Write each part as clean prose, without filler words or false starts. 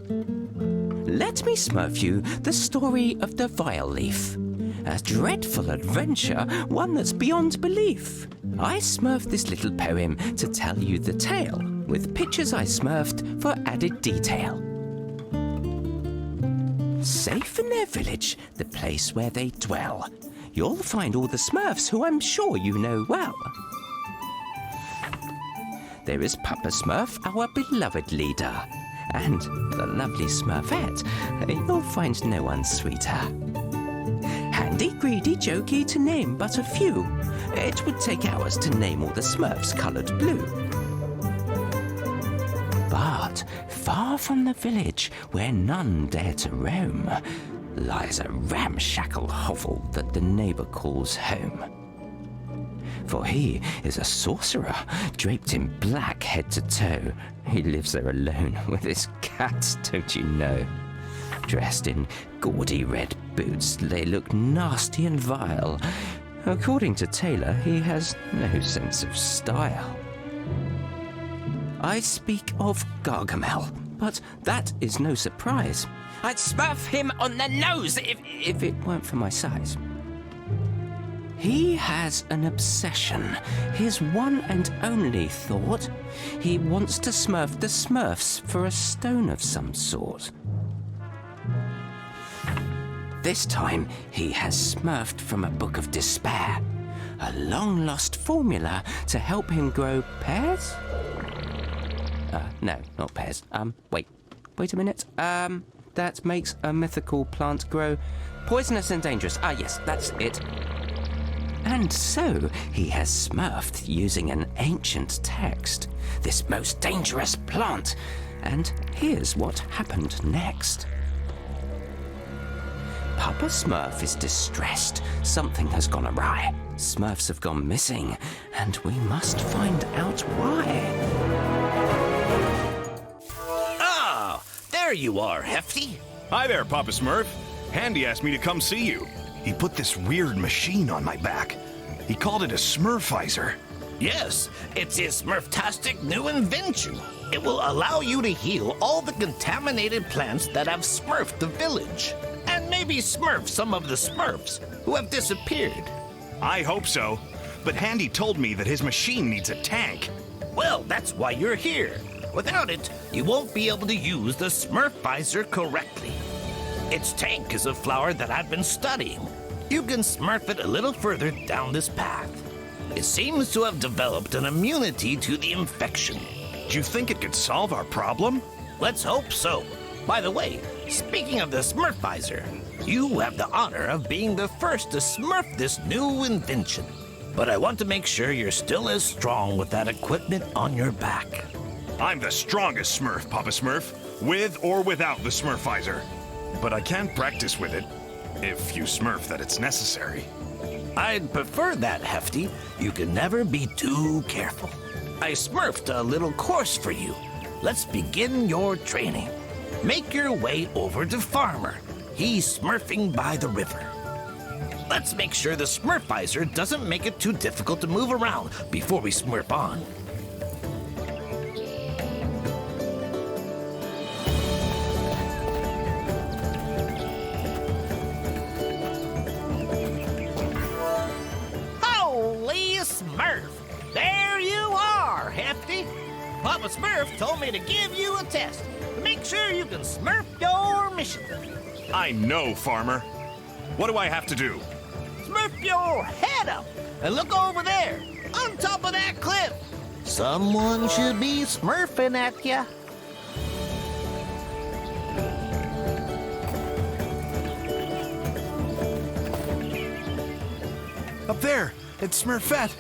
Let me smurf you the story of the Vileaf. A dreadful adventure, one that's beyond belief. I smurfed this little poem to tell you the tale, with pictures I smurfed for added detail. Safe in their village, the place where they dwell, you'll find all the Smurfs who I'm sure you know well. There is Papa Smurf, our beloved leader, and the lovely Smurfette. You'll find no one sweeter. Handy, greedy, jokey, to name but a few. It would take hours to name all the Smurfs coloured blue. But far from the village, where none dare to roam, lies a ramshackle hovel that the neighbour calls home. For he is a sorcerer, draped in black head to toe. He lives there alone with his cats, don't you know? Dressed in gaudy red boots, they look nasty and vile. According to Taylor, he has no sense of style. I speak of Gargamel, but that is no surprise. I'd smurf him on the nose if it weren't for my size. He has an obsession, his one and only thought. He wants to smurf the Smurfs for a stone of some sort. This time, he has smurfed from a book of despair, a long-lost formula to help him grow pears? No, not pears. Wait a minute. That makes a mythical plant grow poisonous and dangerous. Yes, that's it. And so he has smurfed using an ancient text, this most dangerous plant. And here's what happened next. Papa Smurf is distressed. Something has gone awry. Smurfs have gone missing, and we must find out why. Ah, there you are, Hefty. Hi there, Papa Smurf. Handy asked me to come see you. He put this weird machine on my back. He called it a smurfizer. Yes, it's his smurftastic new invention. It will allow you to heal all the contaminated plants that have smurfed the village. And maybe smurf some of the Smurfs who have disappeared. I hope so. But Handy told me that his machine needs a tank. Well, that's why you're here. Without it, you won't be able to use the smurfizer correctly. Its tank is a flower that I've been studying. You can smurf it a little further down this path. It seems to have developed an immunity to the infection. Do you think it could solve our problem? Let's hope so. By the way, speaking of the smurfizer, you have the honor of being the first to smurf this new invention. But I want to make sure you're still as strong with that equipment on your back. I'm the strongest Smurf, Papa Smurf, with or without the smurfizer. But I can practice with it, if you smurf that it's necessary. I'd prefer that, Hefty. You can never be too careful. I smurfed a little course for you. Let's begin your training. Make your way over to Farmer. He's smurfing by the river. Let's make sure the smurfizer doesn't make it too difficult to move around before we smurf on. Holy Smurf! There you are, Hefty! Papa Smurf told me to give you a test to make sure you can smurf your mission. I know, Farmer. What do I have to do? Smurf your head up and look over there, on top of that cliff. Someone should be smurfing at ya. Up there, it's Smurfette.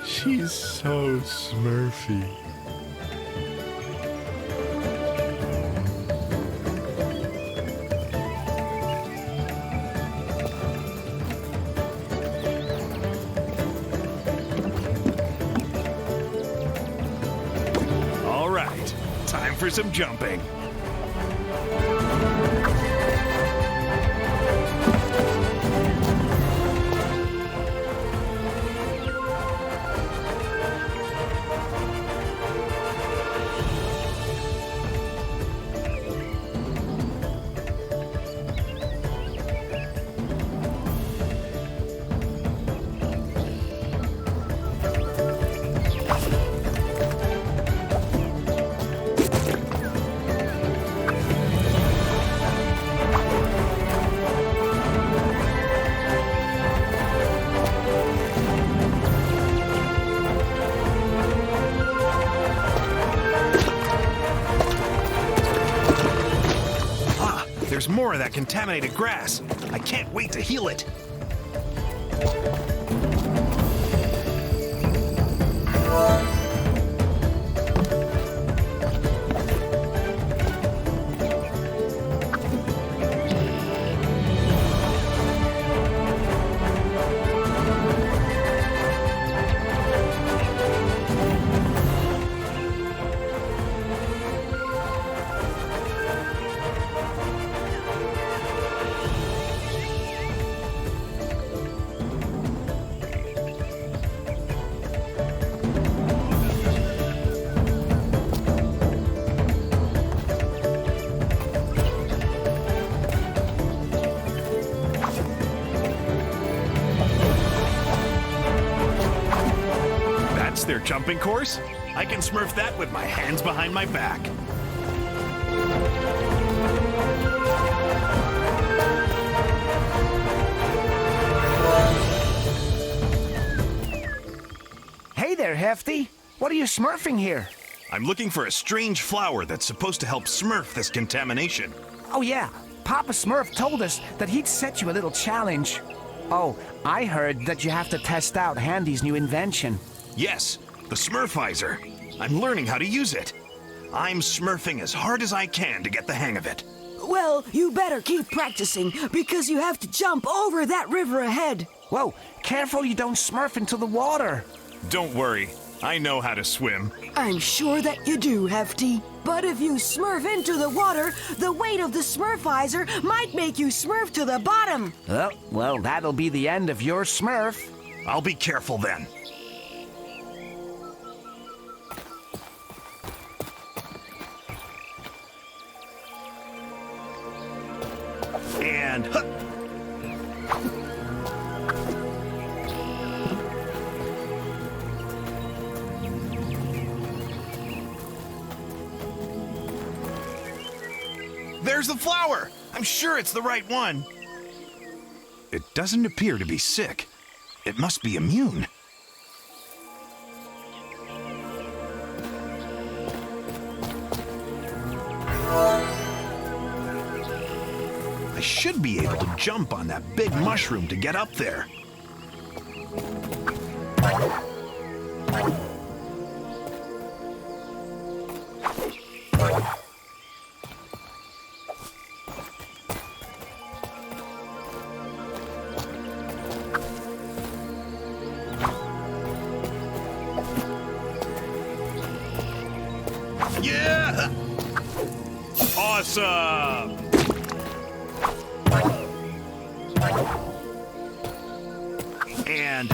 She's so smurfy. All right, time for some jumping. there's more of that contaminated grass. I can't wait to heal it. Their jumping course? I can smurf that with my hands behind my back. Hey there, Hefty. What are you smurfing here? I'm looking for a strange flower that's supposed to help smurf this contamination. Oh yeah, Papa Smurf told us that he'd set you a little challenge. Oh, I heard that you have to test out Handy's new invention. Yes, the smurfizer. I'm learning how to use it. I'm smurfing as hard as I can to get the hang of it. Well, you better keep practicing, because you have to jump over that river ahead. Whoa, careful you don't smurf into the water. Don't worry, I know how to swim. I'm sure that you do, Hefty. But if you smurf into the water, the weight of the smurfizer might make you smurf to the bottom. Oh, well, that'll be the end of your smurf. I'll be careful then. And huh. There's the flower! I'm sure it's the right one. It doesn't appear to be sick. It must be immune. I should be able to jump on that big mushroom to get up there. Yeah! Awesome! And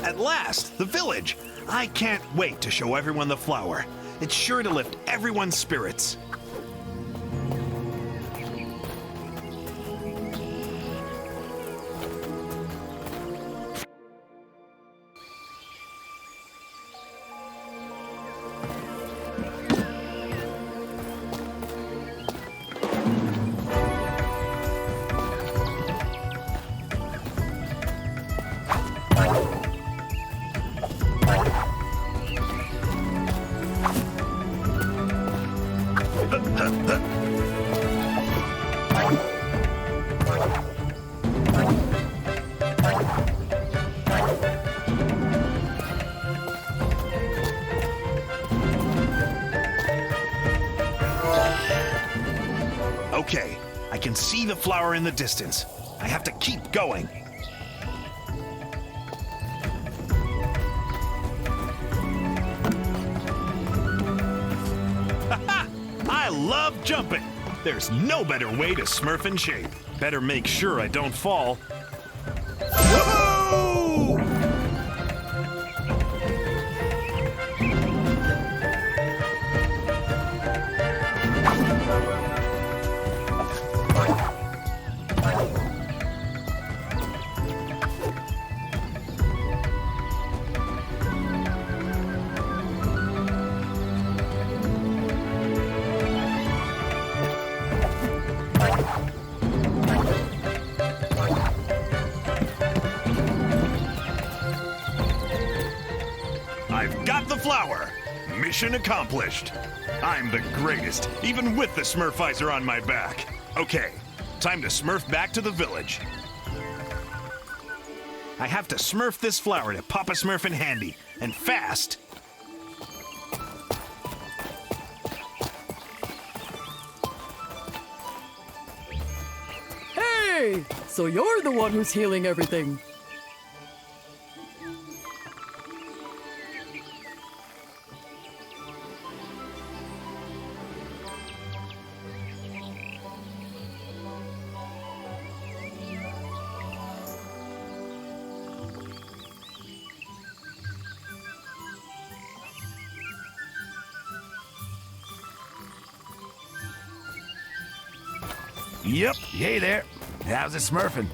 at last, the village. I can't wait to show everyone the flower. It's sure to lift everyone's spirits. Okay, I can see the flower in the distance. I have to keep going. Haha! I love jumping. There's no better way to smurf in shape. Better make sure I don't fall. Woohoo! I've got the flower. Mission accomplished. I'm the greatest, even with the smurfizer on my back. Okay, time to smurf back to the village. I have to smurf this flower to Papa Smurf and Handy, and fast. Hey! So you're the one who's healing everything. Yep, hey there. How's it smurfing?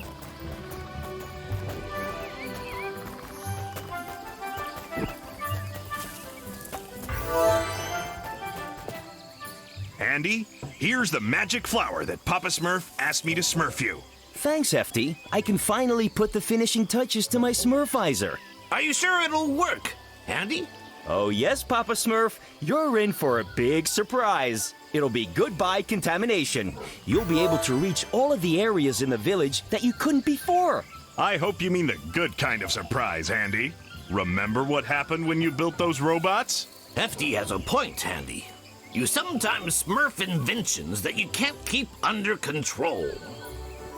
Handy, here's the magic flower that Papa Smurf asked me to smurf you. Thanks, Hefty. I can finally put the finishing touches to my smurfizer. Are you sure it'll work, Handy? Oh yes, Papa Smurf. You're in for a big surprise. It'll be goodbye contamination. You'll be able to reach all of the areas in the village that you couldn't before. I hope you mean the good kind of surprise, Handy. Remember what happened when you built those robots? Hefty has a point, Handy. You sometimes smurf inventions that you can't keep under control.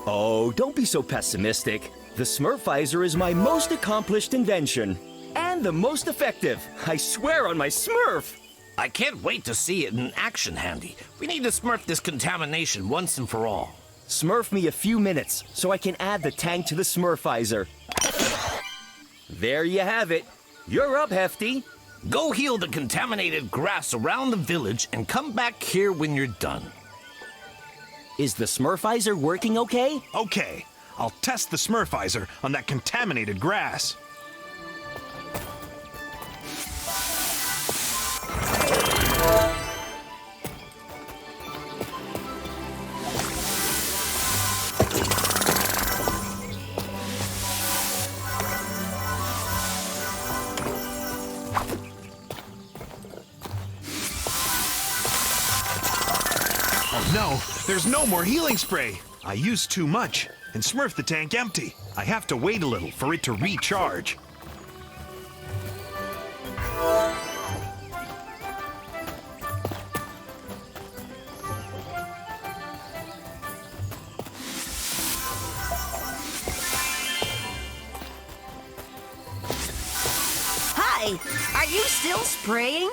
Oh, don't be so pessimistic. The smurfizer is my most accomplished invention. And the most effective. I swear on my Smurf. I can't wait to see it in action, Handy. We need to smurf this contamination once and for all. Smurf me a few minutes so I can add the tank to the smurfizer. There you have it. You're up, Hefty. Go heal the contaminated grass around the village and come back here when you're done. Is the smurfizer working okay? Okay, I'll test the smurfizer on that contaminated grass. No, there's no more healing spray. I used too much and smurfed the tank empty. I have to wait a little for it to recharge. Hi, are you still spraying?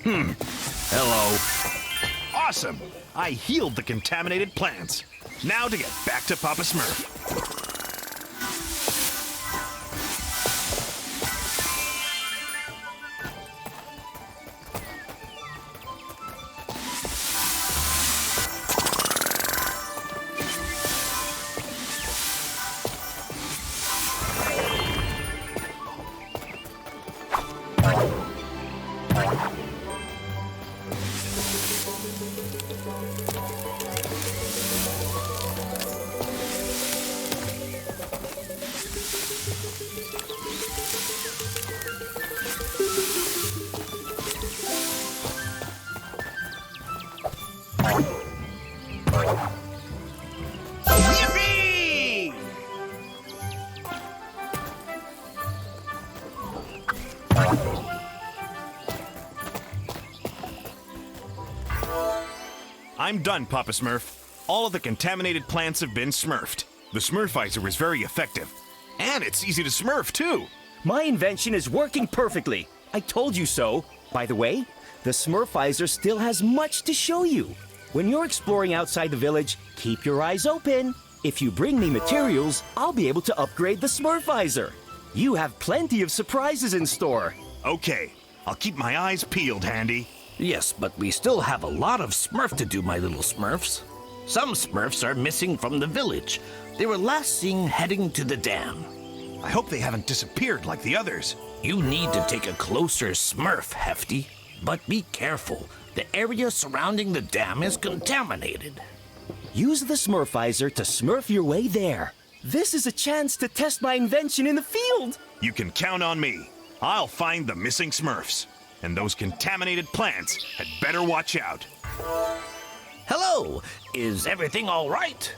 Hello. Awesome! I healed the contaminated plants. Now to get back to Papa Smurf. Yippee! I'm done, Papa Smurf. All of the contaminated plants have been smurfed. The smurfizer is very effective. And it's easy to smurf, too. My invention is working perfectly. I told you so. By the way, the smurfizer still has much to show you. When you're exploring outside the village, keep your eyes open. If you bring me materials, I'll be able to upgrade the smurfizer. You have plenty of surprises in store. Okay, I'll keep my eyes peeled, Handy. Yes, but we still have a lot of Smurf to do, my little Smurfs. Some Smurfs are missing from the village. They were last seen heading to the dam. I hope they haven't disappeared like the others. You need to take a closer Smurf, Hefty. But be careful. The area surrounding the dam is contaminated. Use the smurfizer to smurf your way there. This is a chance to test my invention in the field. You can count on me. I'll find the missing Smurfs. And those contaminated plants had better watch out. Hello, is everything all right?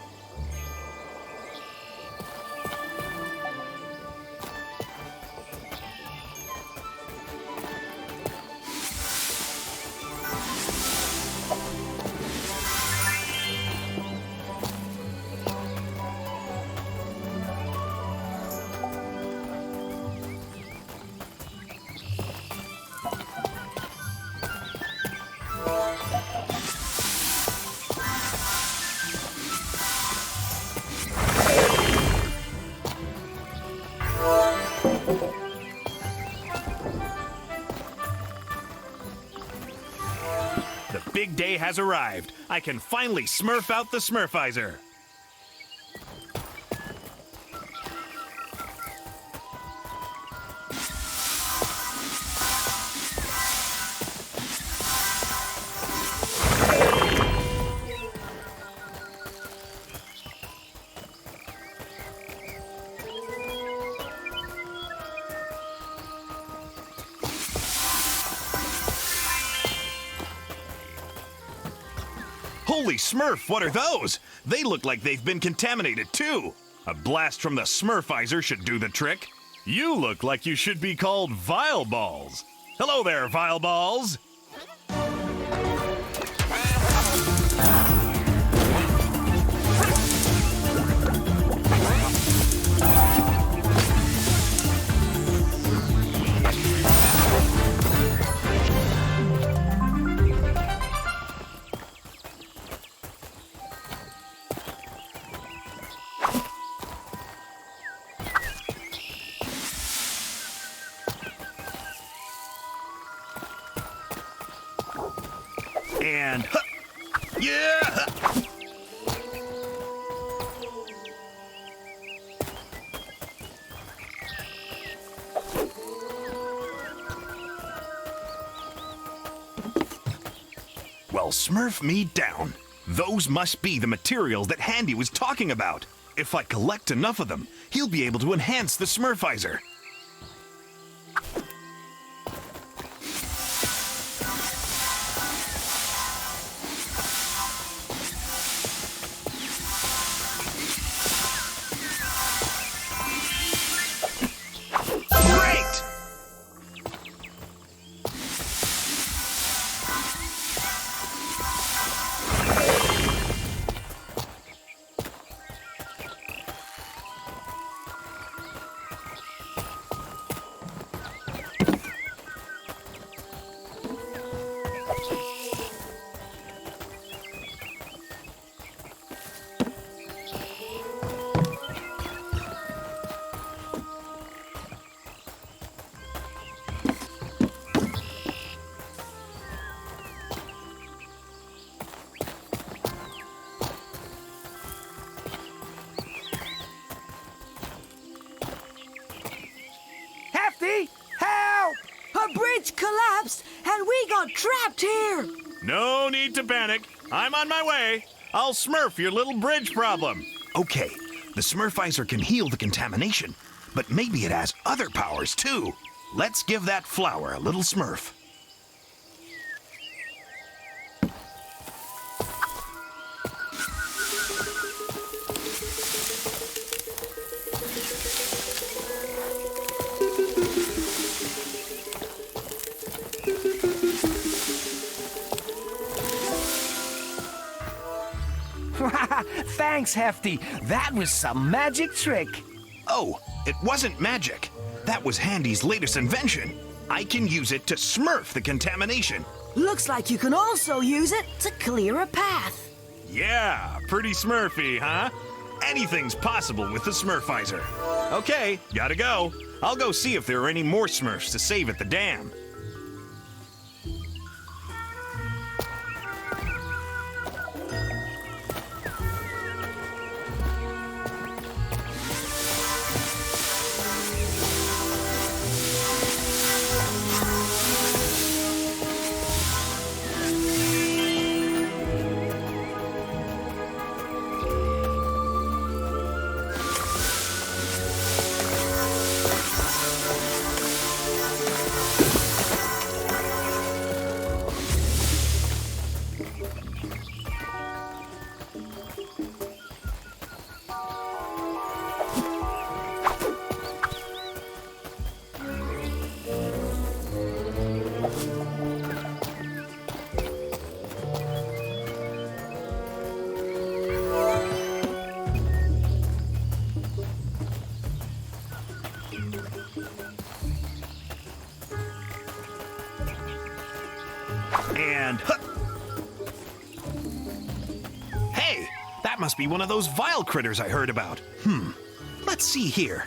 The big day has arrived. I can finally smurf out the smurfizer. Holy Smurf, what are those? They look like they've been contaminated too. A blast from the smurfizer should do the trick. You look like you should be called Vile Balls. Hello there, Vile Balls. And yeah! Well, smurf me down. Those must be the materials that Handy was talking about. If I collect enough of them, he'll be able to enhance the smurfizer. Help! A bridge collapsed and we got trapped here! No need to panic. I'm on my way. I'll smurf your little bridge problem. Okay, the smurfizer can heal the contamination, but maybe it has other powers too. Let's give that flower a little smurf. Thanks, Hefty. That was some magic trick. Oh, it wasn't magic. That was Handy's latest invention. I can use it to smurf the contamination. Looks like you can also use it to clear a path. Yeah, pretty smurfy, huh? Anything's possible with the smurfizer. Okay, gotta go. I'll go see if there are any more smurfs to save at the dam. And hey, that must be one of those vile critters I heard about. Let's see here.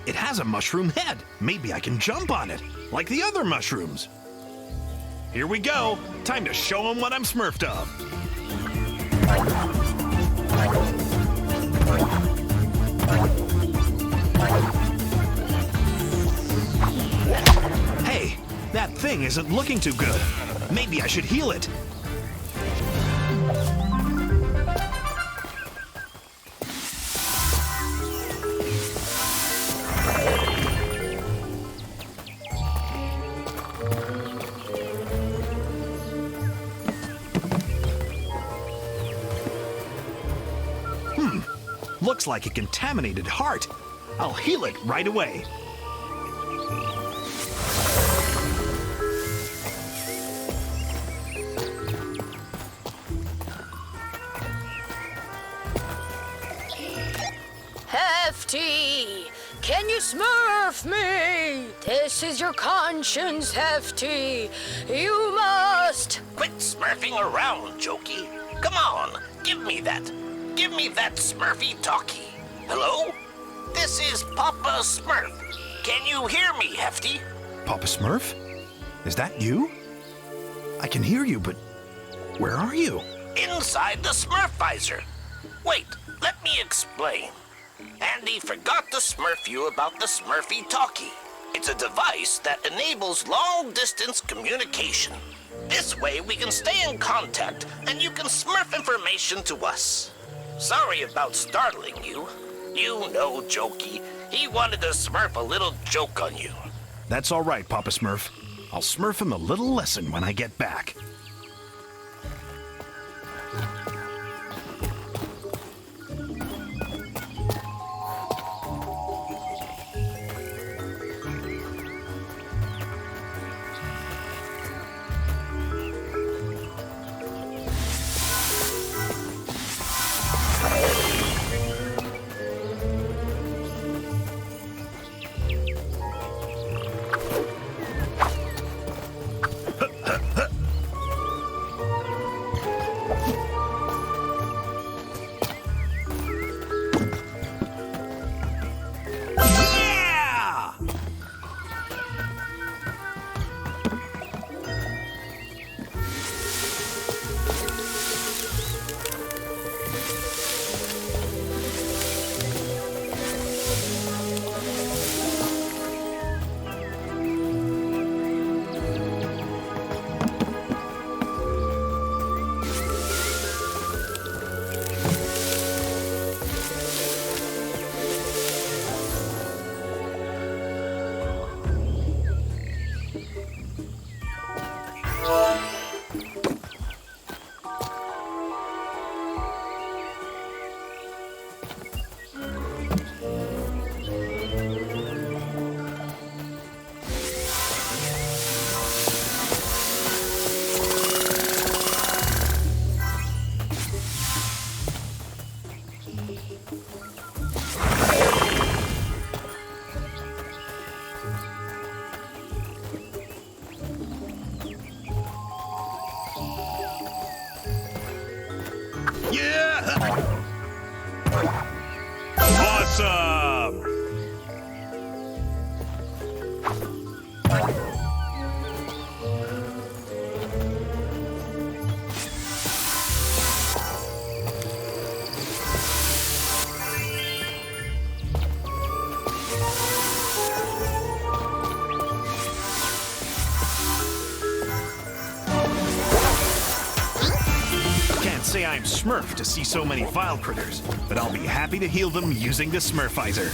It has a mushroom head. Maybe I can jump on it, like the other mushrooms. Here we go. Time to show them what I'm smurfed of. Hey, that thing isn't looking too good. Maybe I should heal it. Looks like a contaminated heart. I'll heal it right away. Hefty! Can you smurf me? This is your conscience, Hefty. You must. Quit smurfing around, Jokey. Come on, give me that. Give me that smurfy talkie. Hello? This is Papa Smurf. Can you hear me, Hefty? Papa Smurf? Is that you? I can hear you, but where are you? Inside the smurfizer. Wait, let me explain. Andy forgot to smurf you about the smurfy talkie. It's a device that enables long-distance communication. This way we can stay in contact and you can smurf information to us. Sorry about startling you. You know Jokey. He wanted to smurf a little joke on you. That's all right, Papa Smurf. I'll smurf him a little lesson when I get back. Yeah! Awesome! Say I'm Smurf to see so many vile critters, but I'll be happy to heal them using the smurfizer.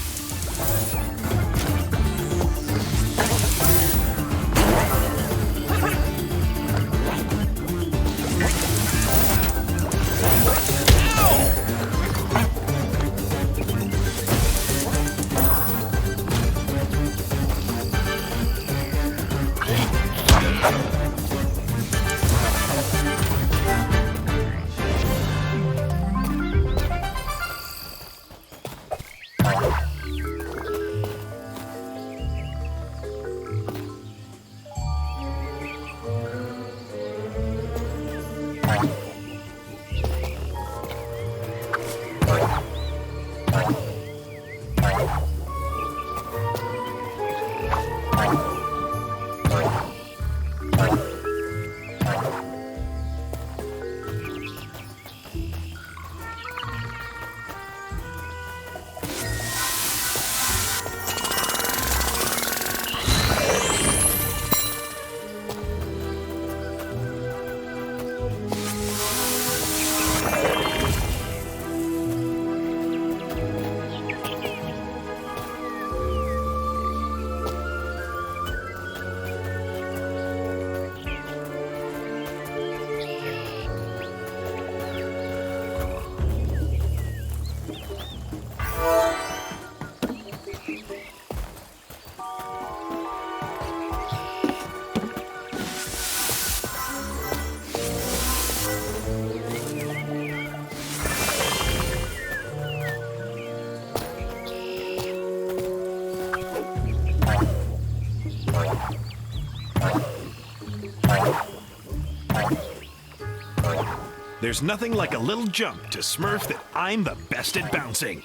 There's nothing like a little jump to smurf that I'm the best at bouncing.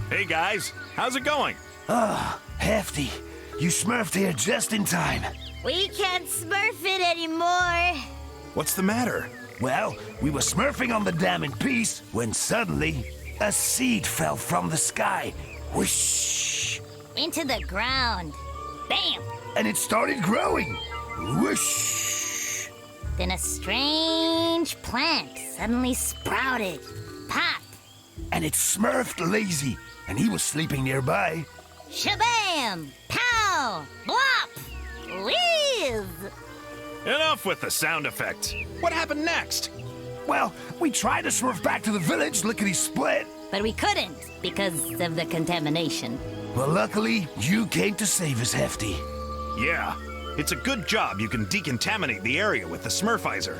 Hey guys, how's it going? Hefty, you smurfed here just in time. We can't smurf it anymore. What's the matter? Well, we were smurfing on the dam in peace when suddenly a seed fell from the sky. Whoosh! Into the ground. Bam! And it started growing. Whoosh! Then a strange plant suddenly sprouted. Pop! And it smurfed Lazy, and he was sleeping nearby. Shabam! Pow! Blop! Whiz! Enough with the sound effects. What happened next? Well, we tried to smurf back to the village, lickety-split. But we couldn't because of the contamination. Well, luckily, you came to save us, Hefty. Yeah, it's a good job you can decontaminate the area with the smurfizer.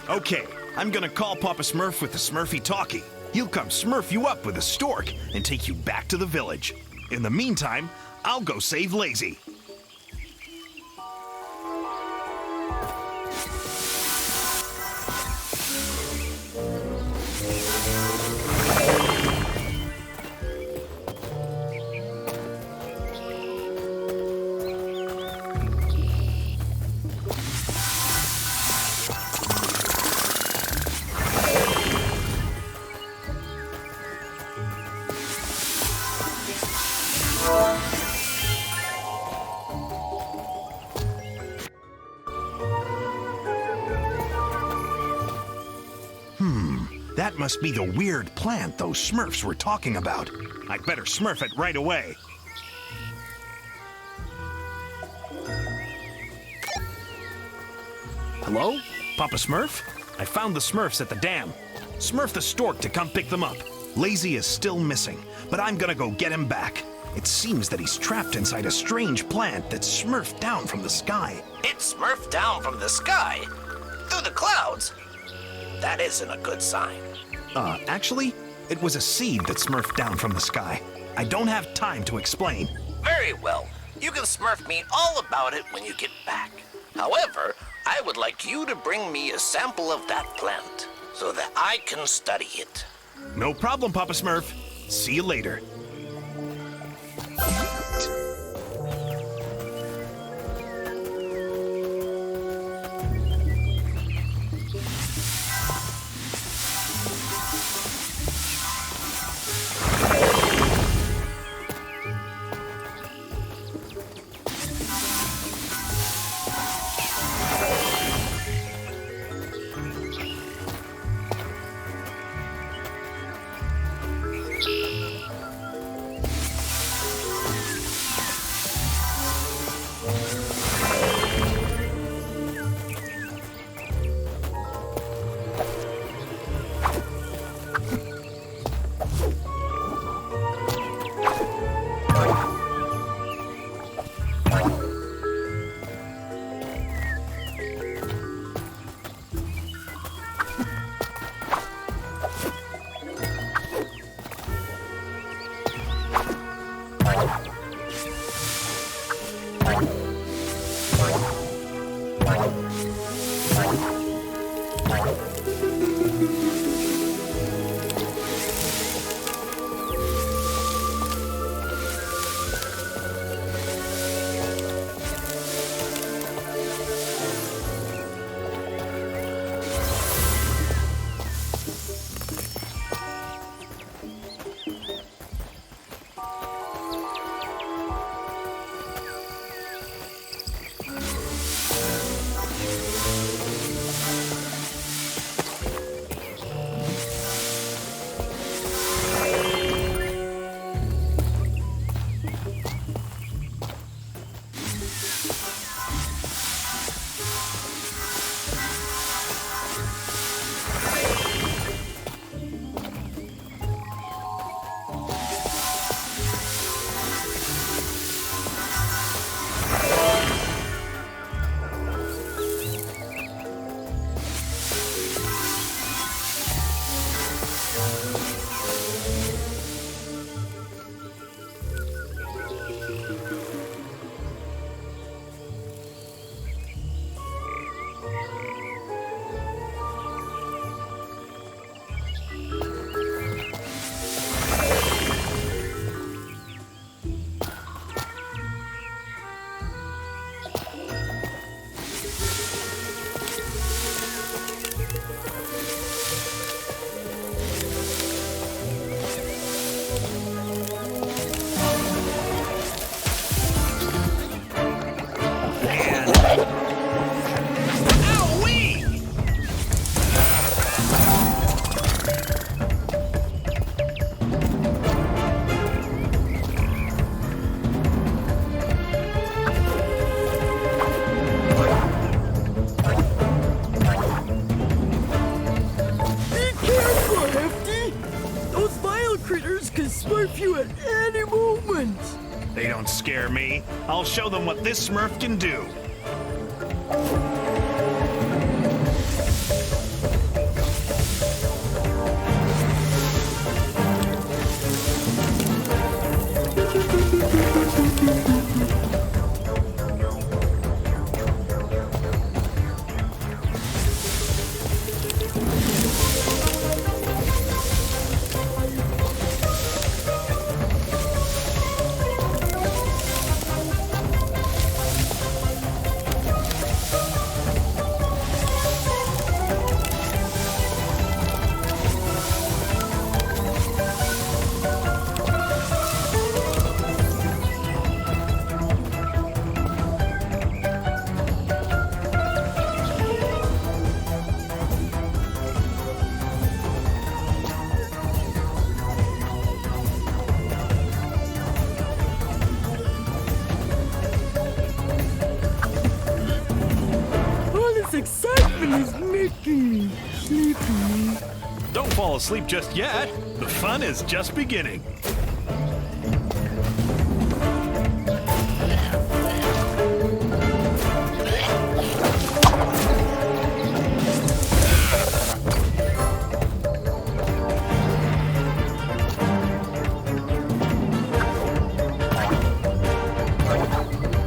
Okay, I'm gonna call Papa Smurf with the Smurfy talkie. He'll come smurf you up with a stork and take you back to the village. In the meantime, I'll go save Lazy. That must be the weird plant those Smurfs were talking about. I'd better smurf it right away. Hello? Papa Smurf? I found the Smurfs at the dam. Smurf the stork to come pick them up. Lazy is still missing, but I'm gonna go get him back. It seems that he's trapped inside a strange plant that smurfed down from the sky. It smurfed down from the sky? Through the clouds? That isn't a good sign. Actually, it was a seed that smurfed down from the sky. I don't have time to explain. Very well. You can smurf me all about it when you get back. would like you to bring me a sample of that plant so that I can study it. No problem, Papa Smurf. See you later. They don't scare me. I'll show them what this Smurf can do. Don't fall asleep just yet. The fun is just beginning.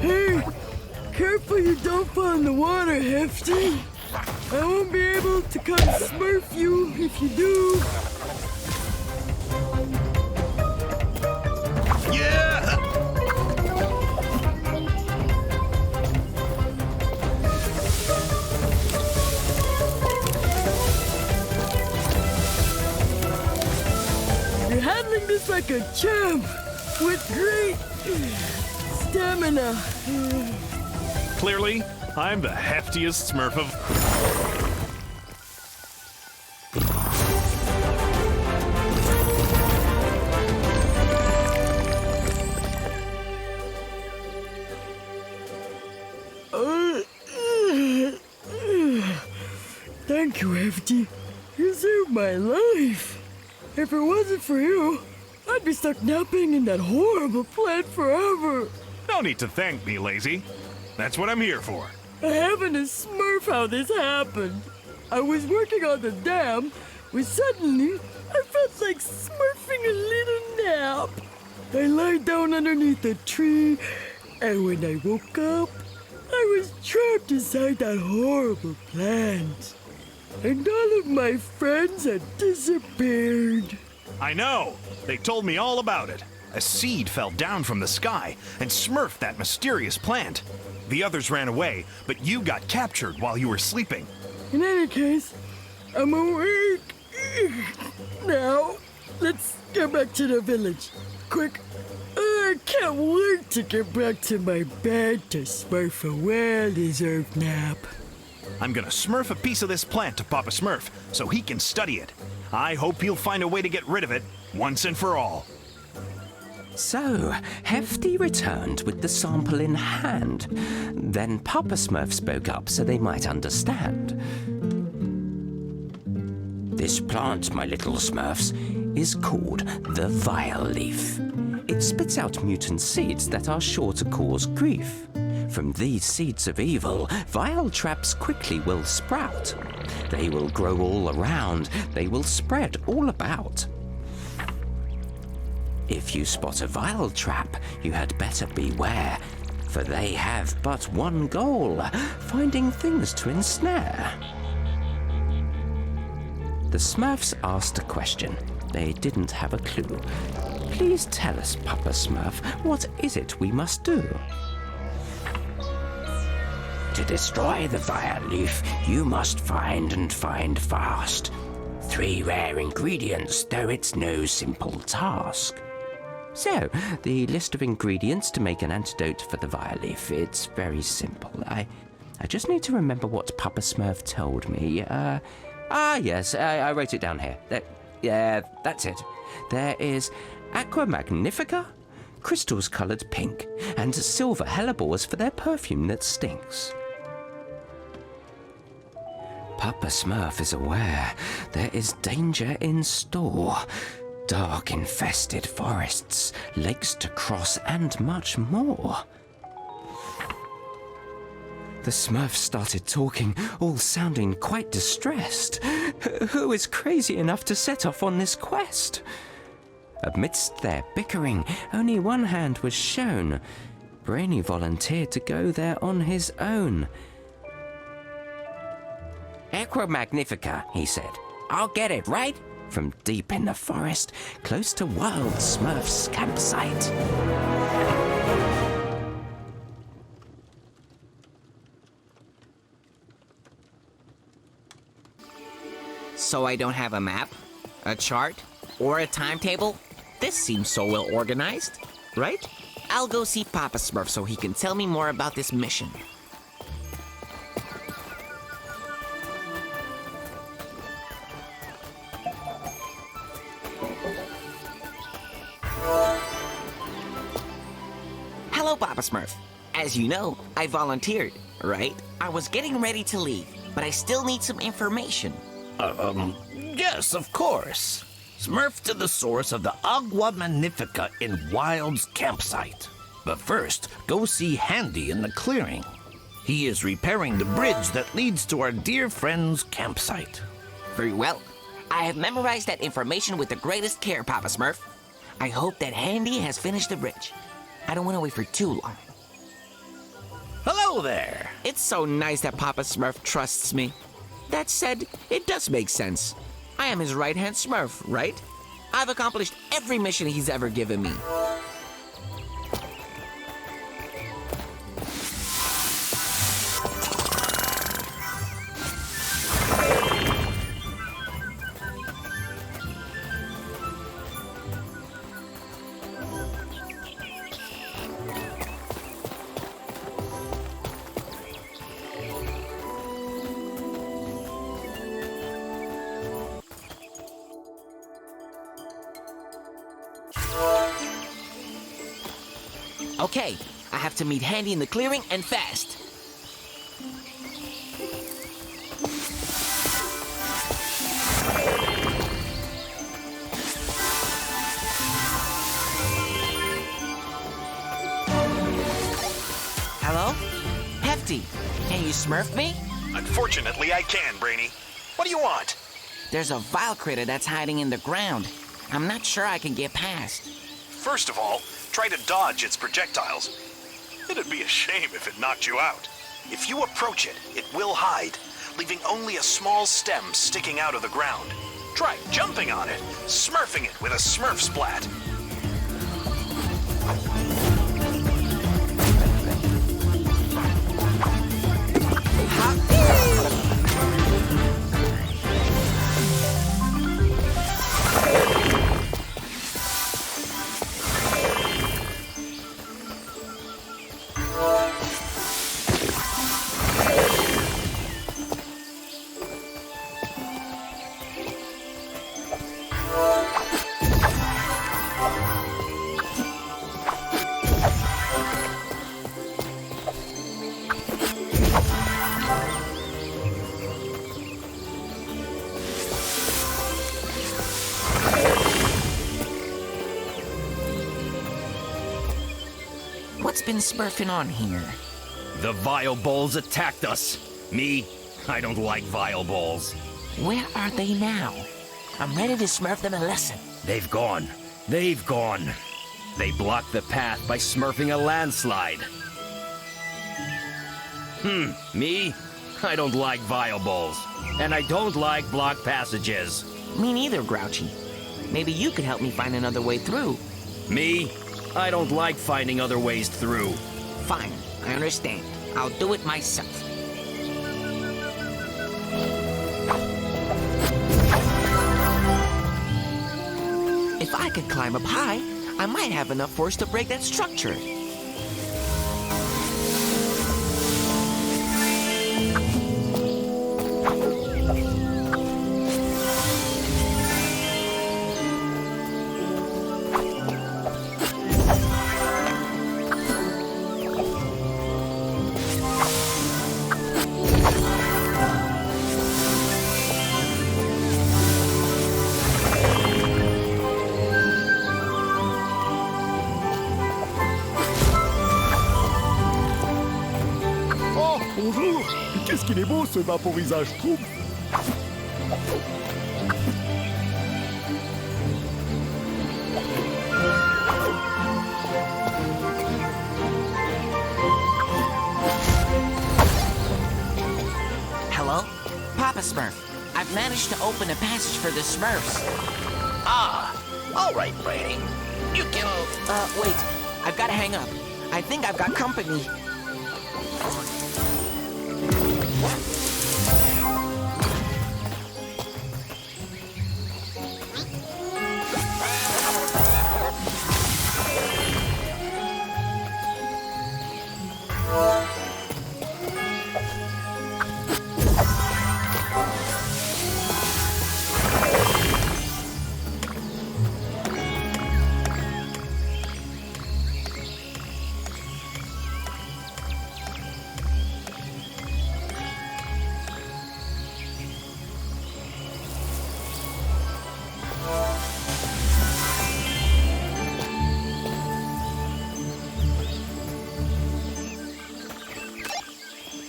Hey, careful you don't fall in the water, Hefty. I won't be able to come smurf you if you do. Yeah! You're handling this like a champ with great stamina. Clearly, I'm the heftiest smurf of... Thank you, Hefty. You saved my life. If it wasn't for you, I'd be stuck napping in that horrible plant forever. No need to thank me, lazy. That's what I'm here for. I haven't a smurf how this happened. I was working on the dam when suddenly I felt like smurfing a little nap. I lied down underneath a tree, and when I woke up, I was trapped inside that horrible plant. And all of my friends had disappeared. I know. They told me all about it. A seed fell down from the sky and smurfed that mysterious plant. The others ran away, but you got captured while you were sleeping. In any case, I'm awake. Now, let's get back to the village. Quick. I can't wait to get back to my bed to smurf a well-deserved nap. I'm gonna smurf a piece of this plant to Papa Smurf so he can study it. I hope he'll find a way to get rid of it once and for all. So, Hefty returned with the sample in hand. Then Papa Smurf spoke up so they might understand. This plant, my little Smurfs, is called the Vileaf. It spits out mutant seeds that are sure to cause grief. From these seeds of evil, vile traps quickly will sprout. They will grow all around, they will spread all about. If you spot a vile trap, you had better beware, for they have but one goal, finding things to ensnare. The Smurfs asked a question. They didn't have a clue. Please tell us, Papa Smurf, what is it we must do? To destroy the Vileaf, you must find and find fast. 3 rare ingredients, though it's no simple task. So, the list of ingredients to make an antidote for the Vileaf, it's very simple. I just need to remember what Papa Smurf told me. Yes, I wrote it down here. Yeah, that's it. There is Aqua magnifica, crystals coloured pink, and silver hellebores for their perfume that stinks. Papa Smurf is aware there is danger in store. Dark infested forests, lakes to cross, and much more. The Smurfs started talking, all sounding quite distressed. Who is crazy enough to set off on this quest? Amidst their bickering, only one hand was shown. Brainy volunteered to go there on his own. Aqua magnifica, he said. I'll get it, right? From deep in the forest, close to Wild Smurf's campsite. So I don't have a map, a chart, or a timetable? This seems so well organized, right? I'll go see Papa Smurf so he can tell me more about this mission. Hello, Papa Smurf. As you know, I volunteered, right? I was getting ready to leave, but I still need some information. Yes, of course. Smurf to the source of the Aqua magnifica in Wild's campsite. But first, go see Handy in the clearing. He is repairing the bridge that leads to our dear friend's campsite. Very well. I have memorized that information with the greatest care, Papa Smurf. I hope that Handy has finished the bridge. I don't want to wait for too long. Hello Hello there. It's so nice that Papa Smurf trusts me. That said, it does make sense. I am his right-hand Smurf, right? I've accomplished every mission he's ever given me. Okay, I have to meet Handy in the clearing and fast. Hello? Hefty, can you smurf me? Unfortunately, I can, Brainy. What do you want? There's a vile critter that's hiding in the ground. I'm not sure I can get past. First of all, try to dodge its projectiles. It'd be a shame if it knocked you out. If you approach it, it will hide, leaving only a small stem sticking out of the ground. Try jumping on it, smurfing it with a smurf splat. What's been smurfing on here? The vile balls attacked us. Me, I don't like vile balls. Where are they now? I'm ready to smurf them a lesson. They've gone. They've gone. They blocked the path by smurfing a landslide. Me? I don't like vile balls. And I don't like blocked passages. Me neither, Grouchy. Maybe you could help me find another way through. Me? I don't like finding other ways through. Fine, I understand. I'll do it myself. If I could climb up high, I might have enough force to break that structure. Bonjour! Qu'est-ce qu'il est beau ce vaporisage trouble! Hello? Papa Smurf, I've managed to open a passage for the Smurfs. Ah, all right, Brainy. You can... Wait. I've got to hang up. I think I've got company.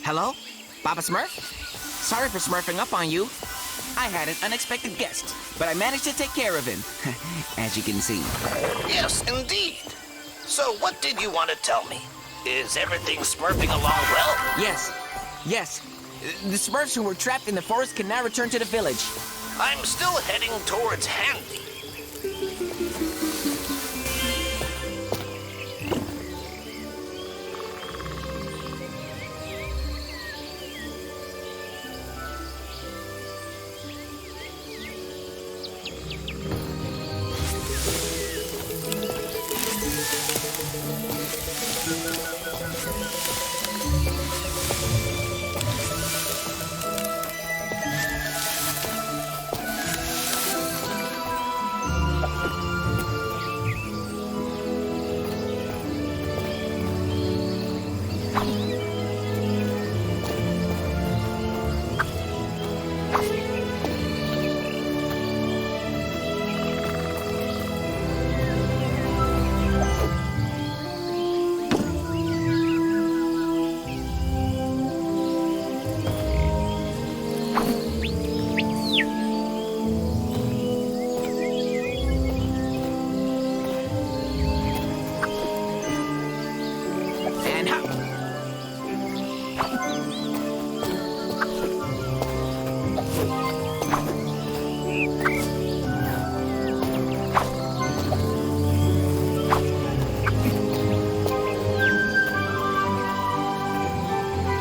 Hello? Papa Smurf? Sorry for smurfing up on you. I had an unexpected guest, but I managed to take care of him, as you can see. Yes, indeed. So what did you want to tell me? Is everything smurfing along well? Yes. Yes. The Smurfs who were trapped in the forest can now return to the village. I'm still heading towards Handy.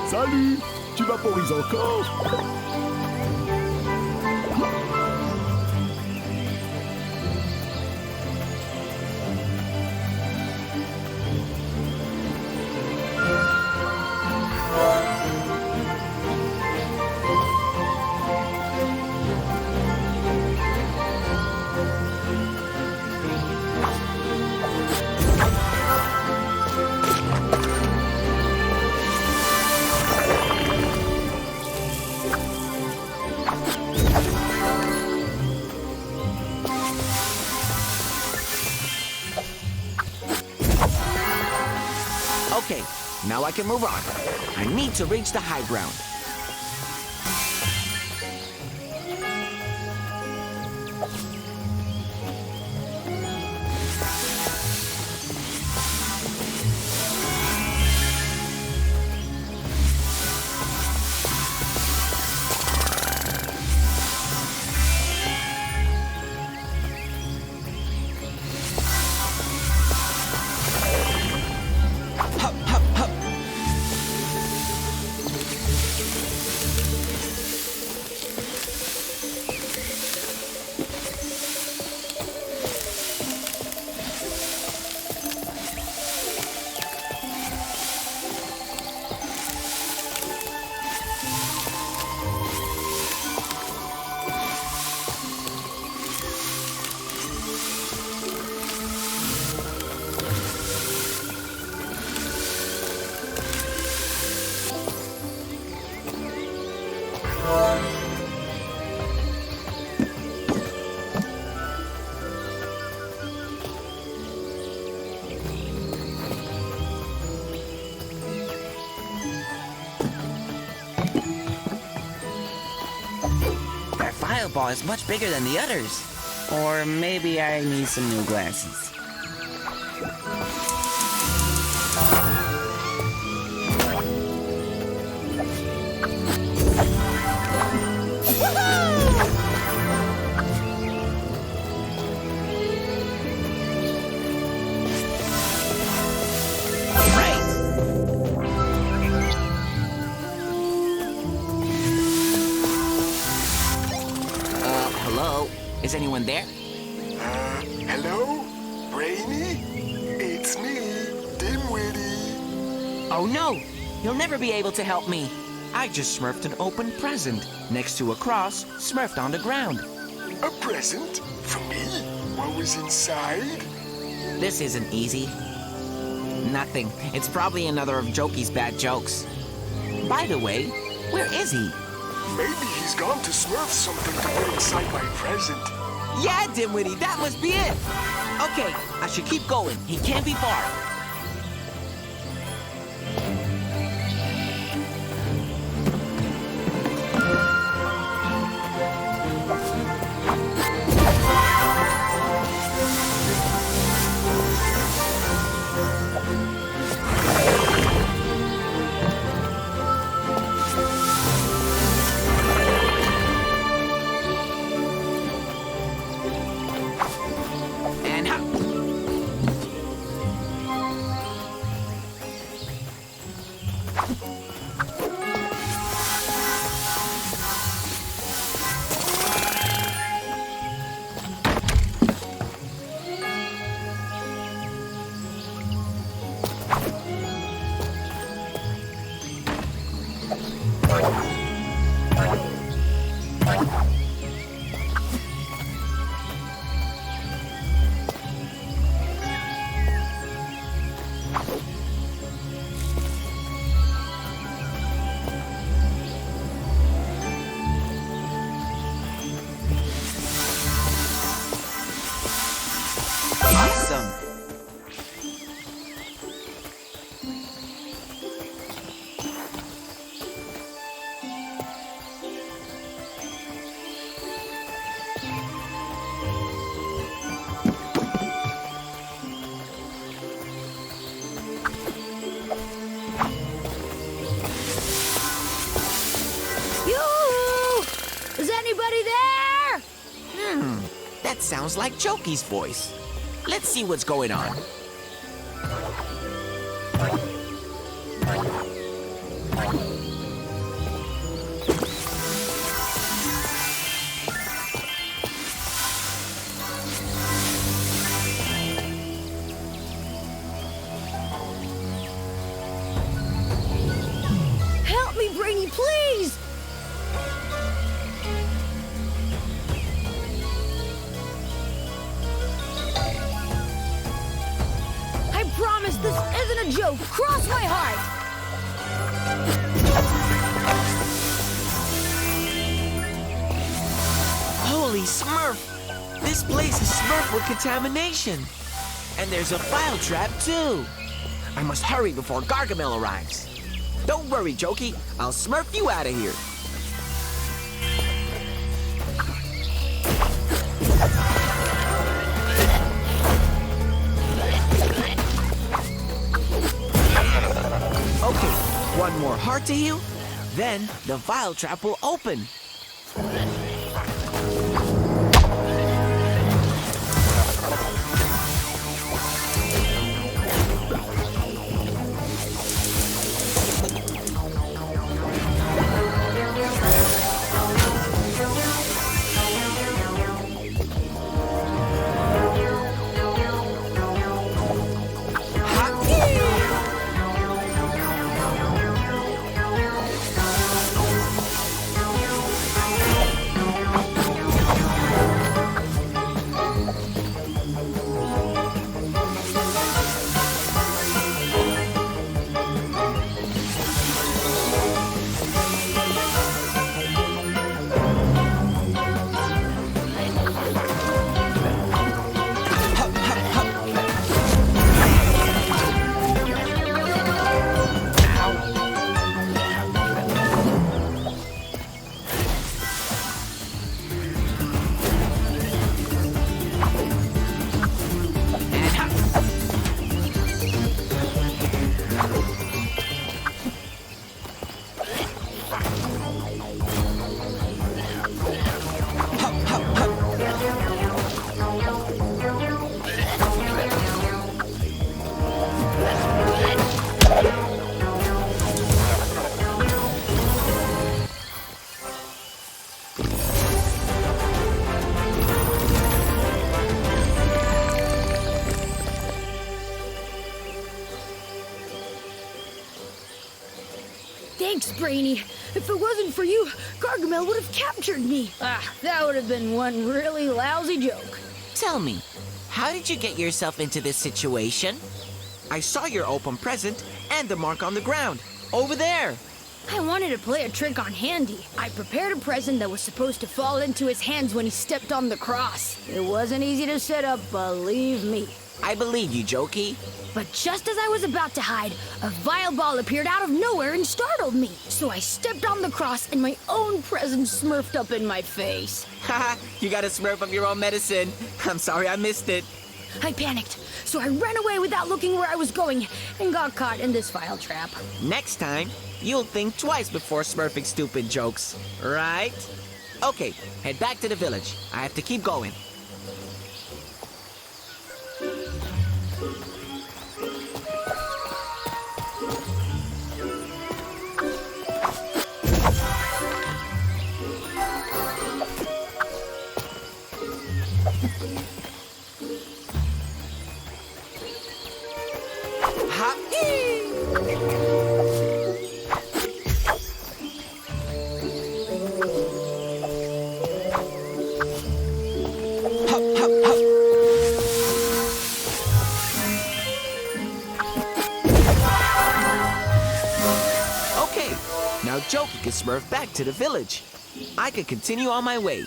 Salut! Tu vaporises encore? Okay, now I can move on. I need to reach the high ground. Fireball is much bigger than the others. Or maybe I need some new glasses. Hello? Is anyone there? Hello? Brainy? It's me, Dimwitty. Oh no! You'll never be able to help me. I just smurfed an open present next to a cross smurfed on the ground. A present? For me? What was inside? This isn't easy. Nothing. It's probably another of Jokey's bad jokes. By the way, where is he? Maybe he's gone to smurf something to put inside my present. Yeah, Dimwitty, that must be it. Okay, I should keep going. He can't be far. Anybody there? That sounds like Jokey's voice. Let's see what's going on. Help me, Brainy, please! I promise this isn't a joke. Cross my heart. Holy Smurf! This place is Smurf with contamination. And there's a file trap, too. I must hurry before Gargamel arrives. Don't worry, Jokey. I'll Smurf you out of here. Okay, one more heart to heal, then the vial trap will open. Thanks, Brainy. If it wasn't for you, Gargamel would have captured me. That would have been one really lousy joke. Tell me, how did you get yourself into this situation? I saw your open present and the mark on the ground. Over there. I wanted to play a trick on Handy. I prepared a present that was supposed to fall into his hands when he stepped on the cross. It wasn't easy to set up, believe me. I believe you, Jokey. But just as I was about to hide, a vile ball appeared out of nowhere and startled me. So I stepped on the cross and my own present smurfed up in my face. Haha, you got a smurf of your own medicine. I'm sorry I missed it. I panicked, so I ran away without looking where I was going and got caught in this vile trap. Next time, you'll think twice before smurfing stupid jokes, right? Okay, head back to the village. I have to keep going. Now Jokey can smurf back to the village. I can continue on my way.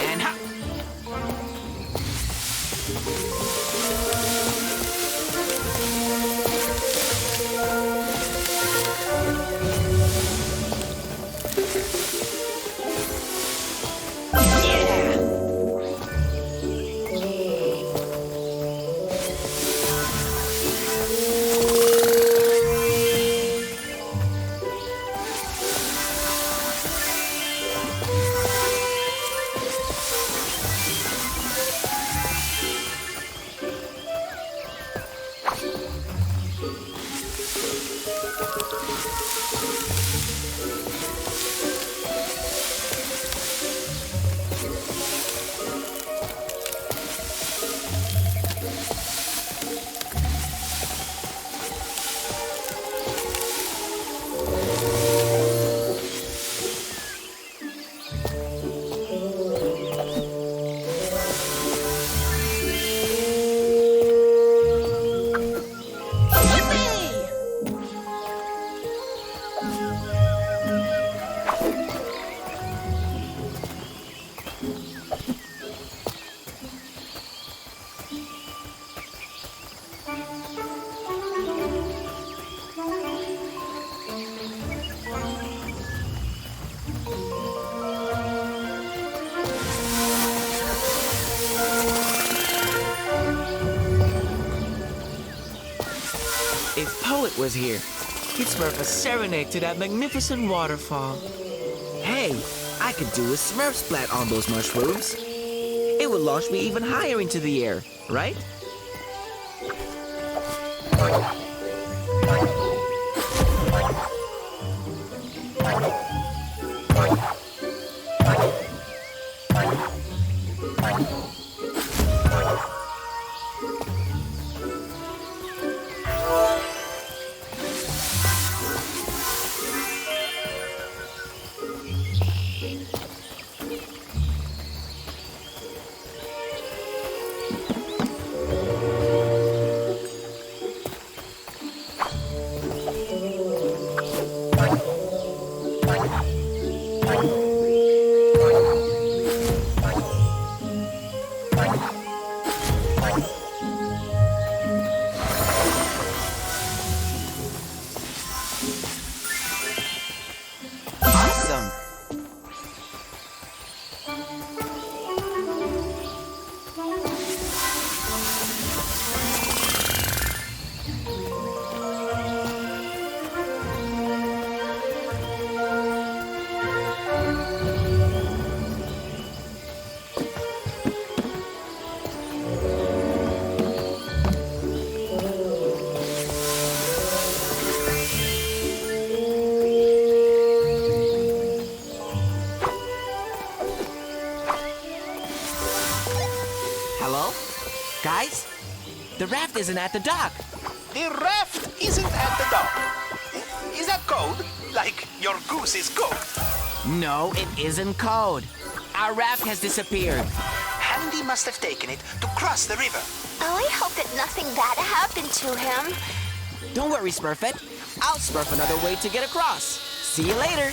And hop! If Poet was here, he'd smurf a serenade to that magnificent waterfall. Hey, I could do a smurf splat on those mushrooms. It would launch me even higher into the air, right? Guys, the raft isn't at the dock. The raft isn't at the dock. Is that code? Like your goose is cooked? No, it isn't code. Our raft has disappeared. Handy must have taken it to cross the river. Oh, I hope that nothing bad happened to him. Don't worry, Smurfette. I'll smurf another way to get across. See you later.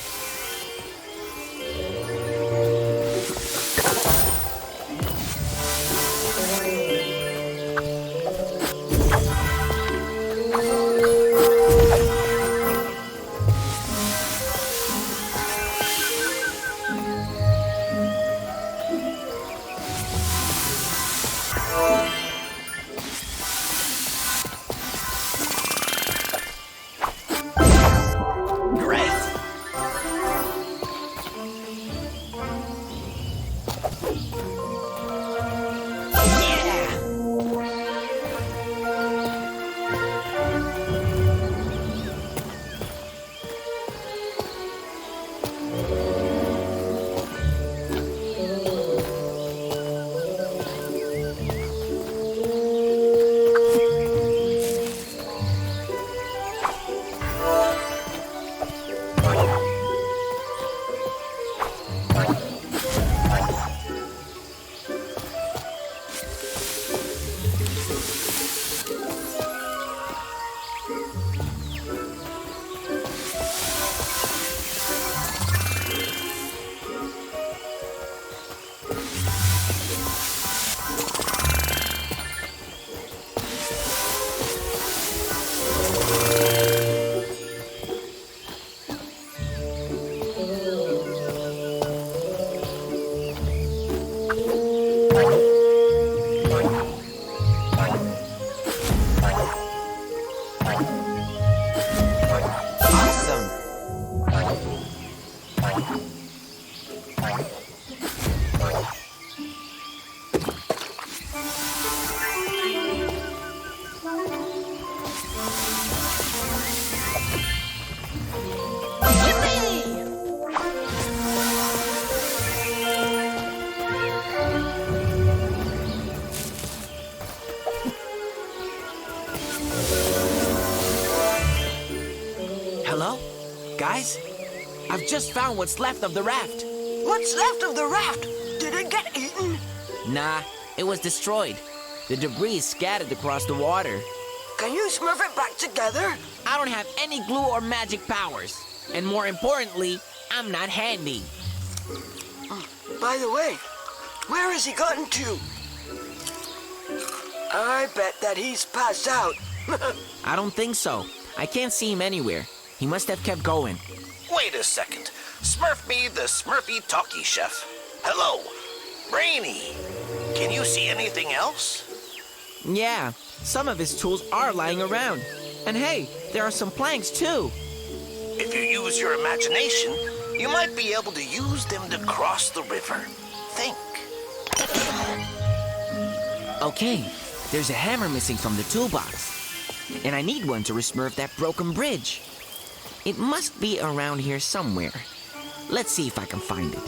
guys. I've just found what's left of the raft. What's left of the raft? Did it get eaten? Nah, it was destroyed. The debris is scattered across the water. Can you smurf it back together? I don't have any glue or magic powers. And more importantly, I'm not handy. By the way, where has he gotten to? I bet that he's passed out. I don't think so. I can't see him anywhere. He must have kept going. Wait a second. Smurf me the Smurfy Talkie Chef. Hello, Brainy. Can you see anything else? Yeah, some of his tools are lying around. And hey, there are some planks too. If you use your imagination, you might be able to use them to cross the river. Think. Okay, there's a hammer missing from the toolbox. And I need one to resmurf that broken bridge. It must be around here somewhere. Let's see if I can find it.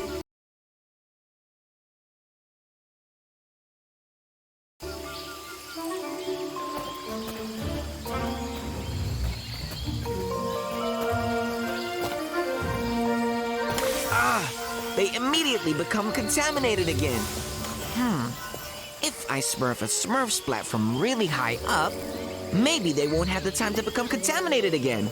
They immediately become contaminated again. If I smurf a smurf splat from really high up, maybe they won't have the time to become contaminated again.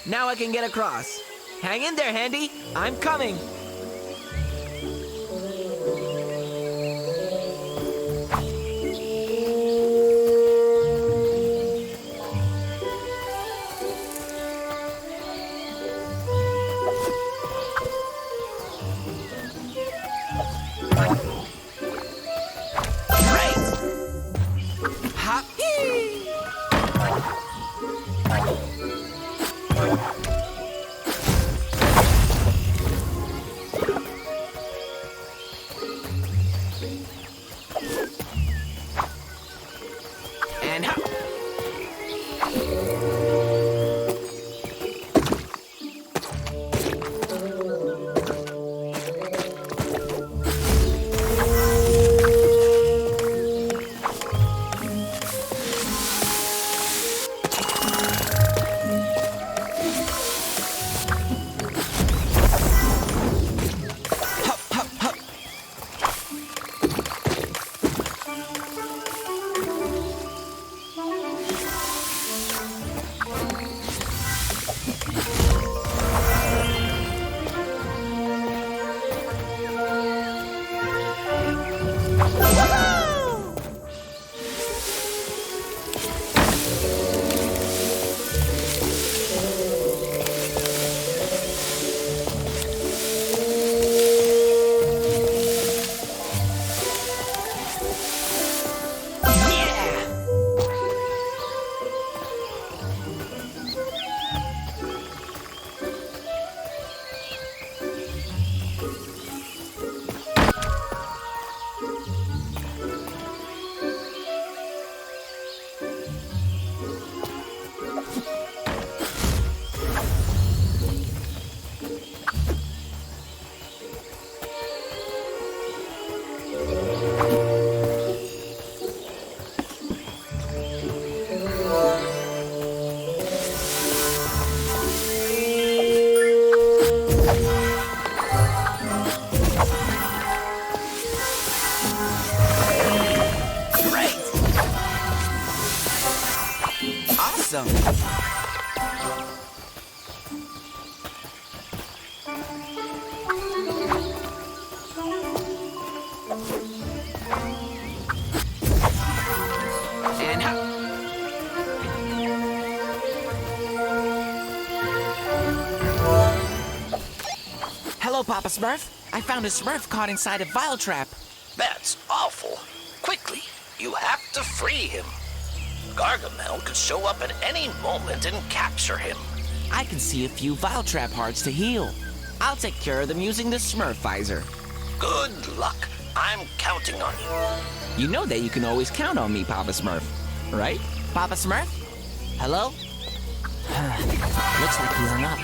Now I can get across. Hang in there, Handy. I'm coming. Awesome! And hello, Papa Smurf. I found a Smurf caught inside a vile trap. That's awful. Quickly, you have to free him. Gargamel could show up at any moment and capture him. I can see a few vile trap hearts to heal. I'll take care of them using the smurfizer. Good luck. I'm counting on you. You know that you can always count on me, Papa Smurf. Right? Papa Smurf? Hello? Looks like he hung up.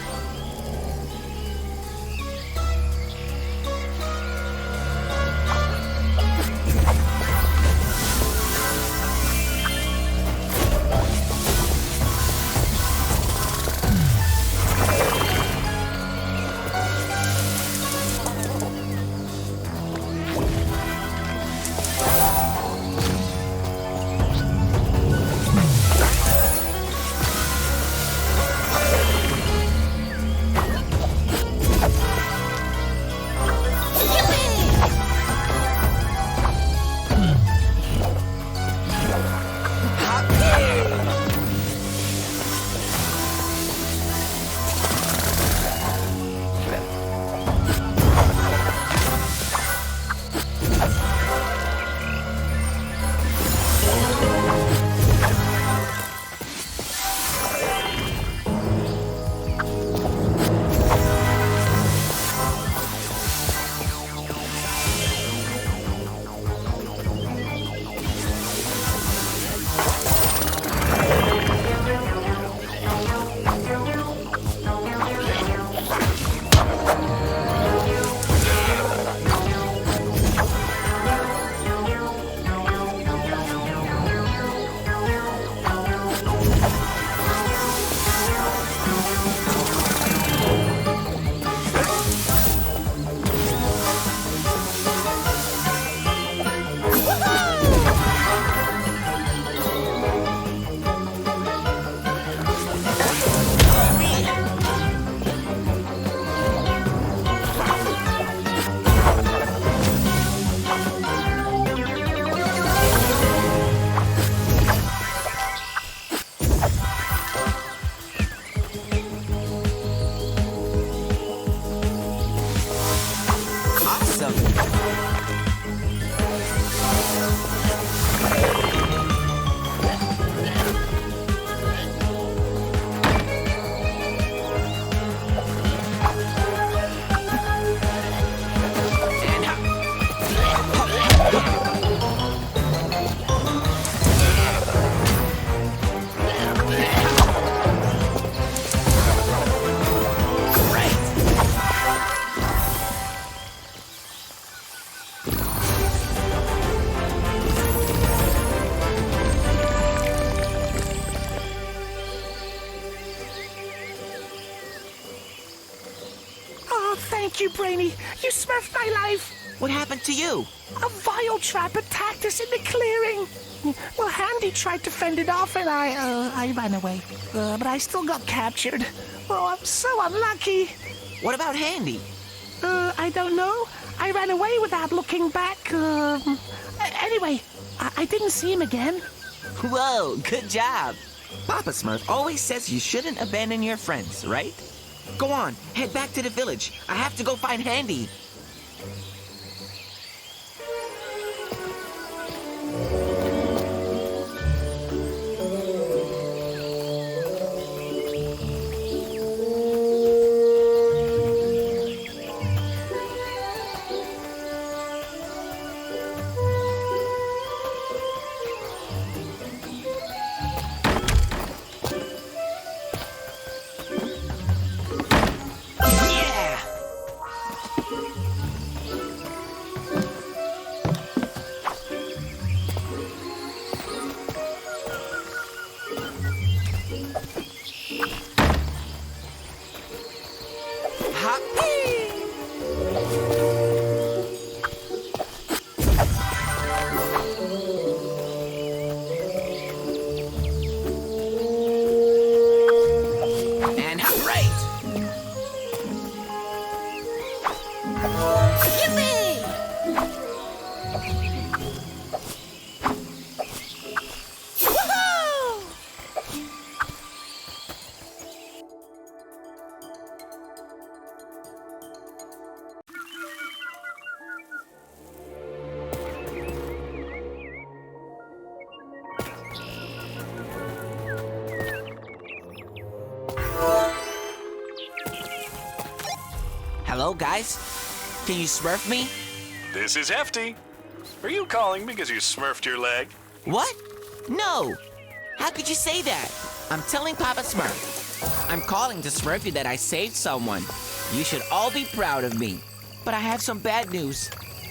Thank you, Brainy. You smurfed my life. What happened to you? A vile trap attacked us in the clearing. Well, Handy tried to fend it off, and I ran away. But I still got captured. Oh, I'm so unlucky. What about Handy? I don't know. I ran away without looking back. Anyway, I didn't see him again. Whoa, good job. Papa Smurf always says you shouldn't abandon your friends, right? Go on, head back to the village. I have to go find Handy. Hello, guys? Can you smurf me? This is Hefty. Are you calling because you smurfed your leg? What? No! How could you say that? I'm telling Papa Smurf. I'm calling to smurf you that I saved someone. You should all be proud of me. But I have some bad news.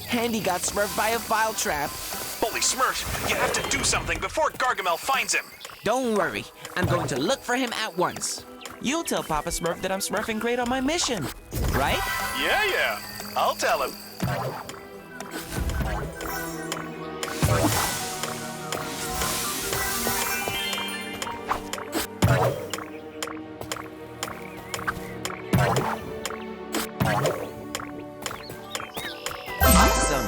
Handy got smurfed by a vile trap. Holy Smurf, you have to do something before Gargamel finds him. Don't worry. I'm going to look for him at once. You'll tell Papa Smurf that I'm smurfing great on my mission, right? Yeah. I'll tell him. Awesome.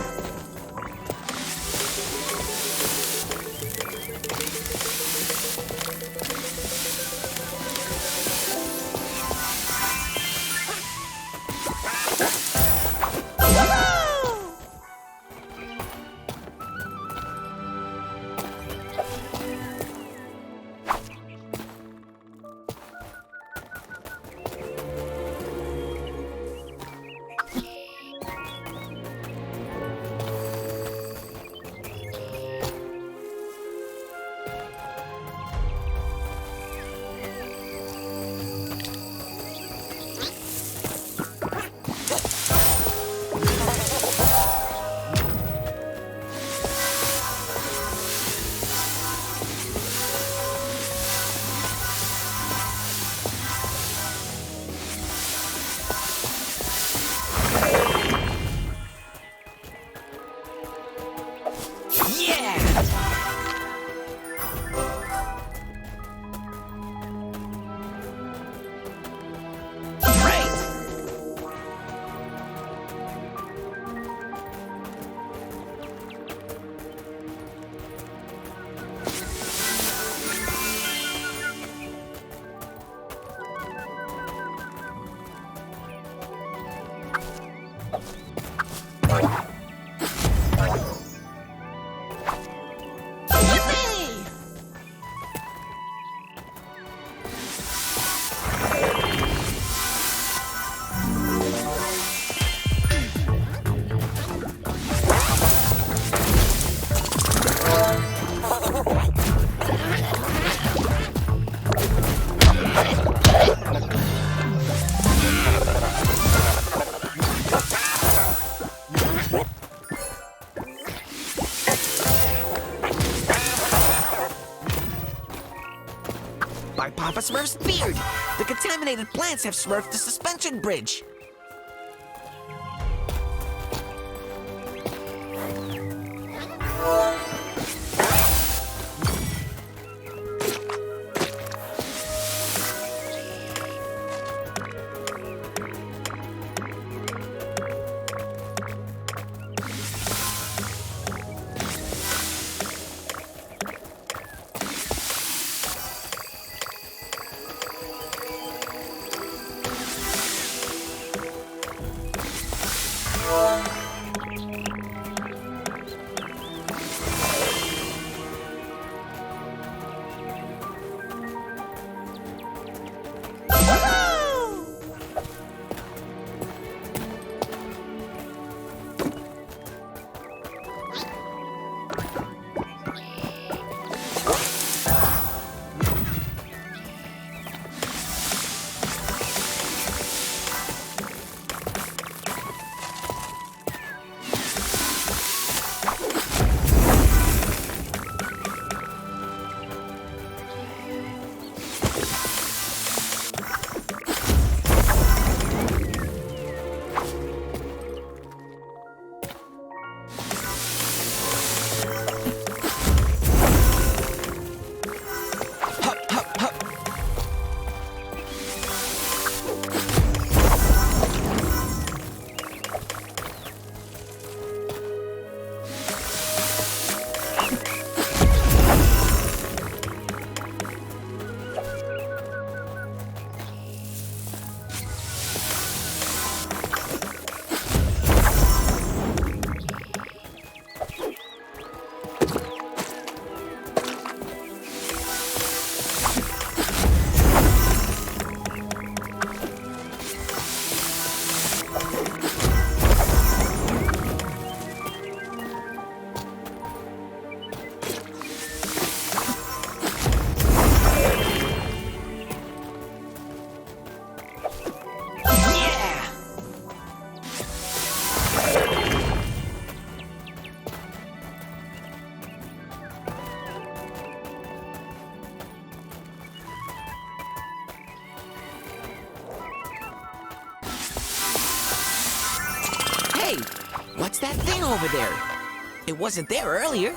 By Papa Smurf's beard! The contaminated plants have smurfed the suspension bridge! What's that thing over there? It wasn't there earlier.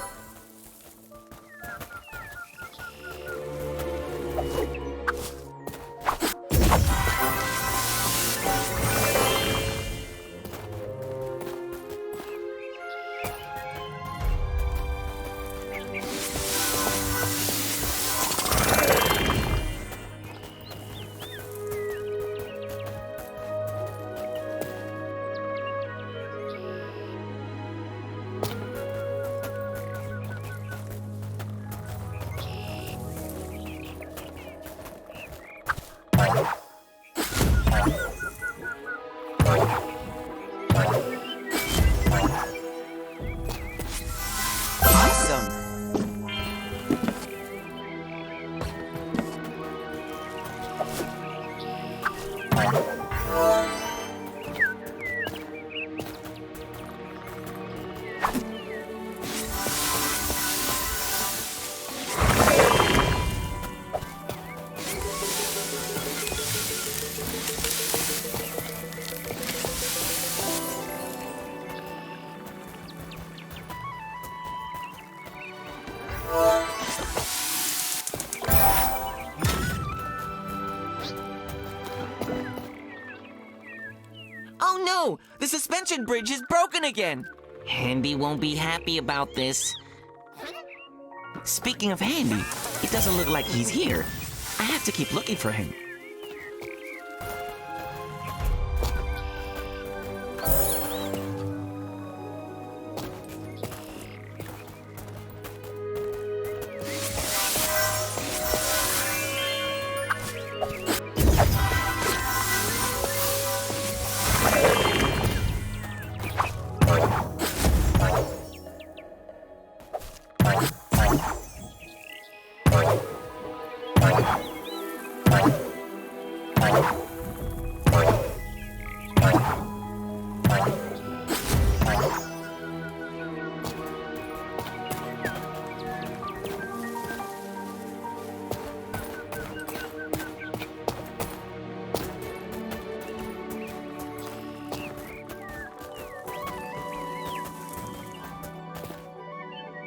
Oh no! The suspension bridge is broken again! Handy won't be happy about this. Speaking of Handy, it doesn't look like he's here. I have to keep looking for him.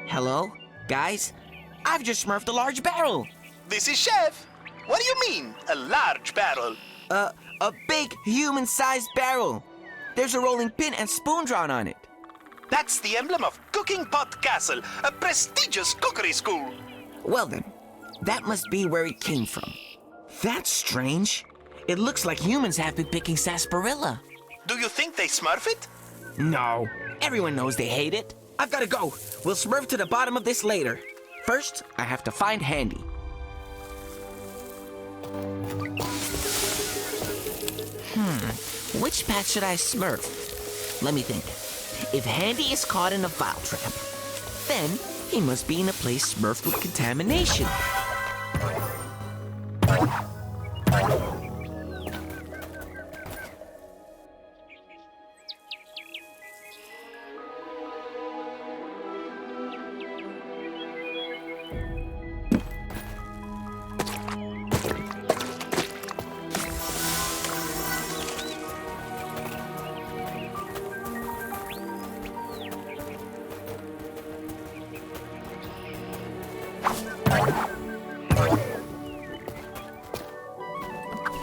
Hello? Guys? I've just smurfed a large barrel. This is Chef. What do you mean, a large barrel? A big human-sized barrel. There's a rolling pin and spoon drawn on it. That's the emblem of Cooking Pot Castle, a prestigious cookery school. Well then, that must be where it came from. That's strange. It looks like humans have been picking sarsaparilla. Do you think they smurf it? No. Everyone knows they hate it. I've got to go. We'll smurf to the bottom of this later. First, I have to find Handy. Which path should I smurf? Let me think. If Handy is caught in a vile trap, then he must be in a place smurfed with contamination.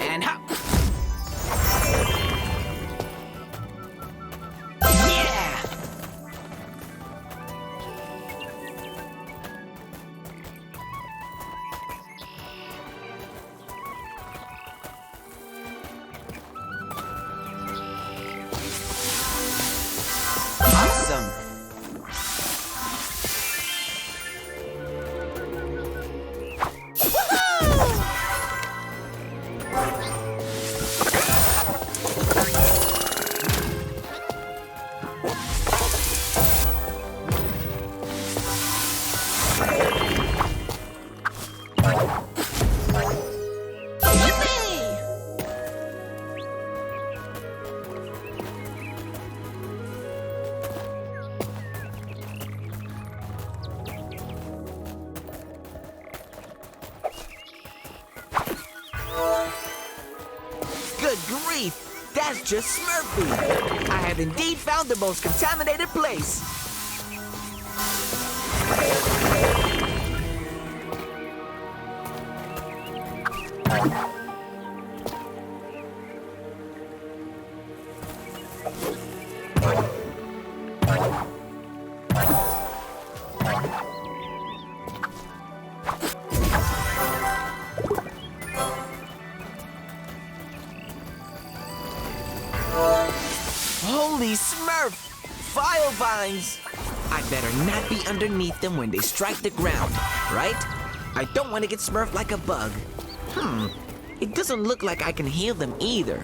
And hop! Yeah! Awesome! Good grief! That's just Smurfy. I have indeed found the most contaminated place. Holy Smurf! File vines! I better not be underneath them when they strike the ground, right? I don't want to get smurfed like a bug. It doesn't look like I can heal them either.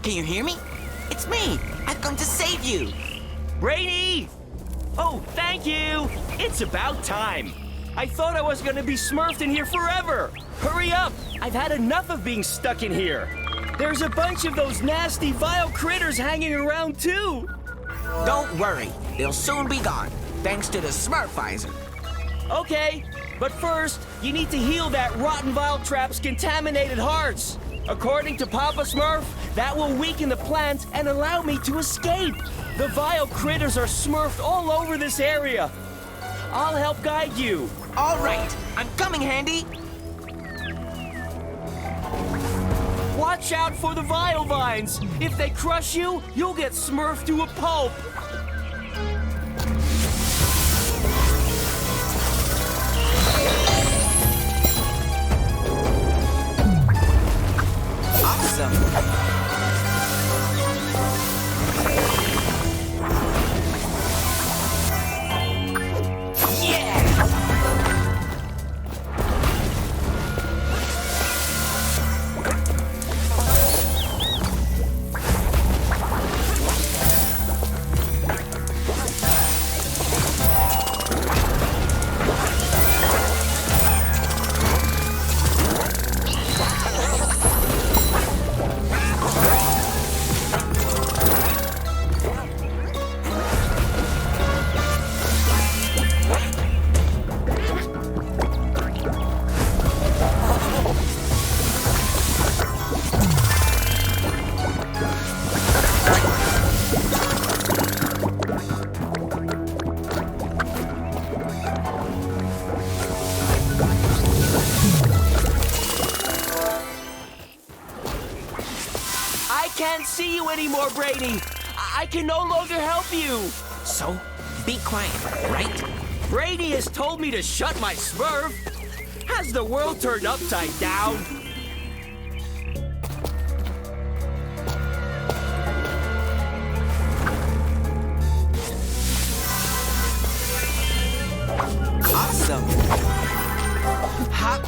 Can you hear me? It's me! I've come to save you! Brainy! Oh, thank you! It's about time! I thought I was gonna be smurfed in here forever! Hurry up! I've had enough of being stuck in here! There's a bunch of those nasty, vile critters hanging around, too! Don't worry, they'll soon be gone, thanks to the smurfizer. Okay, but first, you need to heal that rotten vile trap's contaminated hearts! According to Papa Smurf, that will weaken the plant and allow me to escape. The vile critters are smurfed all over this area. I'll help guide you. All right, I'm coming, Handy. Watch out for the vile vines. If they crush you, you'll get smurfed to a pulp. Awesome. Can't see you anymore, Brainy. I can no longer help you. So, be quiet, right? Brainy has told me to shut my smurf. Has the world turned upside down? Awesome. Happy.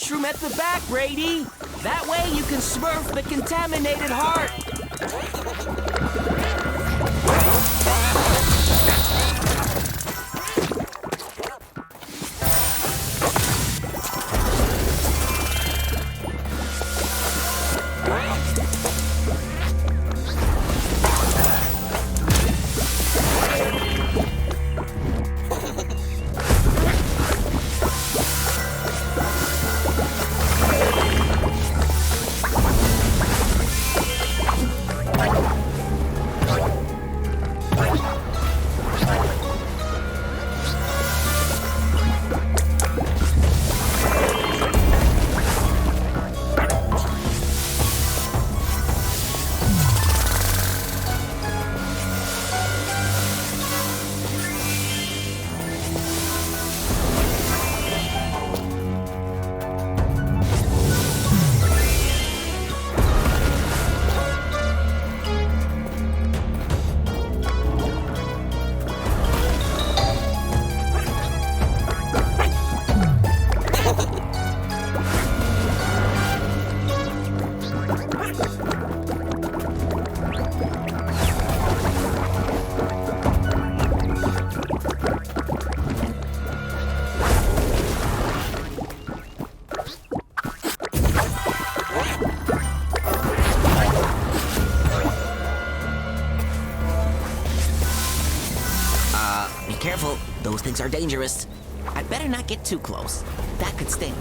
mushroom at the back, Brady. That way you can smurf the contaminated heart. Careful, those things are dangerous. I'd better not get too close. That could sting.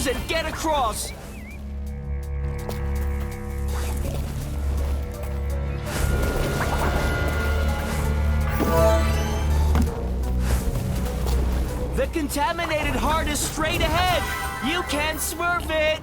And get across. The contaminated heart is straight ahead. You can't smurf it.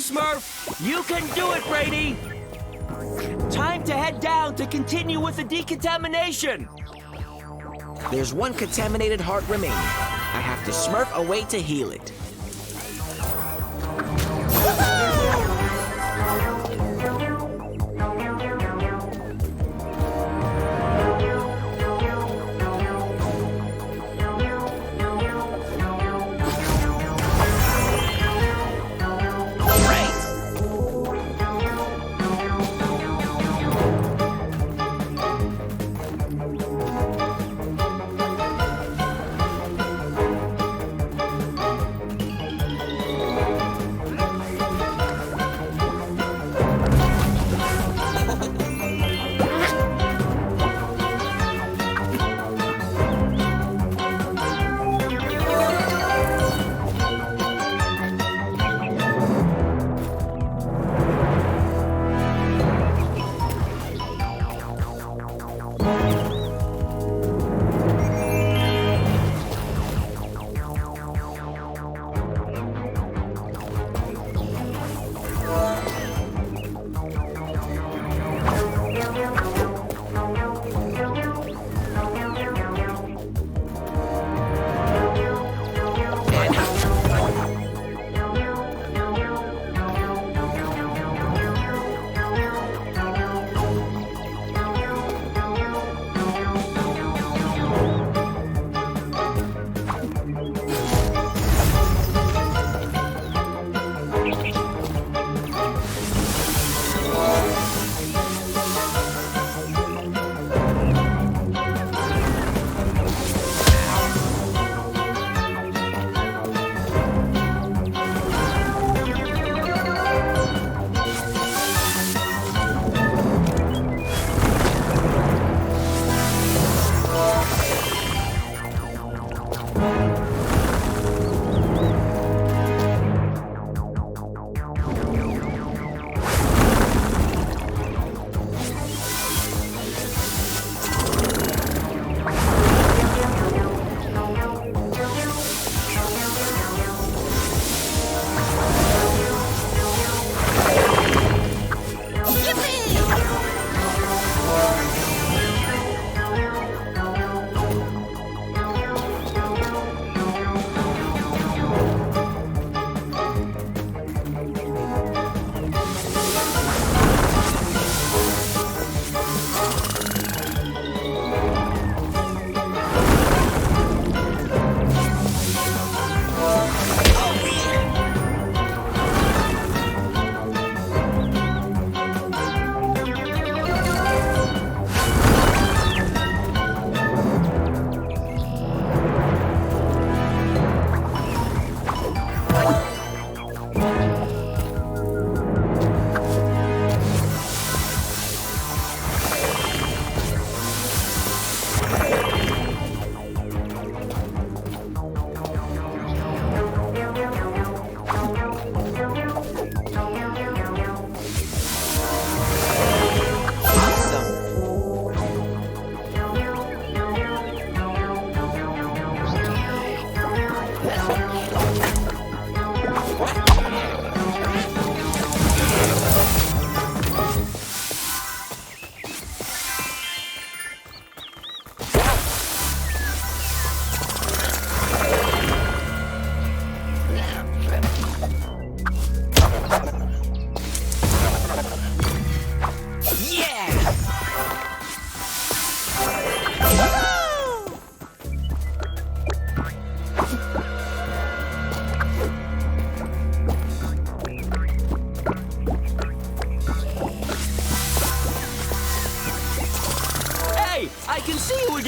Smurf, you can do it, Brainy! Time to head down to continue with the decontamination. There's one contaminated heart remaining. I have to smurf a way to heal it.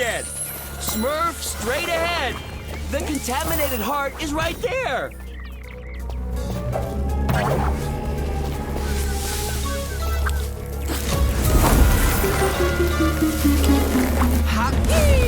again. Smurf straight ahead. The contaminated heart is right there. Hockey!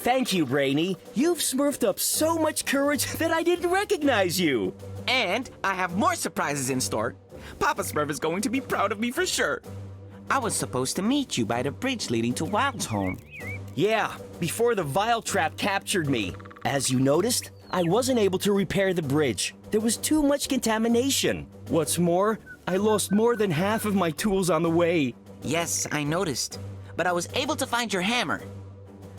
Thank you, Brainy. You've smurfed up so much courage that I didn't recognize you. And I have more surprises in store. Papa Smurf is going to be proud of me for sure. I was supposed to meet you by the bridge leading to Wild's home. Yeah, before the vile trap captured me. As you noticed, I wasn't able to repair the bridge. There was too much contamination. What's more, I lost more than half of my tools on the way. Yes, I noticed. But I was able to find your hammer.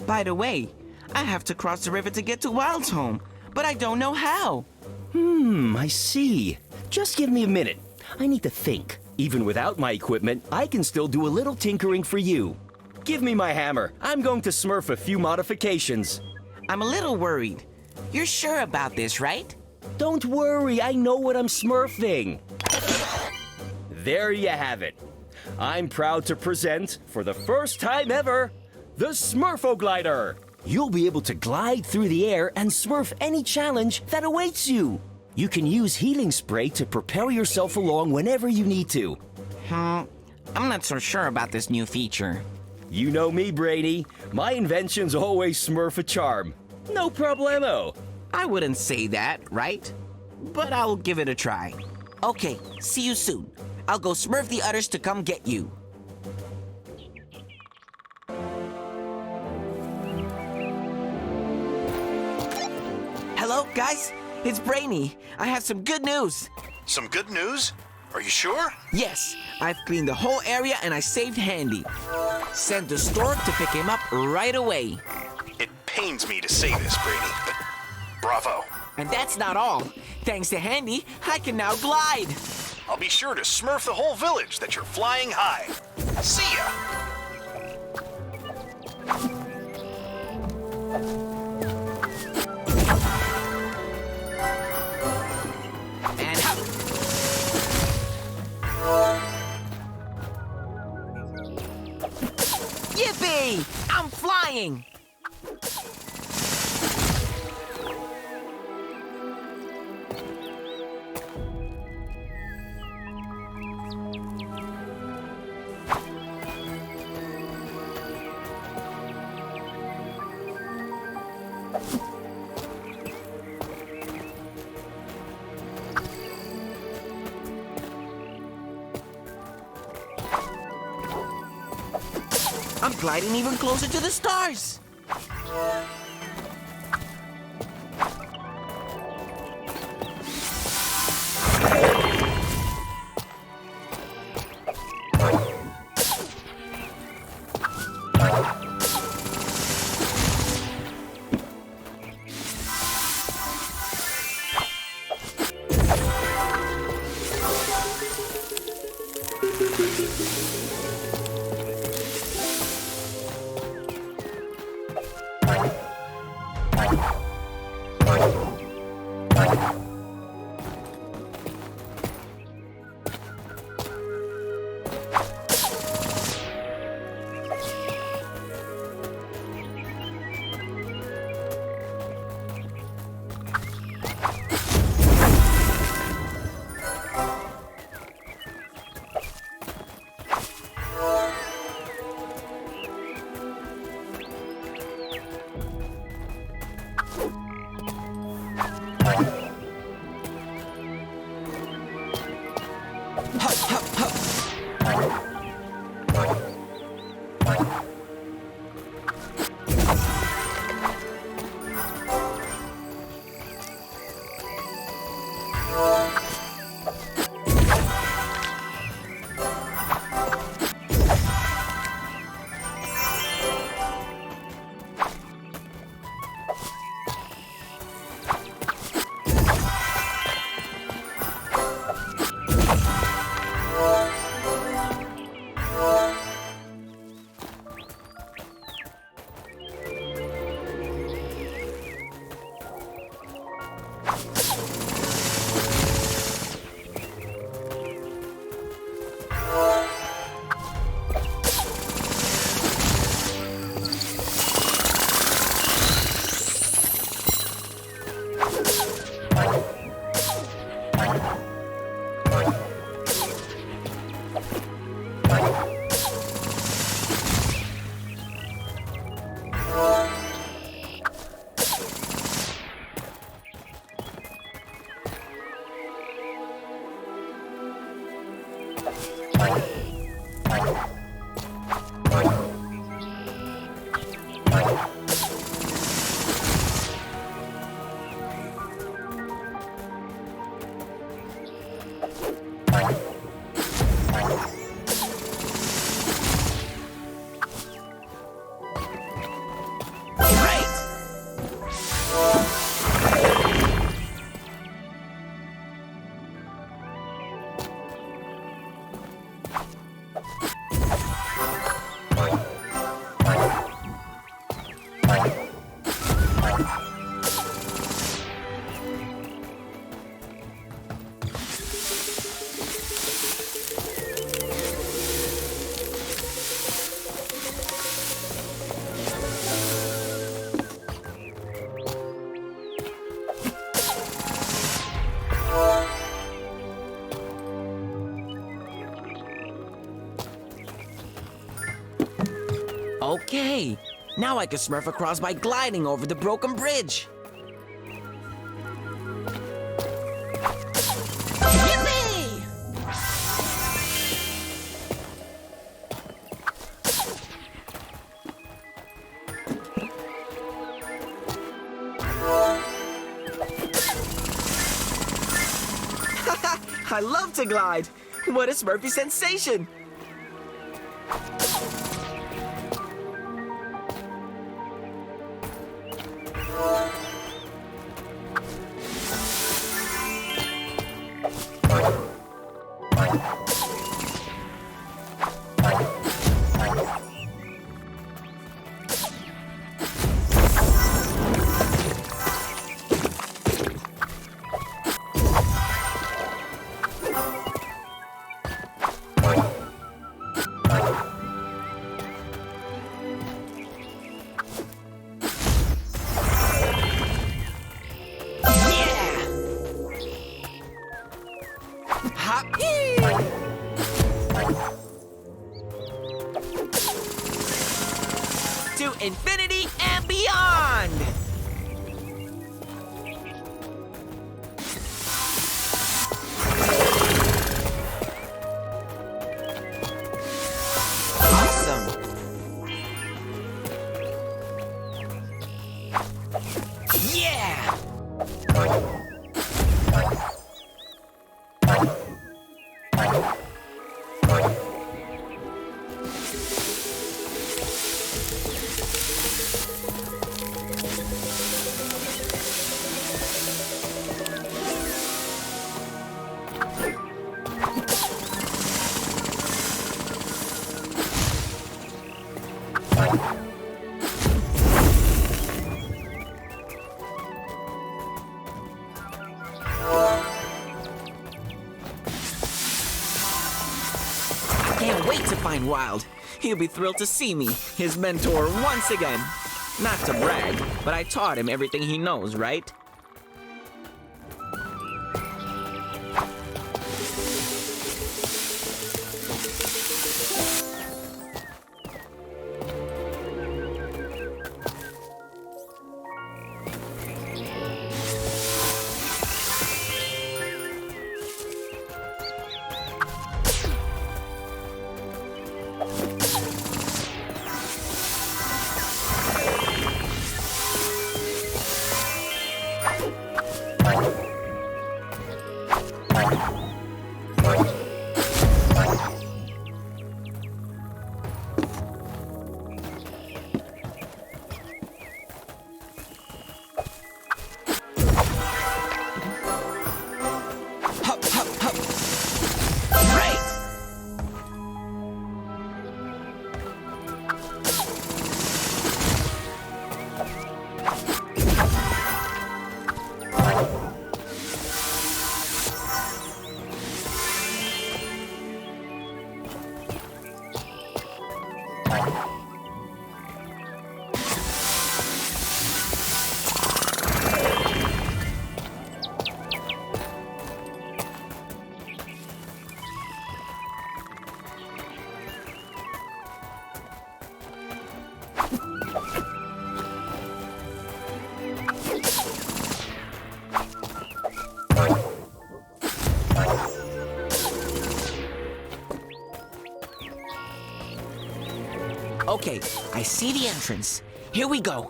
By the way, I have to cross the river to get to Wild's home, but I don't know how. I see. Just give me a minute. I need to think. Even without my equipment, I can still do a little tinkering for you. Give me my hammer. I'm going to smurf a few modifications. I'm a little worried. You're sure about this, right? Don't worry, I know what I'm smurfing. There you have it. I'm proud to present, for the first time ever, the Smurfo glider. You'll be able to glide through the air and smurf any challenge that awaits you. You can use healing spray to propel yourself along whenever you need to. I'm not so sure about this new feature. You know me, Brainy. My inventions always smurf a charm. No problemo. I wouldn't say that, right? But I'll give it a try. Okay, see you soon. I'll go smurf the others to come get you. Hello, guys. It's Brainy. I have some good news. Some good news? Are you sure? Yes, I've cleaned the whole area and I saved Handy. Send the stork to pick him up right away. It pains me to say this, Brainy, but bravo. And that's not all. Thanks to Handy, I can now glide. I'll be sure to smurf the whole village that you're flying high. See ya! And hop. Yippee! I'm flying! I'm gliding even closer to the stars. Okay, now I can smurf across by gliding over the broken bridge. Yippee! I love to glide. What a Smurfy sensation! To infinity and beyond! Awesome! Yeah! Can't wait to find Wild. He'll be thrilled to see me, his mentor, once again. Not to brag, but I taught him everything he knows, right? Okay, I see the entrance. Here we go.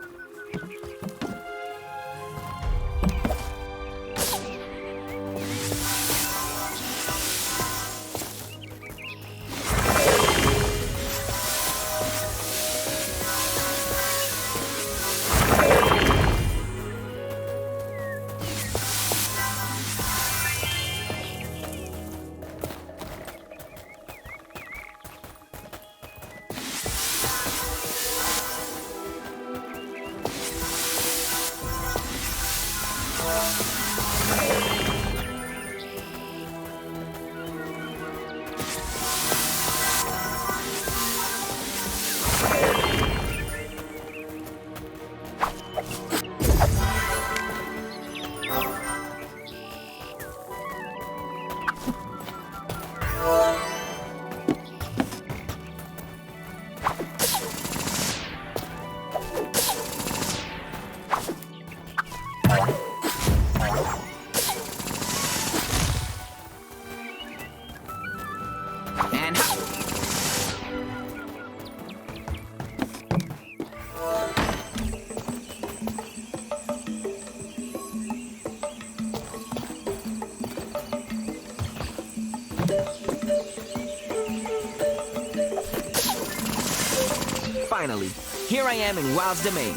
Finally, here I am in Wild's domain.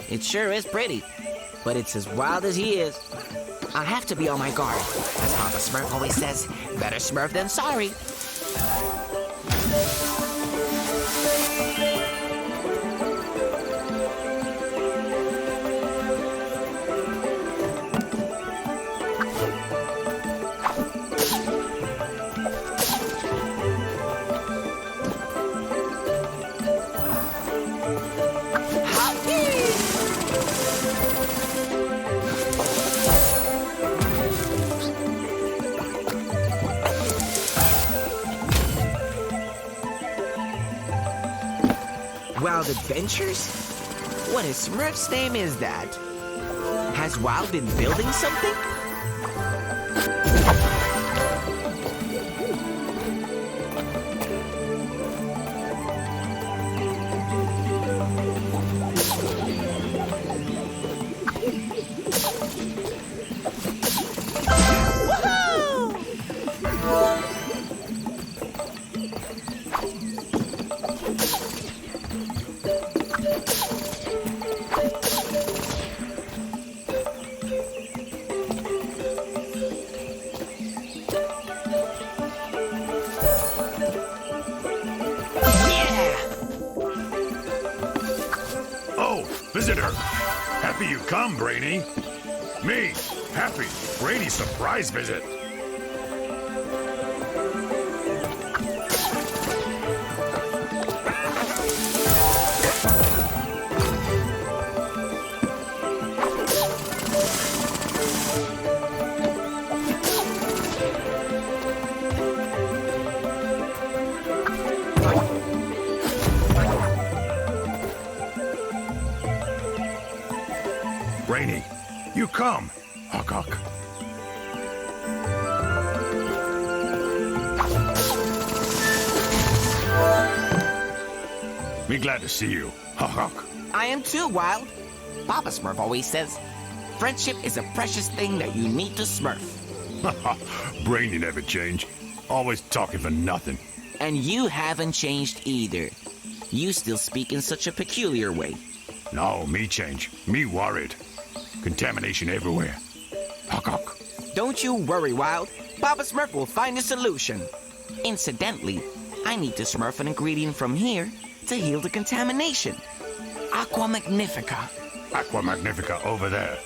It sure is pretty, but it's as wild as he is. I have to be on my guard. As Papa Smurf always says, better Smurf than sorry. Wild Adventures? What a Smurf's name is that? Has Wild been building something? Visitor! Happy you come, Brainy. Me, Happy, Brainy's surprise visit. Brainy, you come. Hawk, hawk. Me glad to see you. Hawk, hawk. I am too, Wild. Papa Smurf always says, friendship is a precious thing that you need to smurf. Brainy never change. Always talking for nothing. And you haven't changed either. You still speak in such a peculiar way. No, me change. Me worried. Contamination everywhere. Hawk, hawk. Don't you worry, Wild. Papa Smurf will find a solution. Incidentally, I need to smurf an ingredient from here to heal the contamination. Aqua magnifica. Aqua magnifica over there.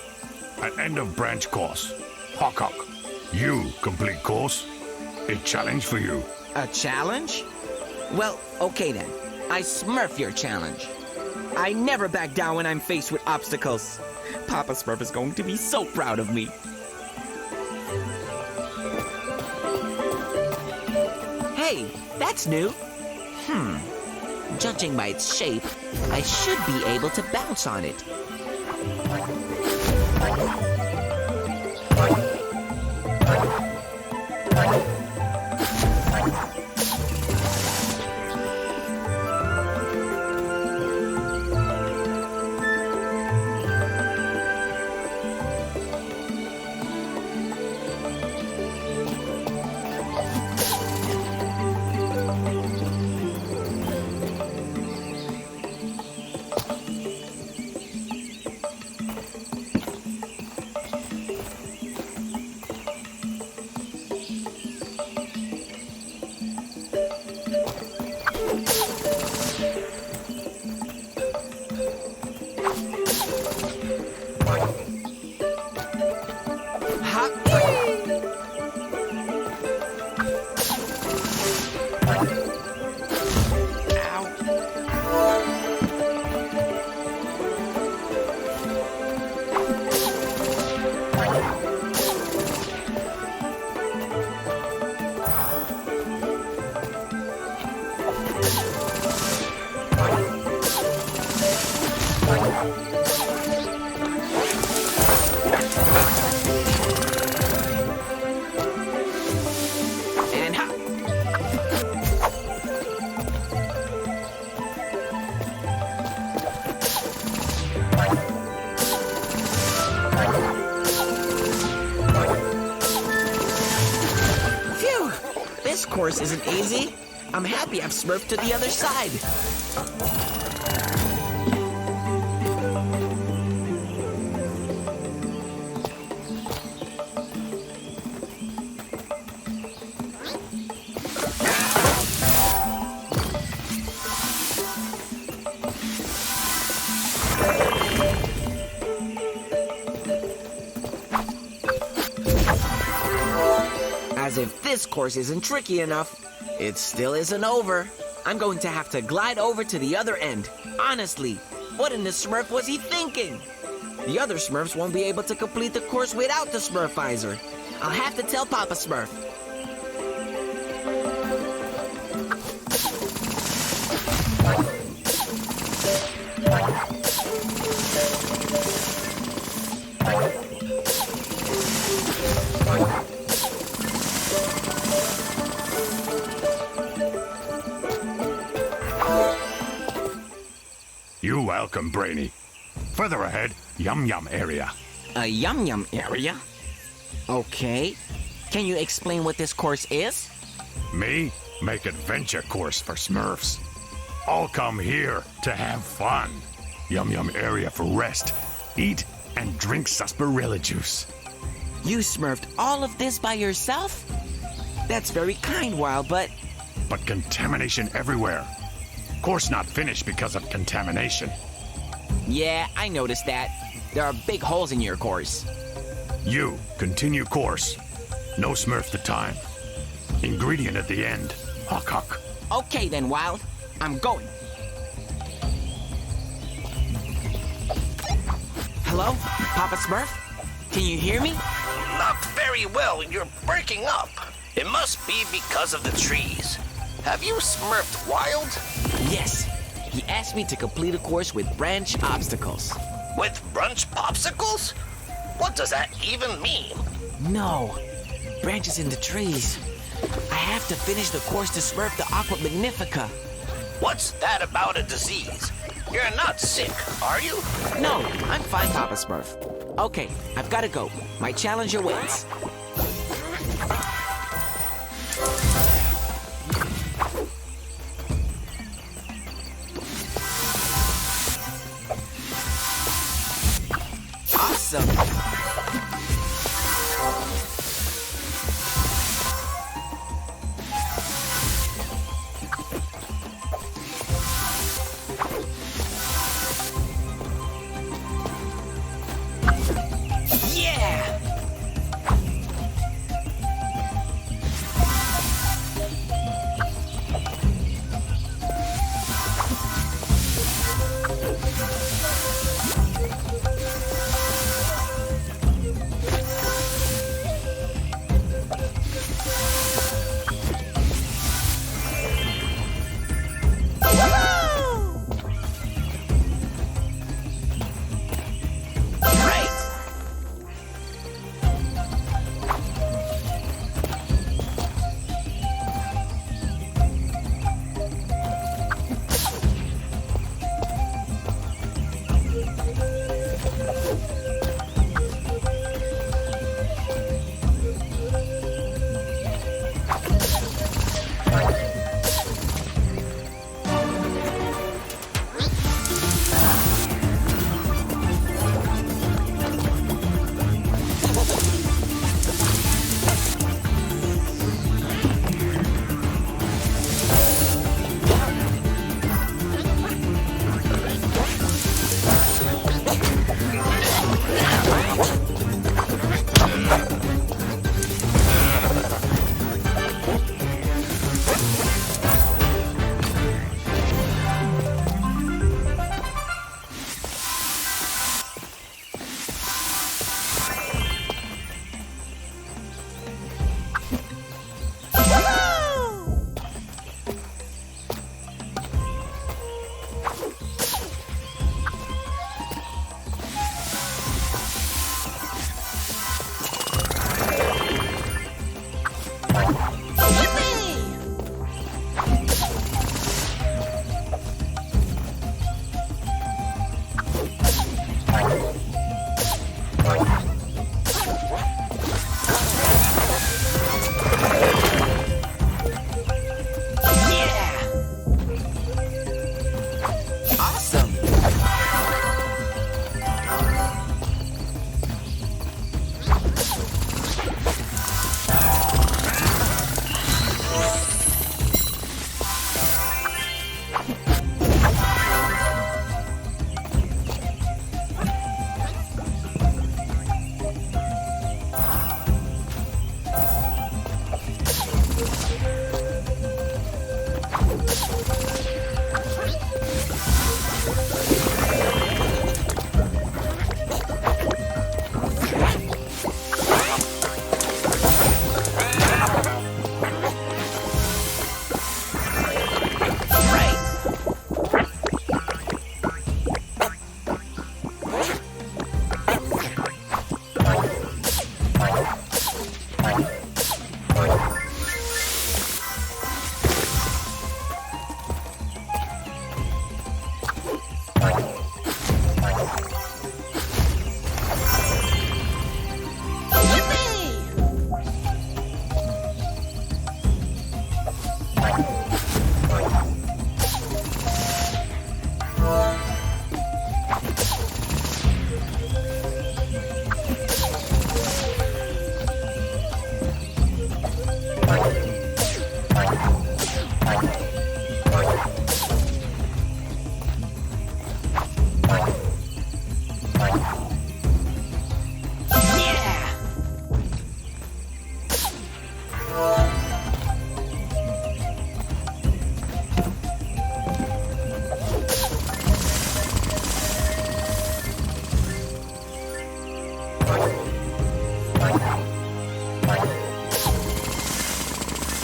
At end of branch course. Hawk, hawk. You complete course. A challenge for you. A challenge? Well, okay then. I smurf your challenge. I never back down when I'm faced with obstacles. Papa Smurf is going to be so proud of me. Hey, that's new. Judging by its shape, I should be able to bounce on it. This course isn't easy. I'm happy I've smurfed to the other side. As if this course isn't tricky enough, it still isn't over. I'm going to have to glide over to the other end. Honestly, what in the Smurf was he thinking? The other Smurfs won't be able to complete the course without the smurfizer. I'll have to tell Papa Smurf. You're welcome, Brainy. Further ahead, Yum Yum area. A Yum Yum area? Okay. Can you explain what this course is? Me make adventure course for Smurfs. All come here to have fun. Yum Yum area for rest, eat, and drink sarsaparilla juice. You smurfed all of this by yourself? That's very kind, Wild, but contamination everywhere. Course not finished because of contamination. yeah, I noticed that. There are big holes in your course. You continue course. No Smurf the time. Ingredient at the end. Huck huck. Okay then, Wild. I'm going. Hello? Papa Smurf? Can you hear me? Not very well. You're breaking up. It must be because of the trees. Have you smurfed Wild? Yes. He asked me to complete a course with branch obstacles. With brunch popsicles? What does that even mean? No. Branches in the trees. I have to finish the course to smurf the Aqua magnifica. What's that about a disease? You're not sick, are you? No, I'm fine, Papa Smurf. Okay, I've got to go. My challenger waits. Awesome. Yeah!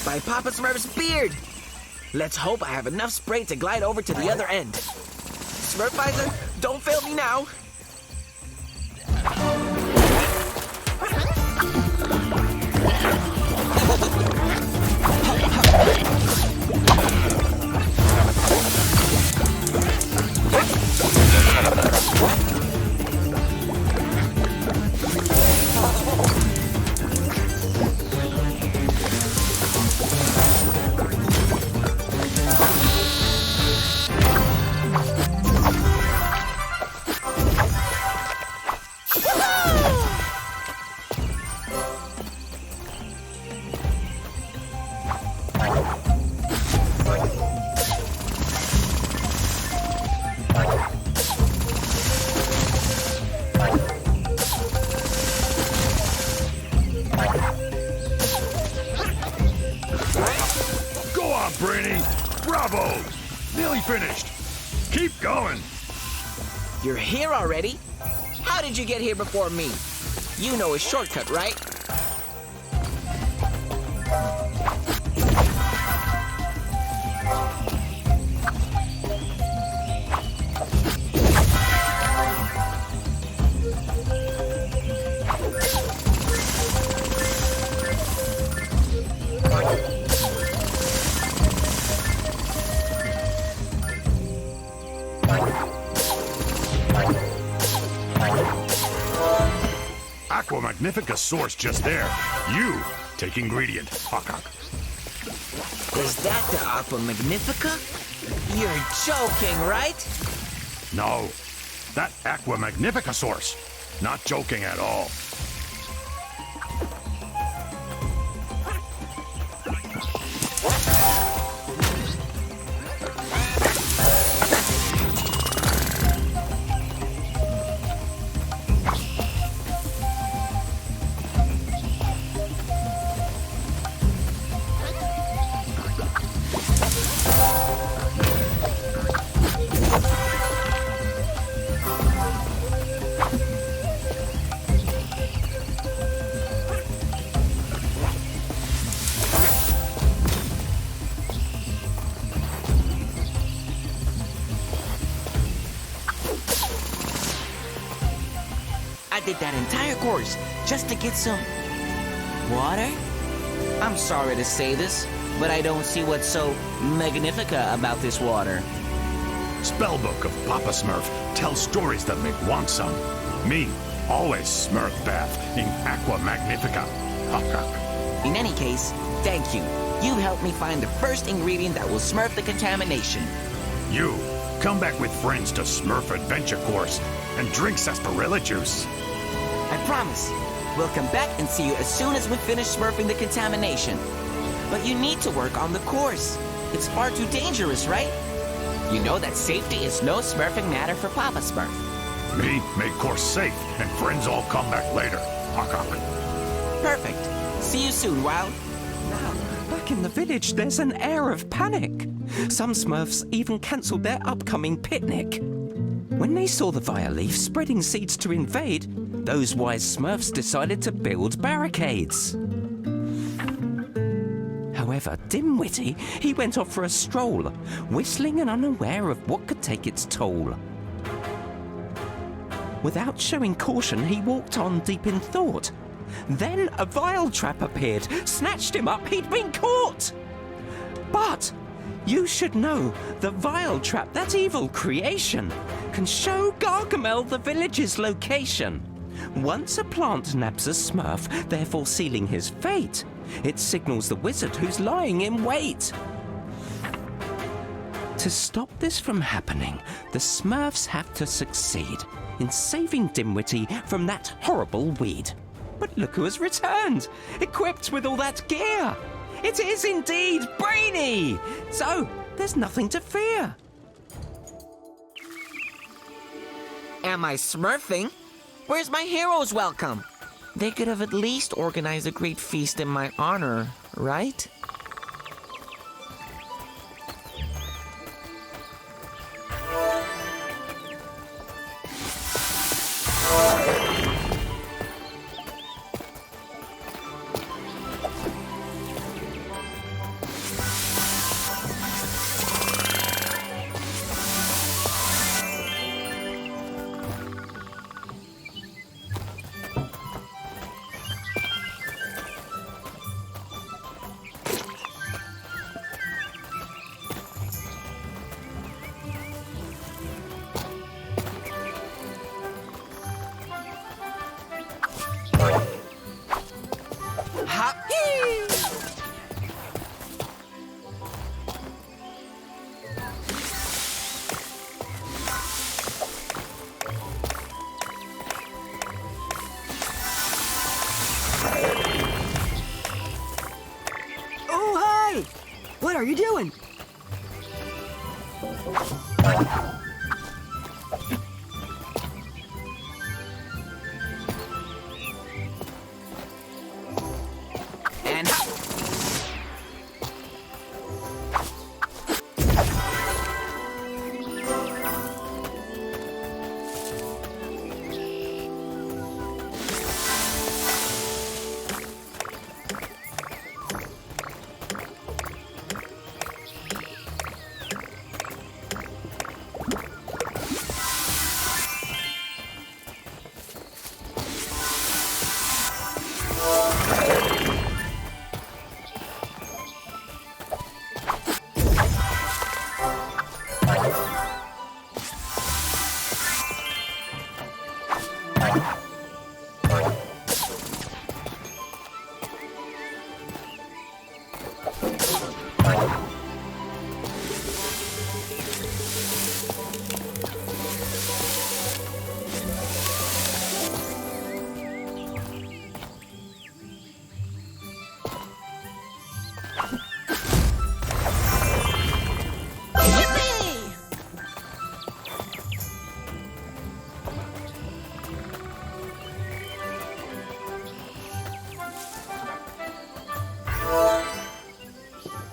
By Papa Smurf's beard! Let's hope I have enough spray to glide over to the other end. Smurfizer, don't fail me now! Brainy! Bravo! Nearly finished. Keep going. You're here already? How did you get here before me? You know a shortcut, right? Aqua magnifica source just there. You take ingredient. Hawk. Is that the Aqua magnifica? You're joking, right? No, that Aqua magnifica source. Not joking at all. I did that entire course just to get some water? I'm sorry to say this, but I don't see what's so magnifica about this water. Spellbook of Papa Smurf tells stories that make want some. Me, always Smurf bath in Aqua magnifica. Hawk. In any case, thank you. You helped me find the first ingredient that will smurf the contamination. You, come back with friends to Smurf Adventure Course and drink sarsaparilla juice. I promise. We'll come back and see you as soon as we finish smurfing the contamination. But you need to work on the course. It's far too dangerous, right? You know that safety is no smurfing matter for Papa Smurf. Me, make course safe, and friends all come back later. Hawk. Perfect. See you soon, Wild. Now, back in the village, there's an air of panic. Some Smurfs even cancelled their upcoming picnic. When they saw the Vileaf spreading seeds to invade, those wise Smurfs decided to build barricades. However, dim-witty, he went off for a stroll, whistling and unaware of what could take its toll. Without showing caution, he walked on deep in thought. Then a vile trap appeared, snatched him up, he'd been caught! But you should know, the vile trap, that evil creation, can show Gargamel the village's location. Once a plant nabs a Smurf, therefore sealing his fate, it signals the wizard who's lying in wait. To stop this from happening, the Smurfs have to succeed in saving Dimwitty from that horrible weed. But look who has returned, equipped with all that gear. It is indeed Brainy! So, there's nothing to fear. Am I smurfing? Where's my hero's welcome? They could have at least organized a great feast in my honor, right? What are you doing?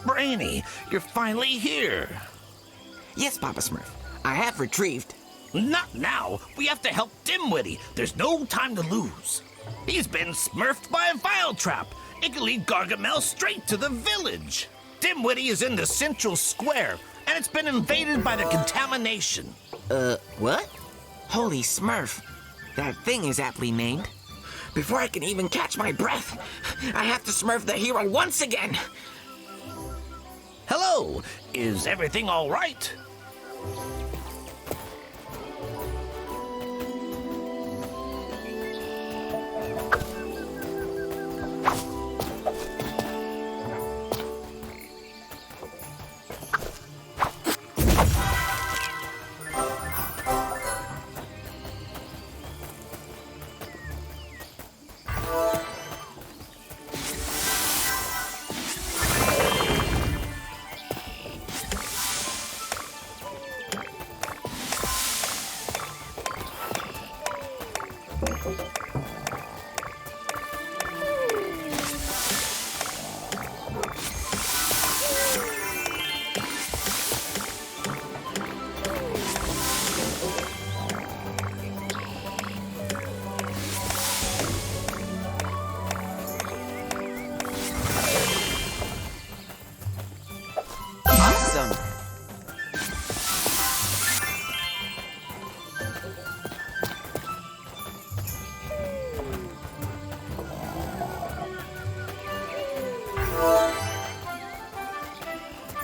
Brainy, you're finally here. Yes, Papa Smurf. I have retrieved. Not now. We have to help Dimwitty. There's no time to lose. He's been smurfed by a vile trap. It can lead Gargamel straight to the village. Dimwitty is in the central square, and it's been invaded by the contamination. What? Holy Smurf. That thing is aptly named. Before I can even catch my breath, I have to smurf the hero once again. Hello, is everything all right?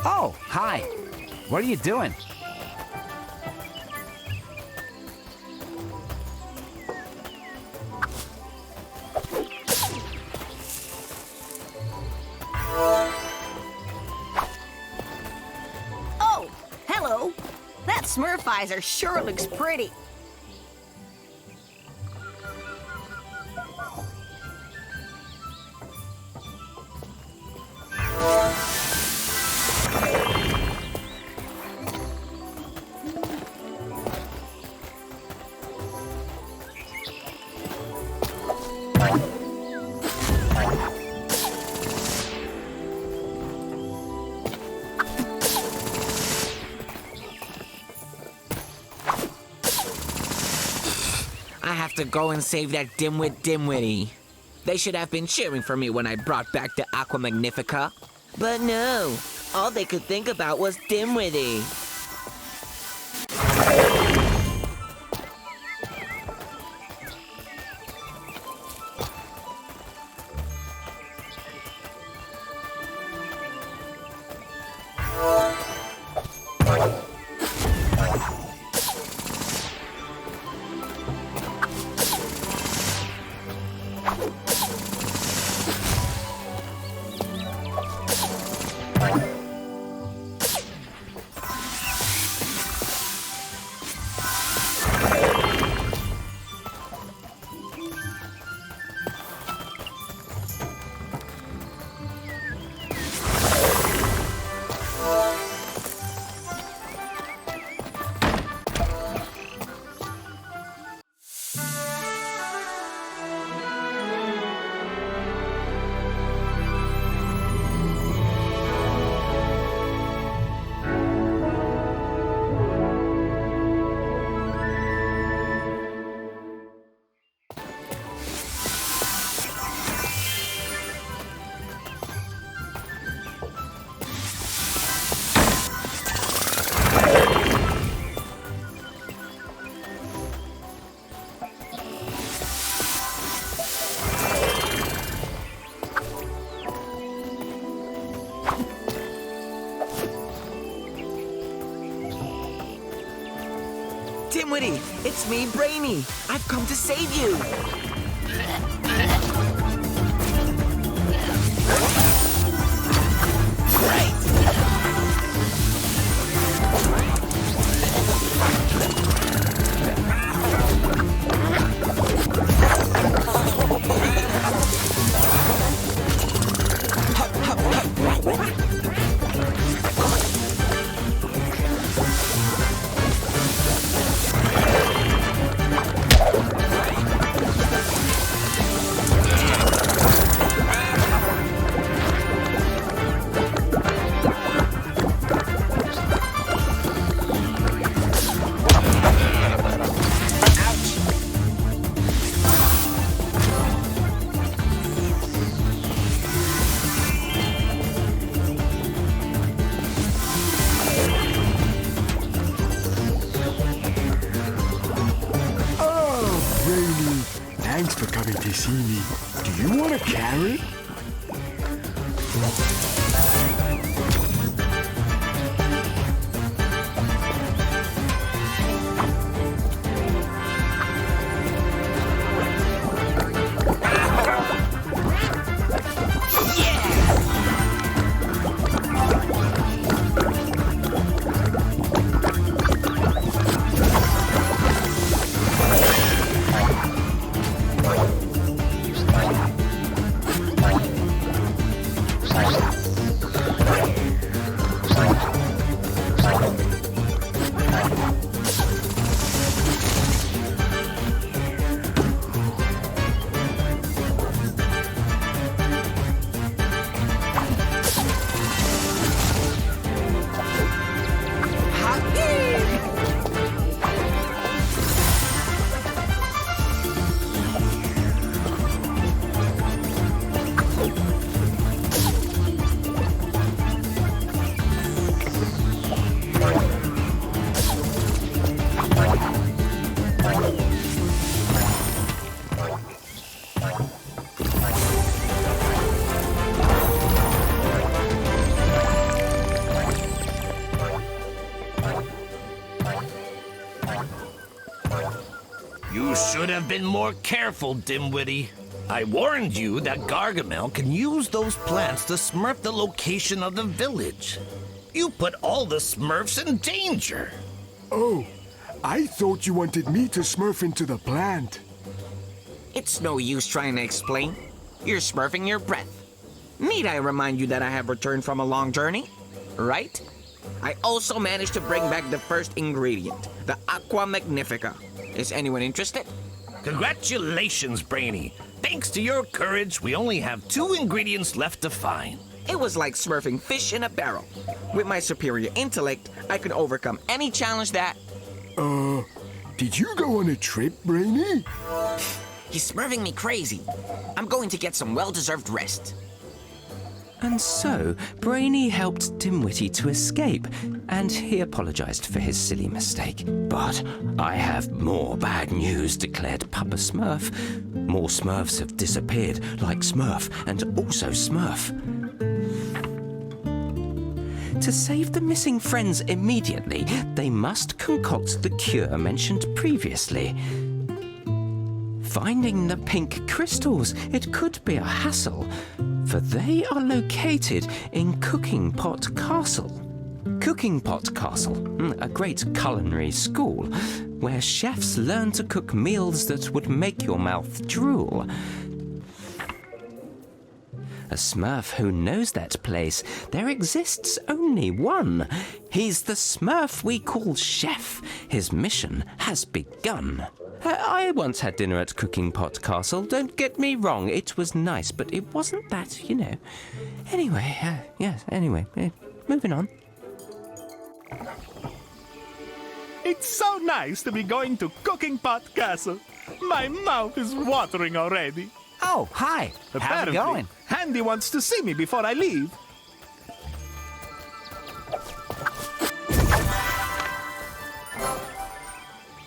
Oh, hi. What are you doing? smurfizer sure looks pretty. I have to go and save that dimwitty. They should have been cheering for me when I brought back the Aqua Magnifica. But no, all they could think about was dimwitty. Dimwitty, it's me, Brainy. I've come to save you. Thanks for coming to see me. Do you want a carrot? You should have been more careful, Dimwitty. I warned you that Gargamel can use those plants to smurf the location of the village. You put all the Smurfs in danger. Oh, I thought you wanted me to smurf into the plant. It's no use trying to explain. You're smurfing your breath. Need I remind you that I have returned from a long journey? Right? I also managed to bring back the first ingredient, the Aqua magnifica. Is anyone interested? Congratulations, Brainy. Thanks to your courage, we only have 2 ingredients left to find. It was like smurfing fish in a barrel. With my superior intellect, I could overcome any challenge that... Did you go on a trip, Brainy? He's smurfing me crazy. I'm going to get some well-deserved rest. And so, Brainy helped Dimwitty to escape, and he apologized for his silly mistake. But I have more bad news, declared Papa Smurf. More Smurfs have disappeared, like Smurf and also Smurf. To save the missing friends immediately, they must concoct the cure mentioned previously. Finding the pink crystals, it could be a hassle, for they are located in Cooking Pot Castle. Cooking Pot Castle, a great culinary school, where chefs learn to cook meals that would make your mouth drool. A Smurf who knows that place, there exists only one. He's the Smurf we call Chef. His mission has begun. I once had dinner at Cooking Pot Castle. Don't get me wrong, it was nice, but it wasn't that, you know. Anyway, moving on. It's so nice to be going to Cooking Pot Castle. My mouth is watering already. Oh, hi. How's it going? Handy wants to see me before I leave.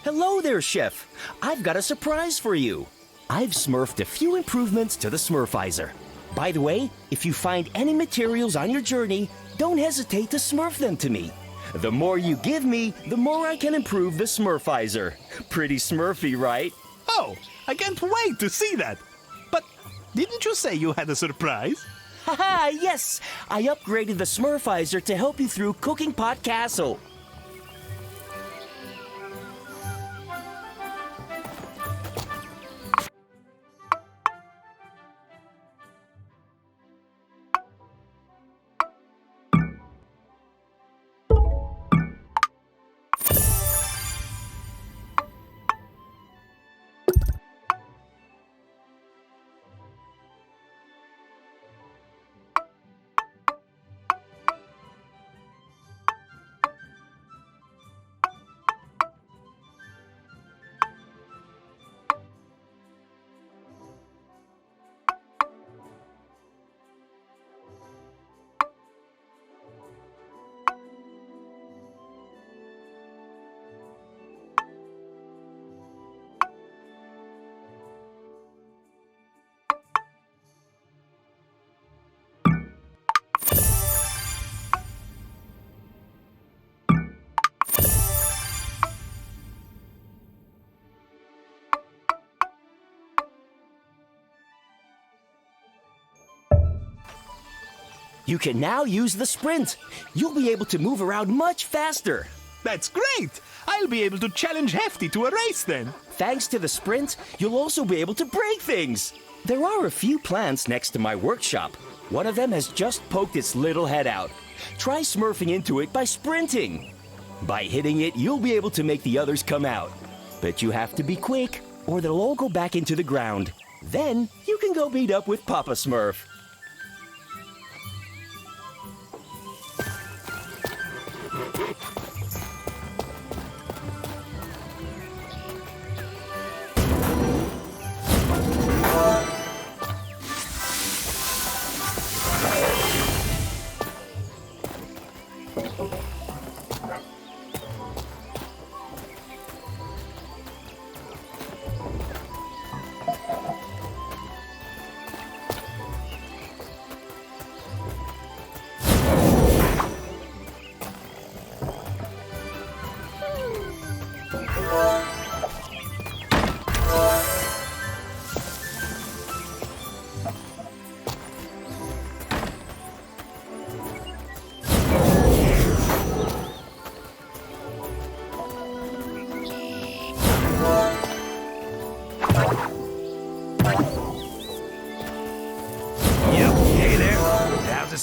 Hello there, Chef. I've got a surprise for you. I've smurfed a few improvements to the smurfizer. By the way, if you find any materials on your journey, don't hesitate to smurf them to me. The more you give me, the more I can improve the smurfizer. Pretty smurfy, right? Oh, I can't wait to see that. But didn't you say you had a surprise? Haha, yes! I upgraded the smurfizer to help you through Cooking Pot Castle. You can now use the sprint. You'll be able to move around much faster. That's great! I'll be able to challenge Hefty to a race then. Thanks to the sprint, you'll also be able to break things. There are a few plants next to my workshop. One of them has just poked its little head out. Try smurfing into it by sprinting. By hitting it, you'll be able to make the others come out. But you have to be quick, or they'll all go back into the ground. Then you can go meet up with Papa Smurf.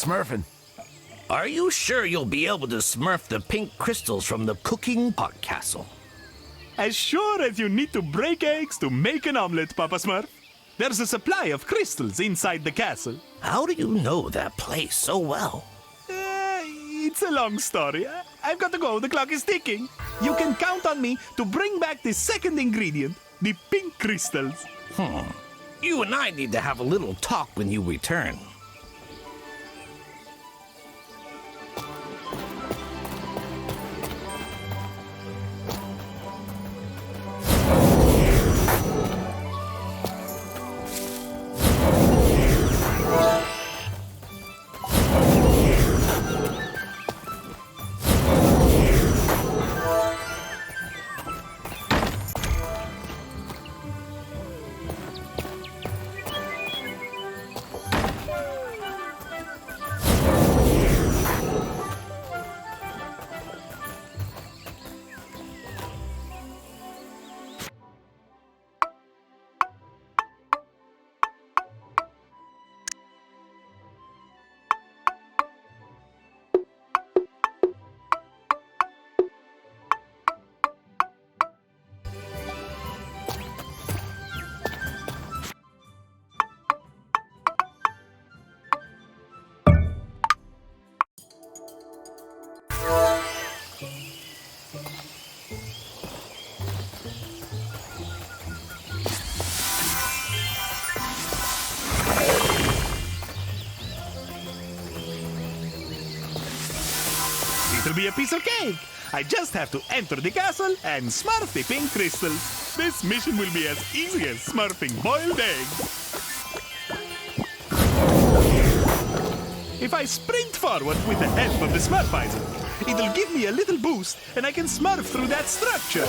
smurfing. Are you sure you'll be able to smurf the pink crystals from the cooking pot castle? As sure as you need to break eggs to make an omelet, Papa Smurf. There's a supply of crystals inside the castle. How do you know that place so well? It's a long story. I've got to go. The clock is ticking. You can count on me to bring back the second ingredient, the pink crystals. You and I need to have a little talk when you return. It'll be a piece of cake. I just have to enter the castle and smurf the pink crystals. This mission will be as easy as smurfing boiled eggs. If I sprint forward with the help of the smurfizer, it'll give me a little boost and I can smurf through that structure.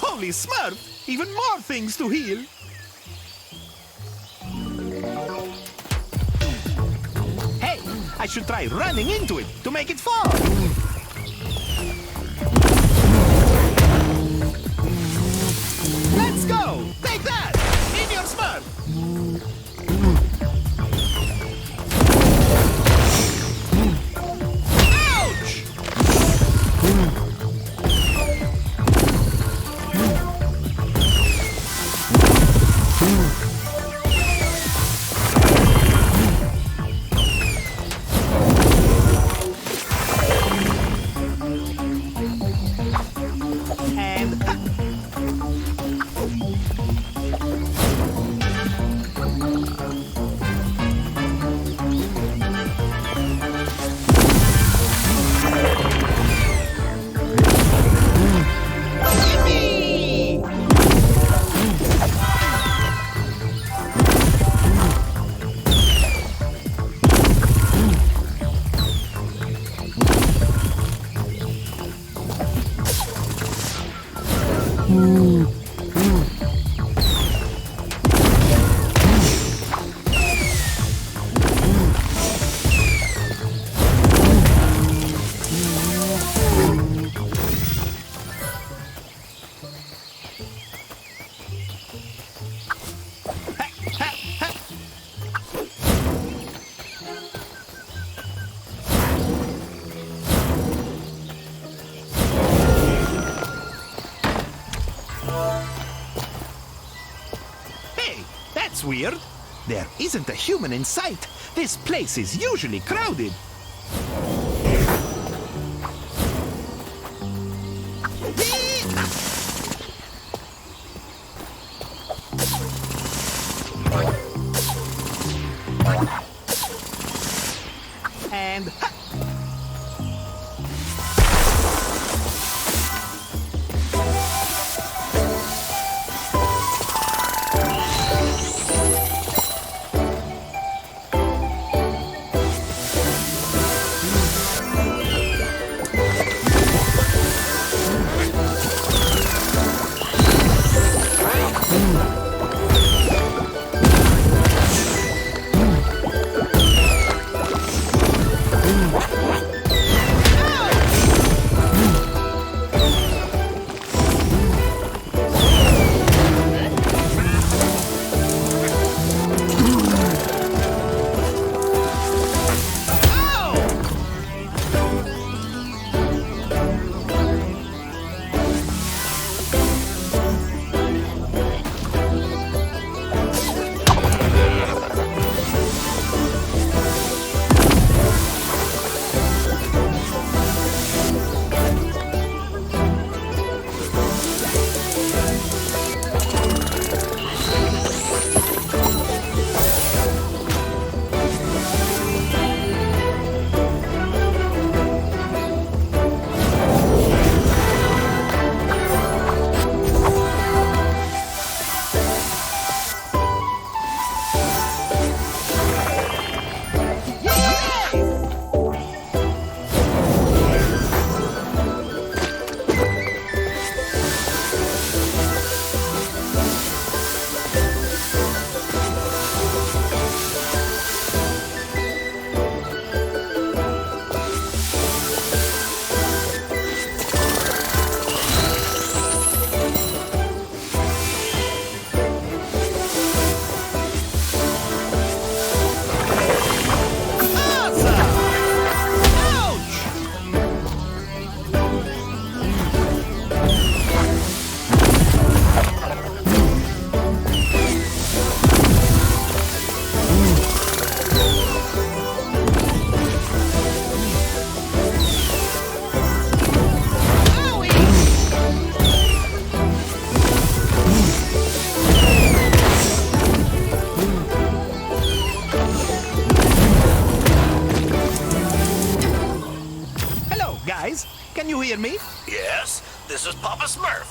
Holy Smurf! Even more things to heal! Hey! I should try running into it to make it fall! Let's go! Take that! In your Smurf! Ouch! That's weird. There isn't a human in sight. This place is usually crowded. And guys, can you hear me? Yes, this is Papa Smurf.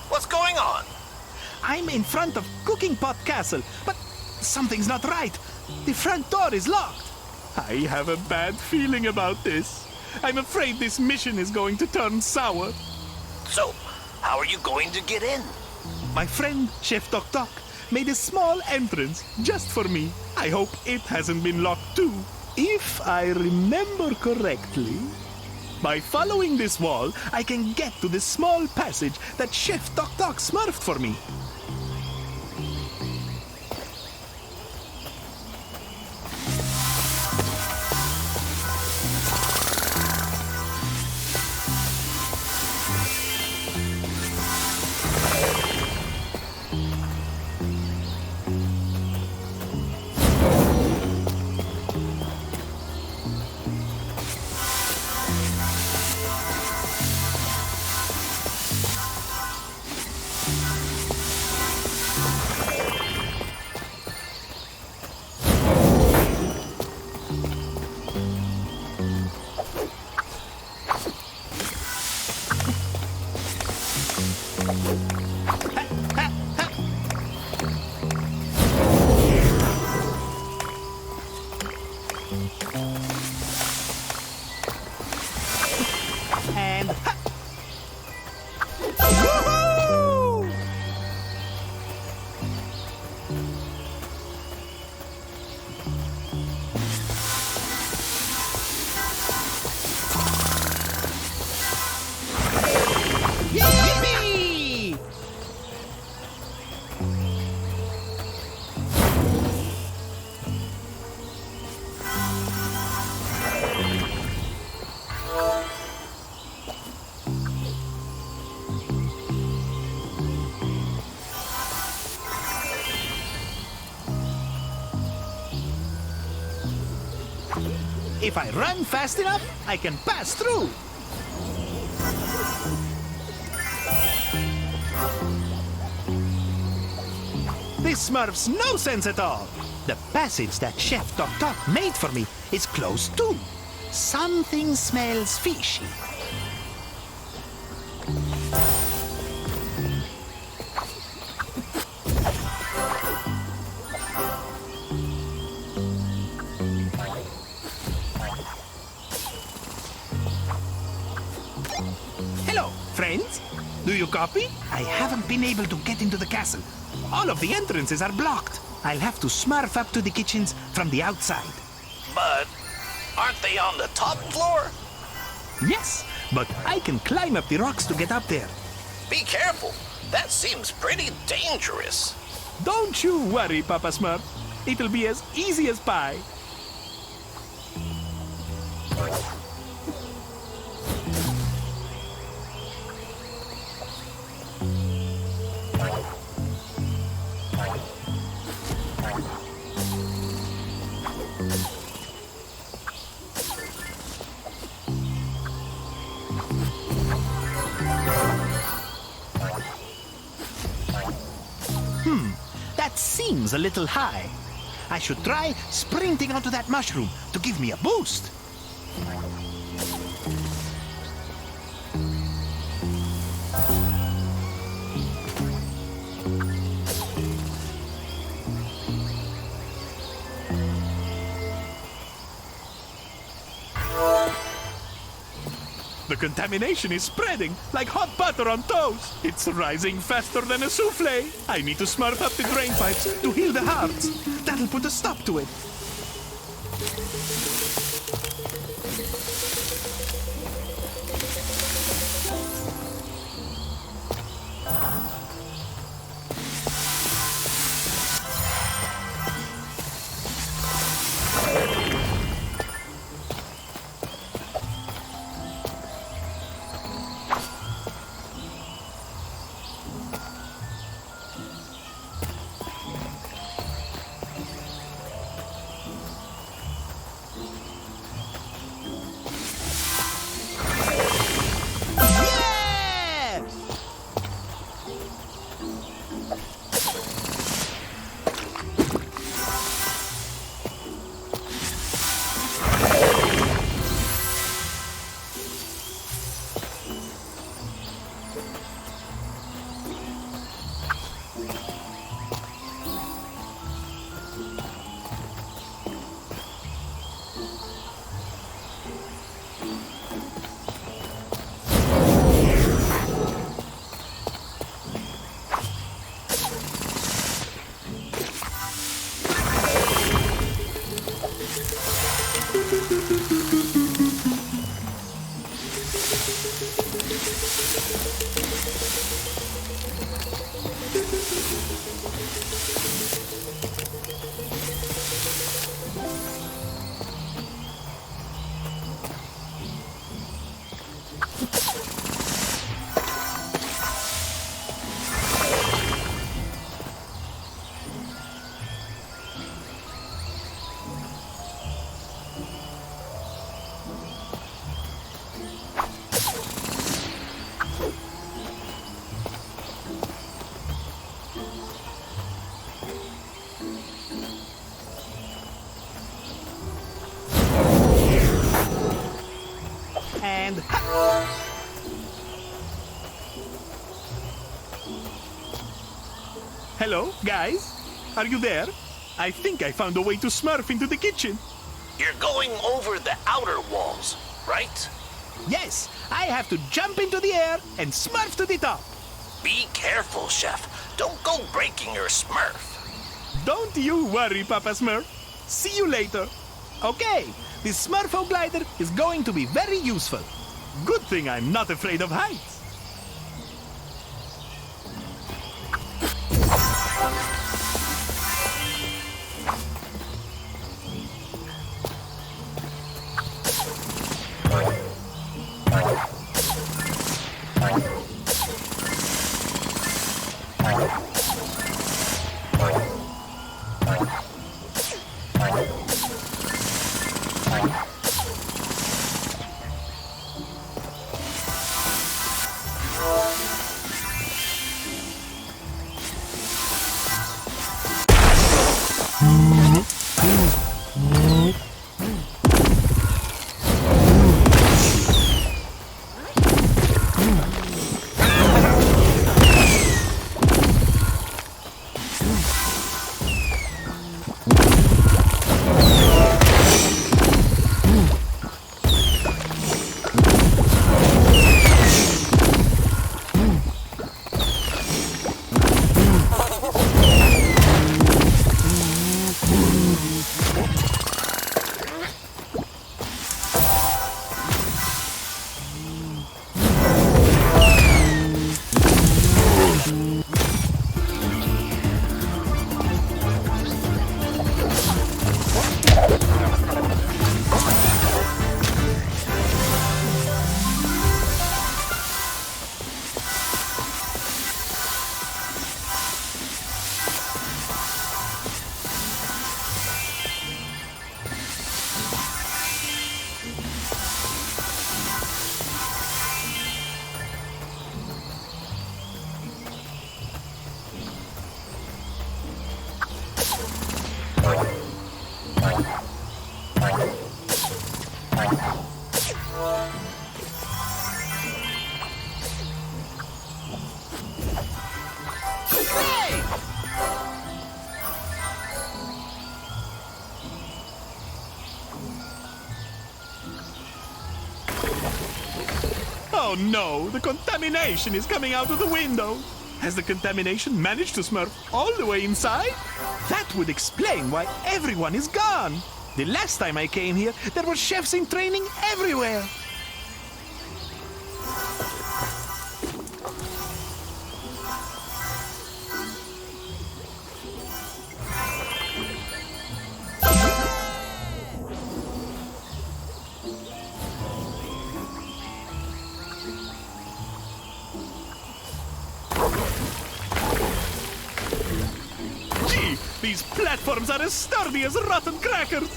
What's going on? I'm in front of Cooking Pot Castle, but something's not right. The front door is locked. I have a bad feeling about this. I'm afraid this mission is going to turn sour. So, how are you going to get in? My friend, Chef Tok Tok, made a small entrance just for me. I hope it hasn't been locked too. If I remember correctly, by following this wall, I can get to the small passage that Chef Tok Tok smurfed for me. If I run fast enough, I can pass through. This Smurf's no sense at all. The passage that Chef Tok Tok made for me is closed too. Something smells fishy. Hello, friends. Do you copy? I haven't been able to get into the castle. All of the entrances are blocked. I'll have to smurf up to the kitchens from the outside. But aren't they on the top floor? Yes, but I can climb up the rocks to get up there. Be careful. That seems pretty dangerous. Don't you worry, Papa Smurf. It'll be as easy as pie. That seems a little high. I should try sprinting onto that mushroom to give me a boost. The contamination is spreading like hot butter on toast. It's rising faster than a souffle. I need to smurf up the drain pipes to heal the hearts. That'll put a stop to it. And hello, guys? Are you there? I think I found a way to smurf into the kitchen. You're going over the outer walls, right? Yes, I have to jump into the air and smurf to the top. Be careful, Chef. Don't go breaking your smurf. Don't you worry, Papa Smurf. See you later. Okay, this smurfo glider is going to be very useful. Good thing I'm not afraid of heights. Oh no, the contamination is coming out of the window. Has the contamination managed to smurf all the way inside? That would explain why everyone is gone. The last time I came here, there were chefs in training everywhere. These platforms are as sturdy as rotten crackers.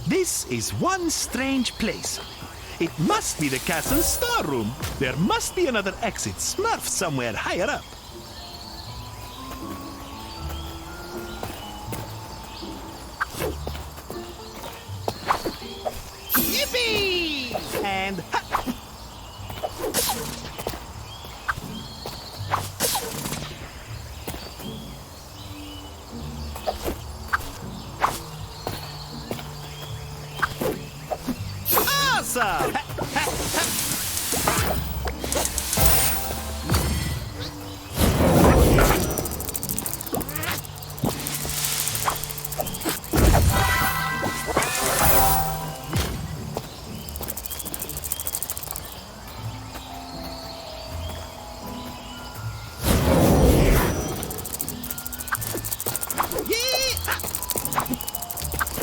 This is one strange place. It must be the castle's storeroom. There must be another exit Smurf somewhere higher up. Yippee! And awesome!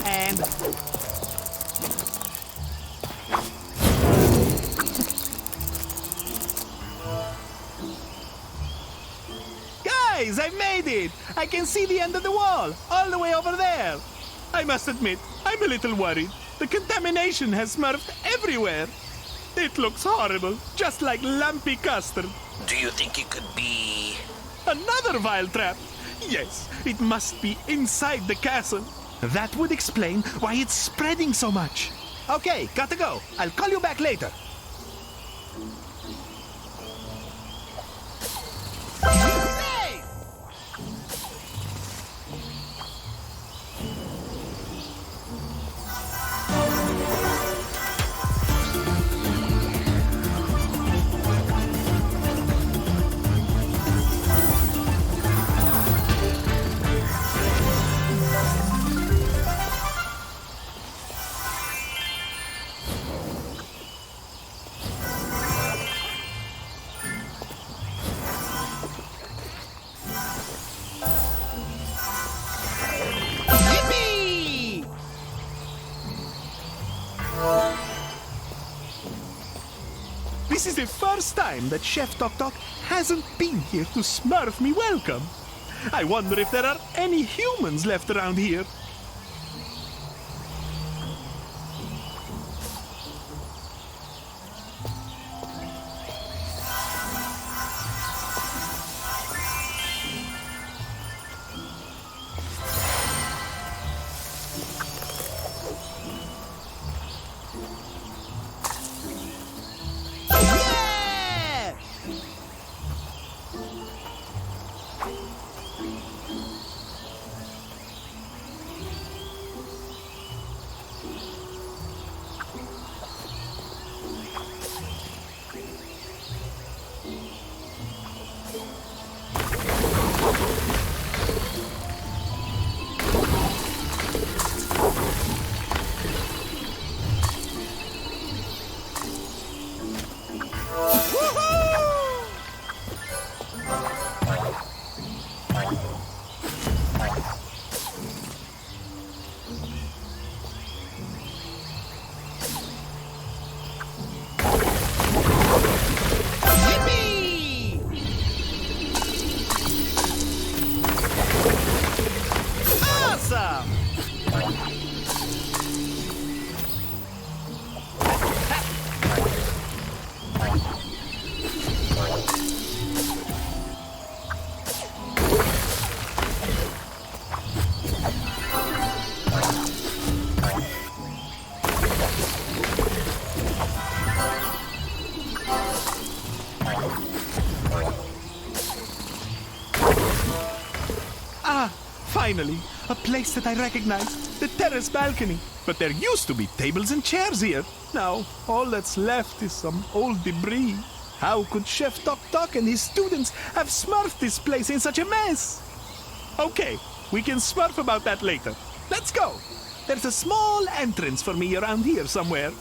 And guys, I made it! I can see the end of the wall, all the way over there. I must admit, I'm a little worried. The contamination has smurfed everywhere. It looks horrible, just like lumpy custard. Do you think it could be... Another vile trap? Yes, it must be inside the castle. That would explain why it's spreading so much. Okay, gotta go. I'll call you back later. This is the first time that Chef Tok Tok hasn't been here to smurf me welcome. I wonder if there are any humans left around here. Finally, a place that I recognize, the terrace balcony. But there used to be tables and chairs here. Now, all that's left is some old debris. How could Chef Tok Tok and his students have smurfed this place in such a mess? Okay, we can smurf about that later. Let's go. There's a small entrance for me around here somewhere.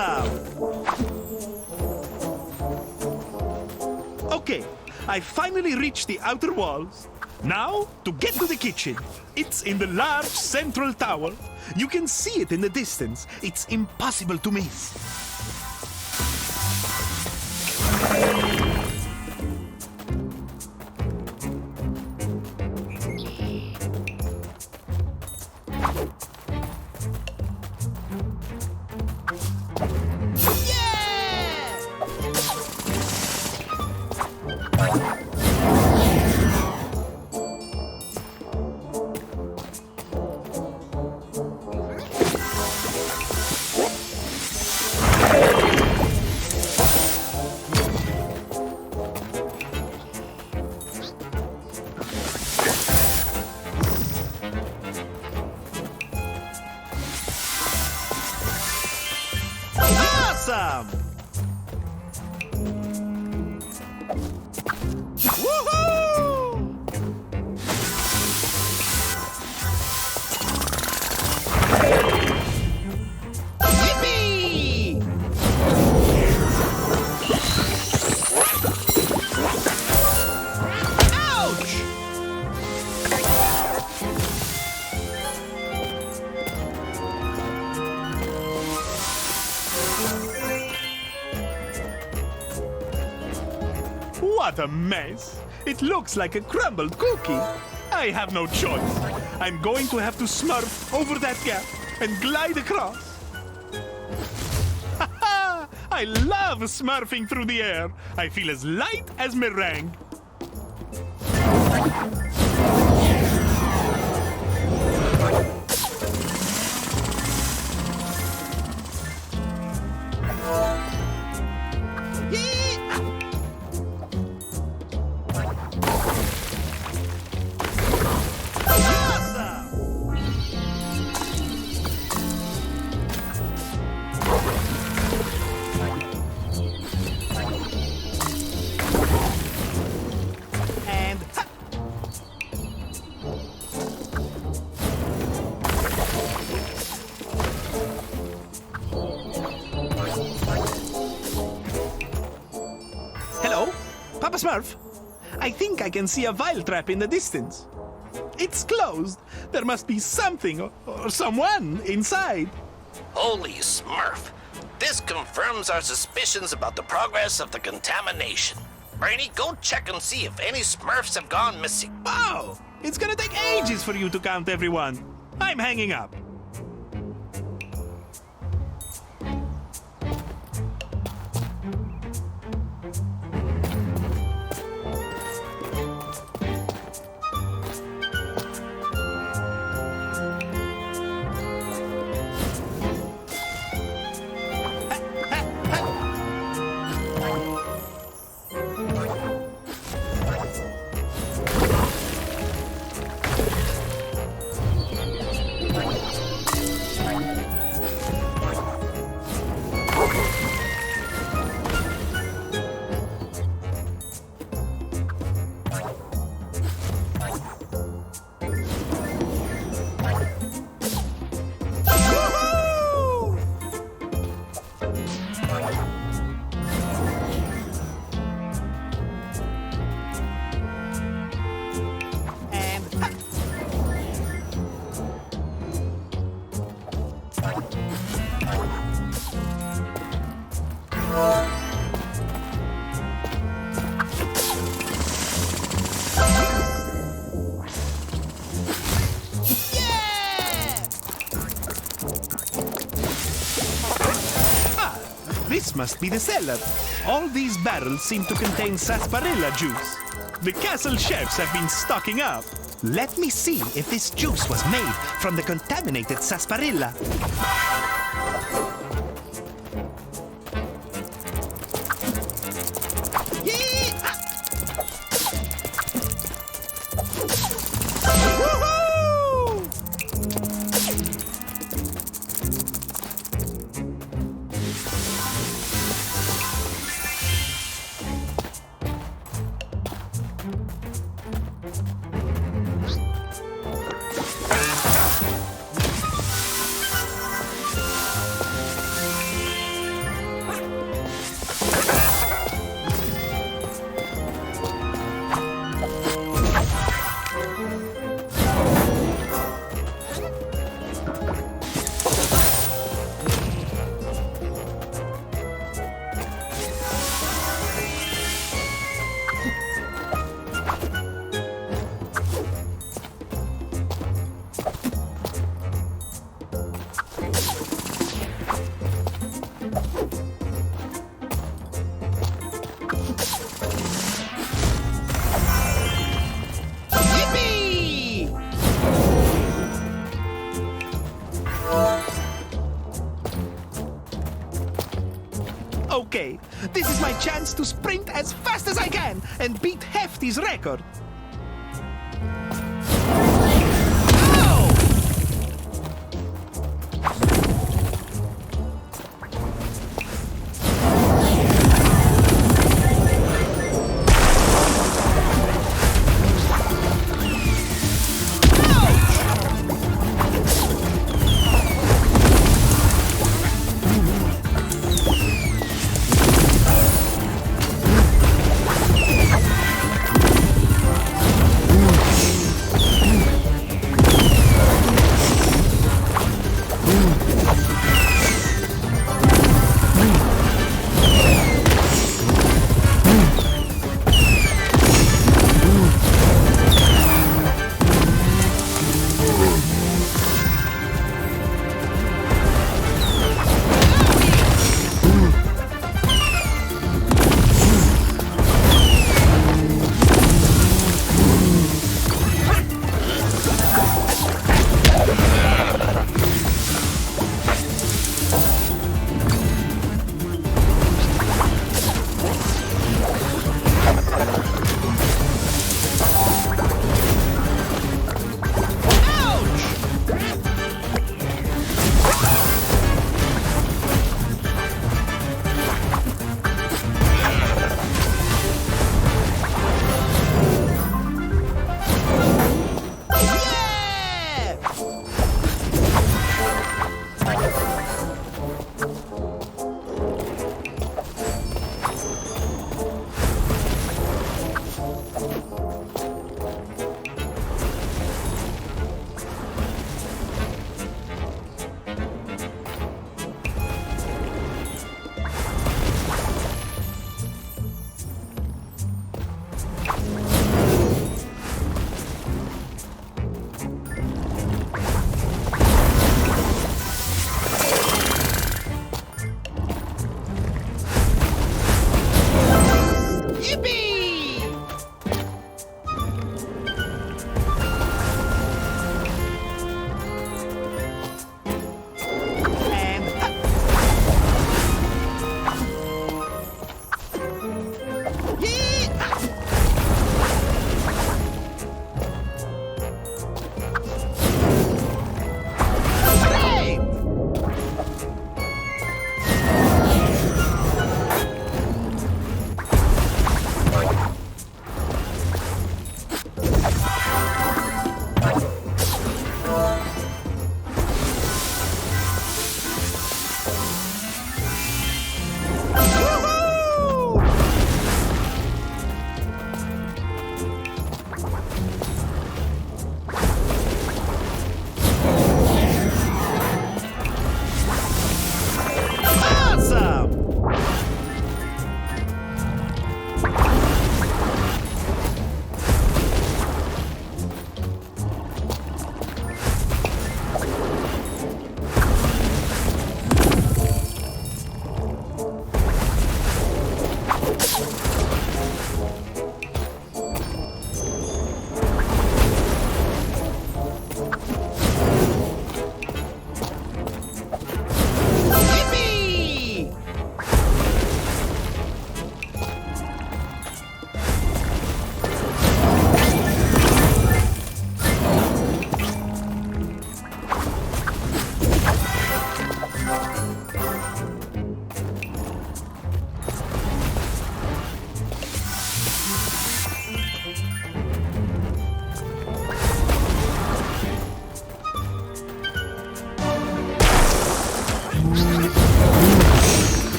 Awesome! Okay, I finally reached the outer walls. Now, to get to the kitchen. It's in the large central tower. You can see it in the distance. It's impossible to miss. Awesome! Woohoo! Yippee! Ouch! What a mess! It looks like a crumbled cookie. I have no choice. I'm going to have to smurf over that gap and glide across. Ha ha! I love smurfing through the air. I feel as light as meringue. Papa Smurf, I think I can see a vile trap in the distance. It's closed. There must be something or someone inside. Holy Smurf! This confirms our suspicions about the progress of the contamination. Brainy, go check and see if any Smurfs have gone missing. Oh! It's gonna take ages for you to count everyone. I'm hanging up. This must be the cellar. All these barrels seem to contain sarsaparilla juice. The castle chefs have been stocking up. Let me see if this juice was made from the contaminated sarsaparilla. Okay, this is my chance to sprint as fast as I can and beat Hefty's record.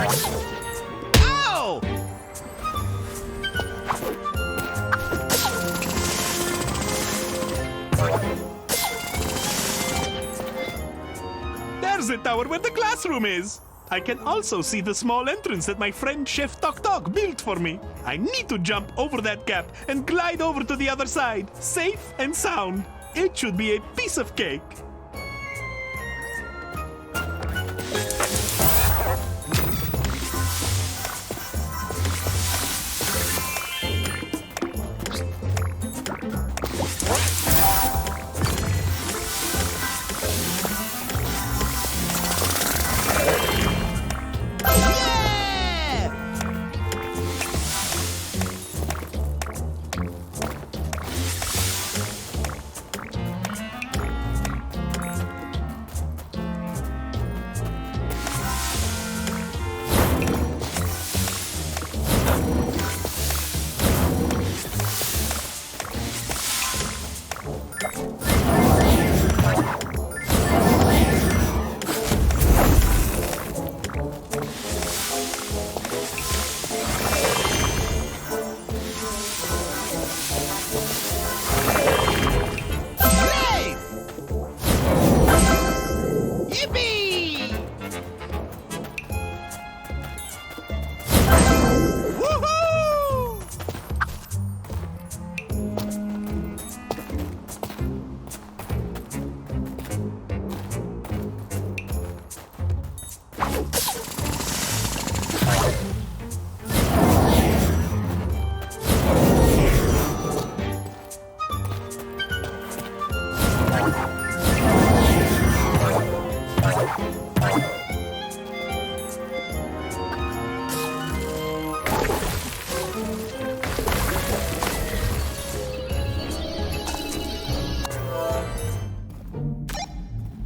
Ow! There's the tower where the classroom is. I can also see the small entrance that my friend Chef Tok Tok built for me. I need to jump over that gap and glide over to the other side, safe and sound. It should be a piece of cake.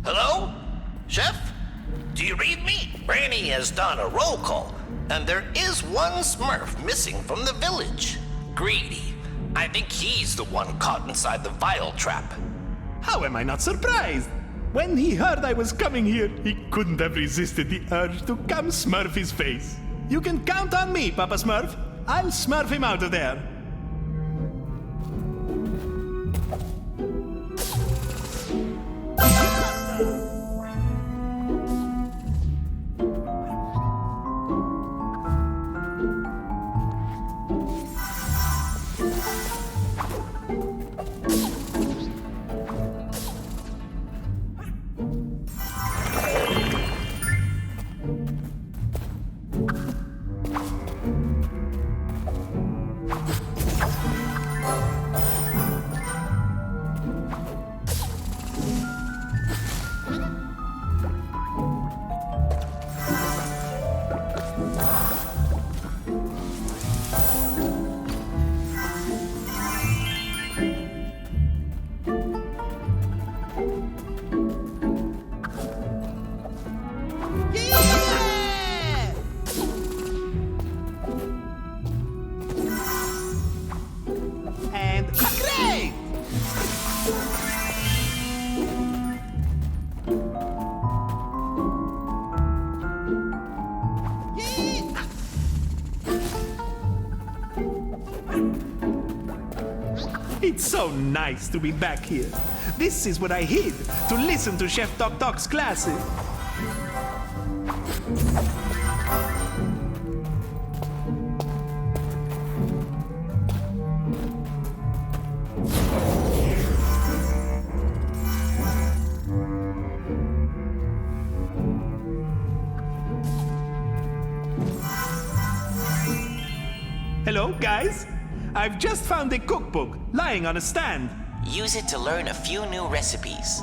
Hello? Chef? Do you read me? Brainy has done a roll call, and there is one Smurf missing from the village. Greedy. I think he's the one caught inside the vial trap. How am I not surprised? When he heard I was coming here, he couldn't have resisted the urge to come smurf his face. You can count on me, Papa Smurf. I'll smurf him out of there. It's so nice to be back here. This is where I hid to listen to Chef Tok Tok's classes. Hello, guys. I've just found a cookbook lying on a stand. Use it to learn a few new recipes.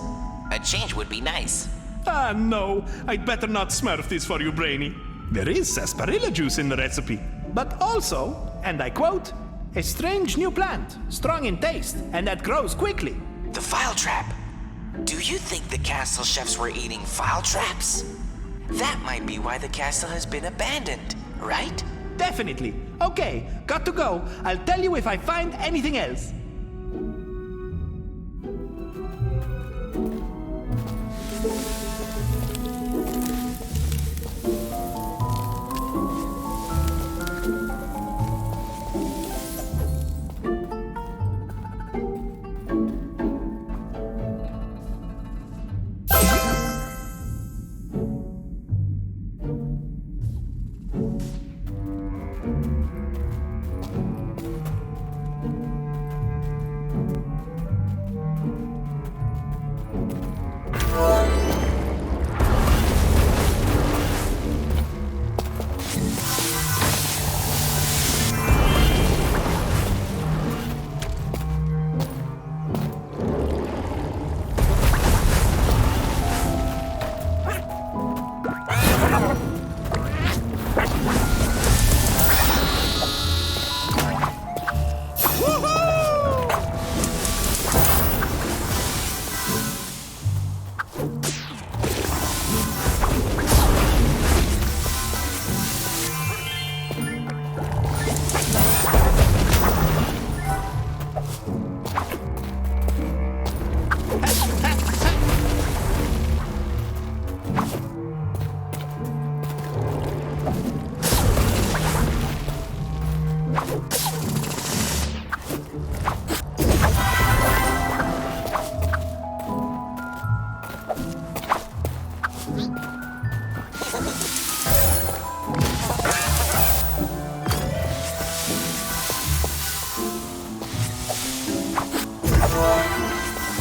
A change would be nice. Ah, no. I'd better not smurf this for you, Brainy. There is sarsaparilla juice in the recipe, but also, and I quote, a strange new plant, strong in taste, and that grows quickly. The file trap. Do you think the castle chefs were eating file traps? That might be why the castle has been abandoned, right? Definitely. Okay, got to go. I'll tell you if I find anything else.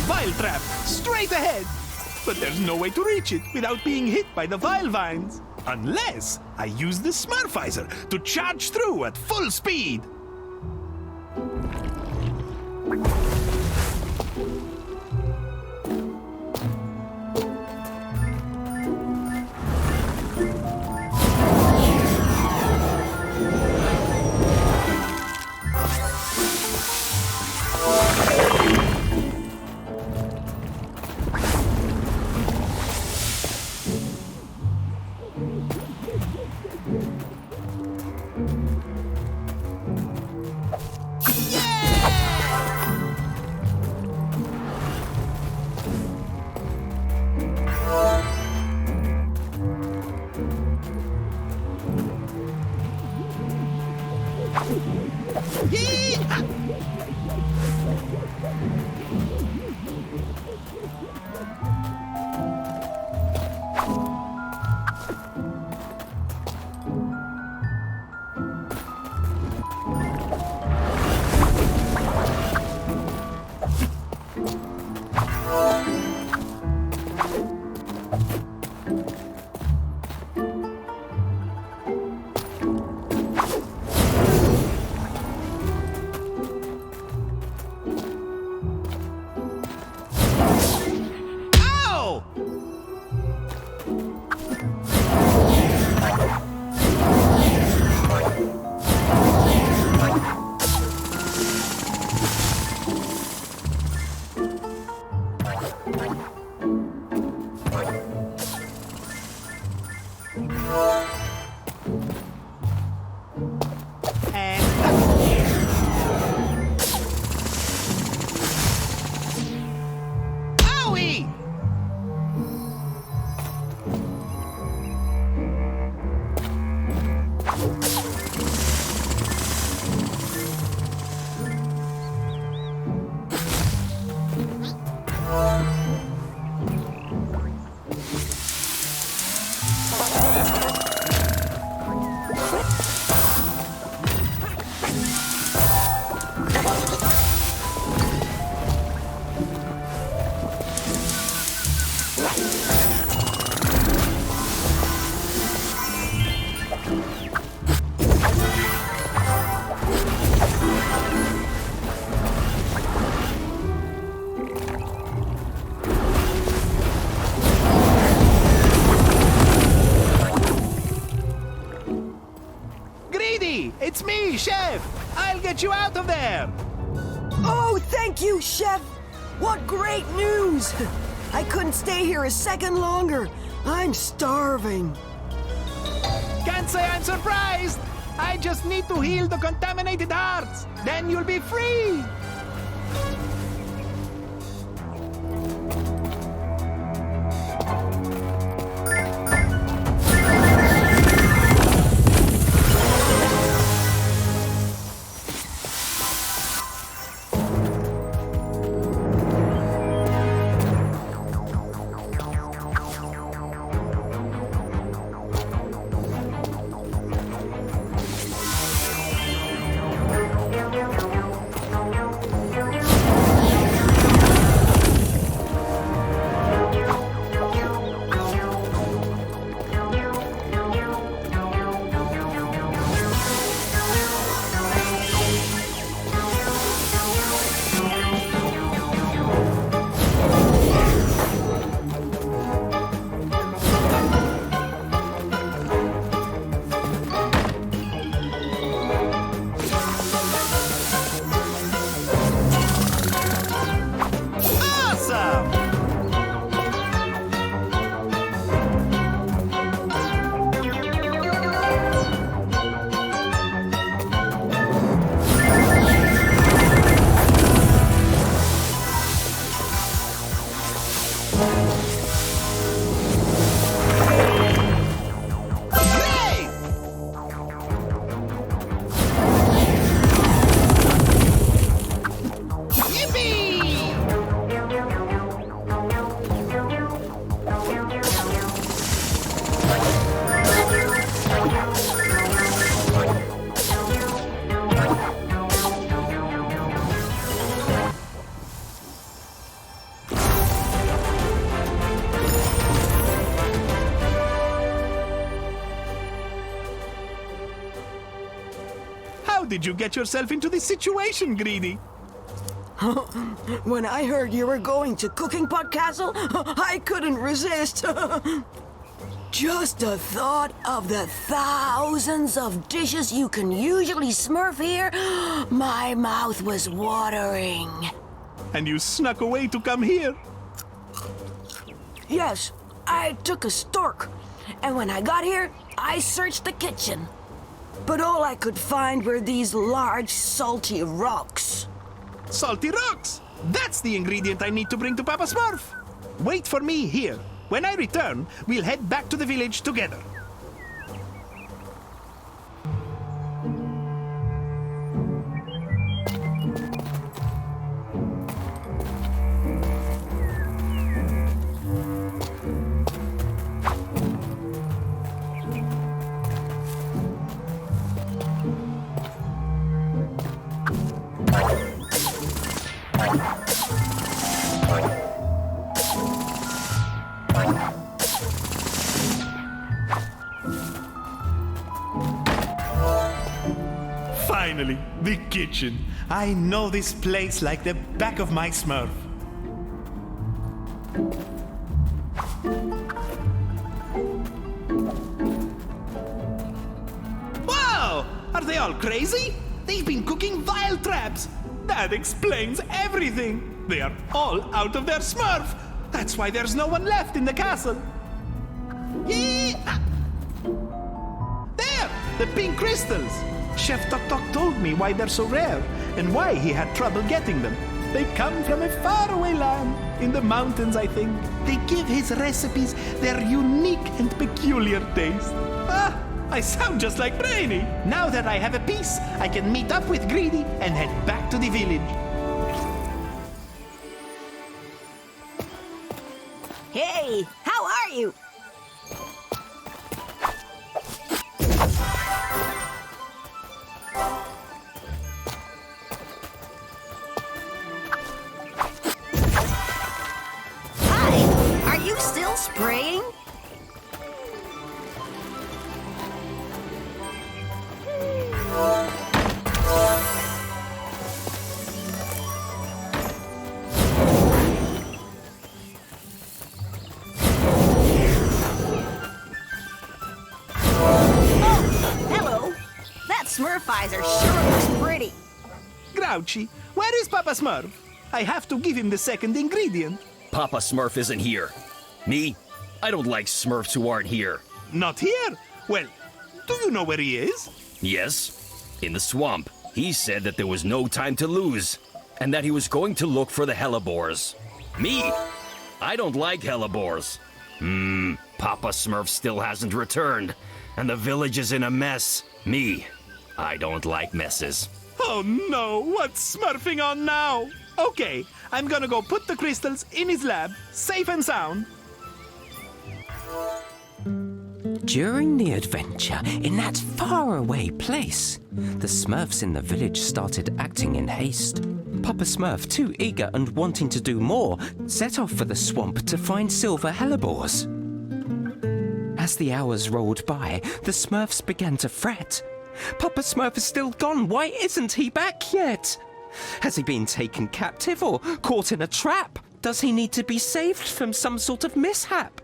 Vile trap, straight ahead. But there's no way to reach it without being hit by the vile vines. Unless I use the smurfizer to charge through at full speed. It's me, Chef! I'll get you out of there! Oh, thank you, Chef! What great news! I couldn't stay here a second longer. I'm starving. Can't say I'm surprised! I just need to heal the contaminated hearts. Then you'll be free! How did you get yourself into this situation, Greedy? When I heard you were going to Cooking Pot Castle, I couldn't resist. Just the thought of the thousands of dishes you can usually smurf here, my mouth was watering. And you snuck away to come here? Yes, I took a stork. And when I got here, I searched the kitchen. But all I could find were these large, salty rocks. Salty rocks! That's the ingredient I need to bring to Papa Smurf. Wait for me here. When I return, we'll head back to the village together. Finally, the kitchen. I know this place like the back of my Smurf. Wow! Are they all crazy? They've been cooking vile traps. That explains everything. They are all out of their Smurf. That's why there's no one left in the castle. Yeah! There! The pink crystals! Chef Tok Tok told me why they're so rare and why he had trouble getting them. They come from a faraway land, in the mountains, I think. They give his recipes their unique and peculiar taste. Ah, I sound just like Brainy. Now that I have a piece, I can meet up with Greedy and head back to the village. Hey, how are you? Still spraying? Hello. That smurfizer sure looks pretty. Grouchy, where is Papa Smurf? I have to give him the second ingredient. Papa Smurf isn't here. Me? I don't like Smurfs who aren't here. Not here? Well, do you know where he is? Yes, in the swamp. He said that there was no time to lose, and that he was going to look for the hellebores. Me? I don't like hellebores. Papa Smurf still hasn't returned, and the village is in a mess. Me? I don't like messes. Oh no, what's Smurfing on now? Okay, I'm gonna go put the crystals in his lab, safe and sound. During the adventure in that faraway place, the Smurfs in the village started acting in haste. Papa Smurf, too eager and wanting to do more, set off for the swamp to find silver hellebores. As the hours rolled by, the Smurfs began to fret. Papa Smurf is still gone. Why isn't he back yet? Has he been taken captive or caught in a trap? Does he need to be saved from some sort of mishap?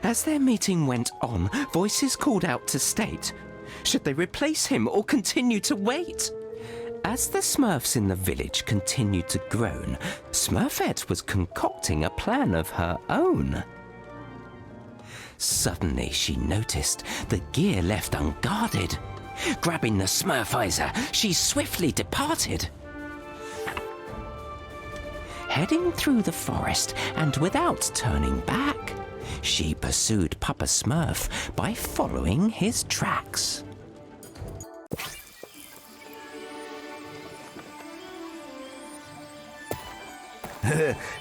As their meeting went on, voices called out to state, should they replace him or continue to wait? As the Smurfs in the village continued to groan, Smurfette was concocting a plan of her own. Suddenly she noticed the gear left unguarded. Grabbing the smurfizer, she swiftly departed. Heading through the forest and without turning back, she pursued Papa Smurf by following his tracks.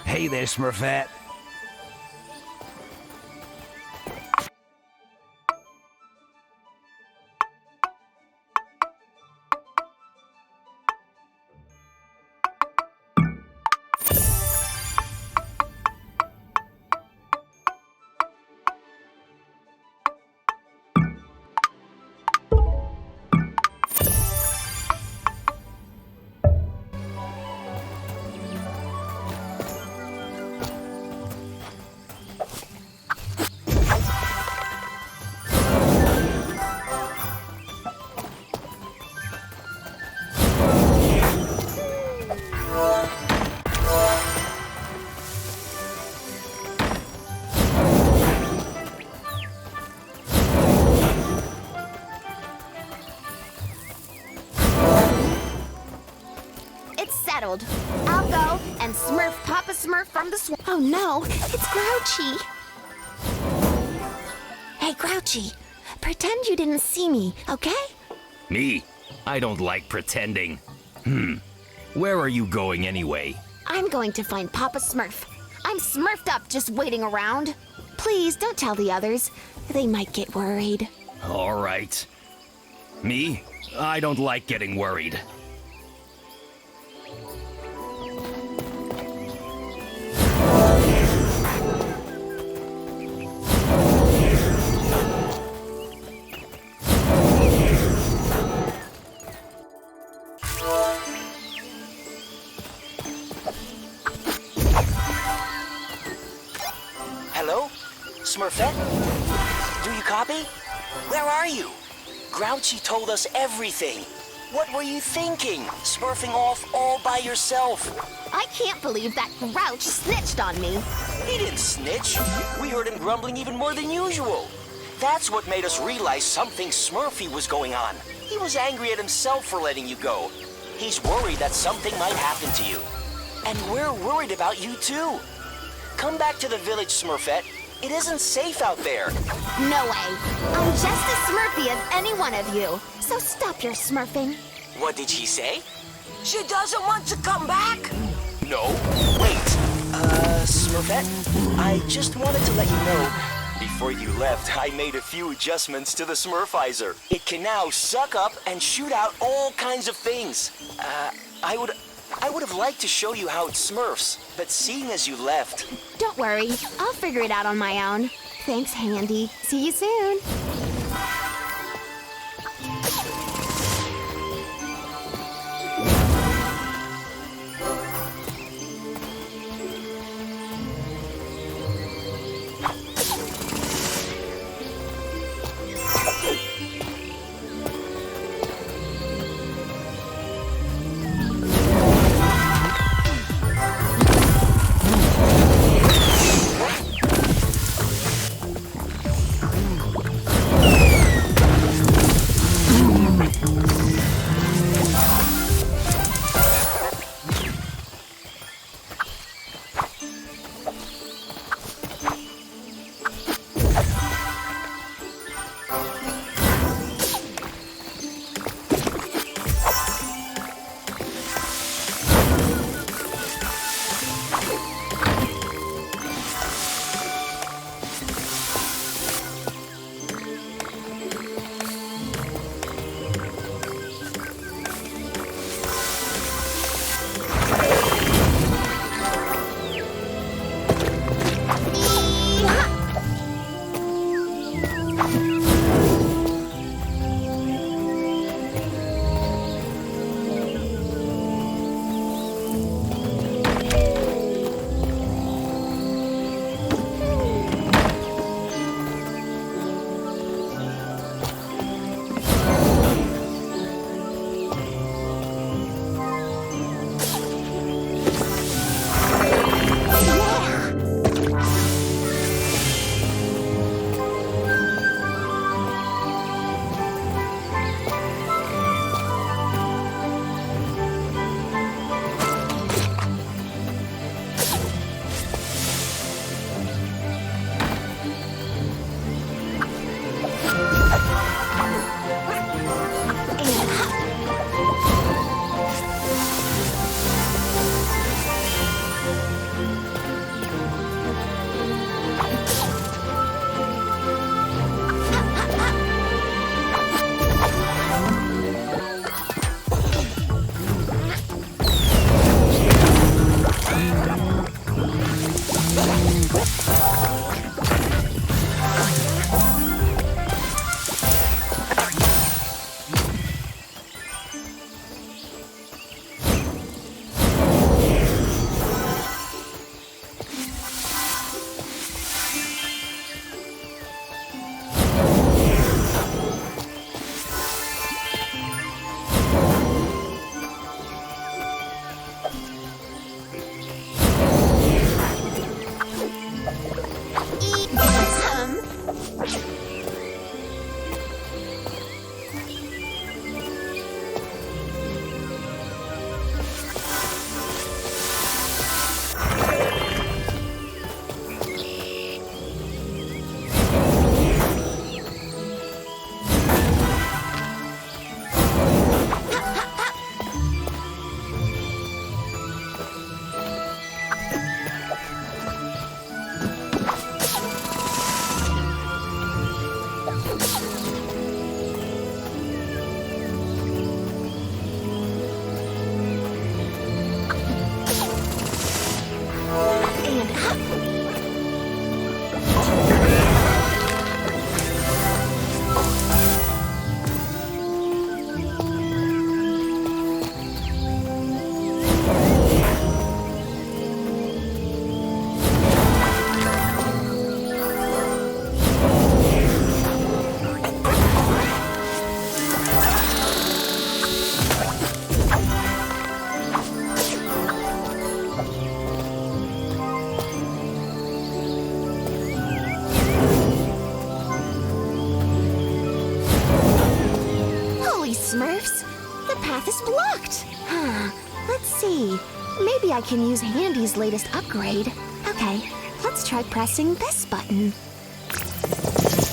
Hey there, Smurfette. settled. I'll go and smurf Papa Smurf from the swamp. Oh no, it's Grouchy. Hey, Grouchy, pretend you didn't see me, okay? Me? I don't like pretending. Where are you going anyway? I'm going to find Papa Smurf. I'm smurfed up just waiting around. Please don't tell the others. They might get worried. All right. Me? I don't like getting worried. Hello? Smurfette? Do you copy? Where are you? Grouchy told us everything. What were you thinking? Smurfing off all by yourself? I can't believe that Grouch snitched on me. He didn't snitch. We heard him grumbling even more than usual. That's what made us realize something Smurfy was going on. He was angry at himself for letting you go. He's worried that something might happen to you. And we're worried about you too. Come back to the village, Smurfette. It isn't safe out there. No way. I'm just as smurfy as any one of you. So stop your smurfing. What did she say? She doesn't want to come back? No. Wait. Smurfette, I just wanted to let you know, before you left, I made a few adjustments to the smurfizer. It can now suck up and shoot out all kinds of things. I would have liked to show you how it smurfs, but seeing as you left... Don't worry. I'll figure it out on my own. Thanks, Handy. See you soon. And up. Smurfs, the path is blocked. Let's see. Maybe I can use Handy's latest upgrade. Okay, let's try pressing this button.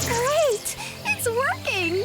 Great! It's working!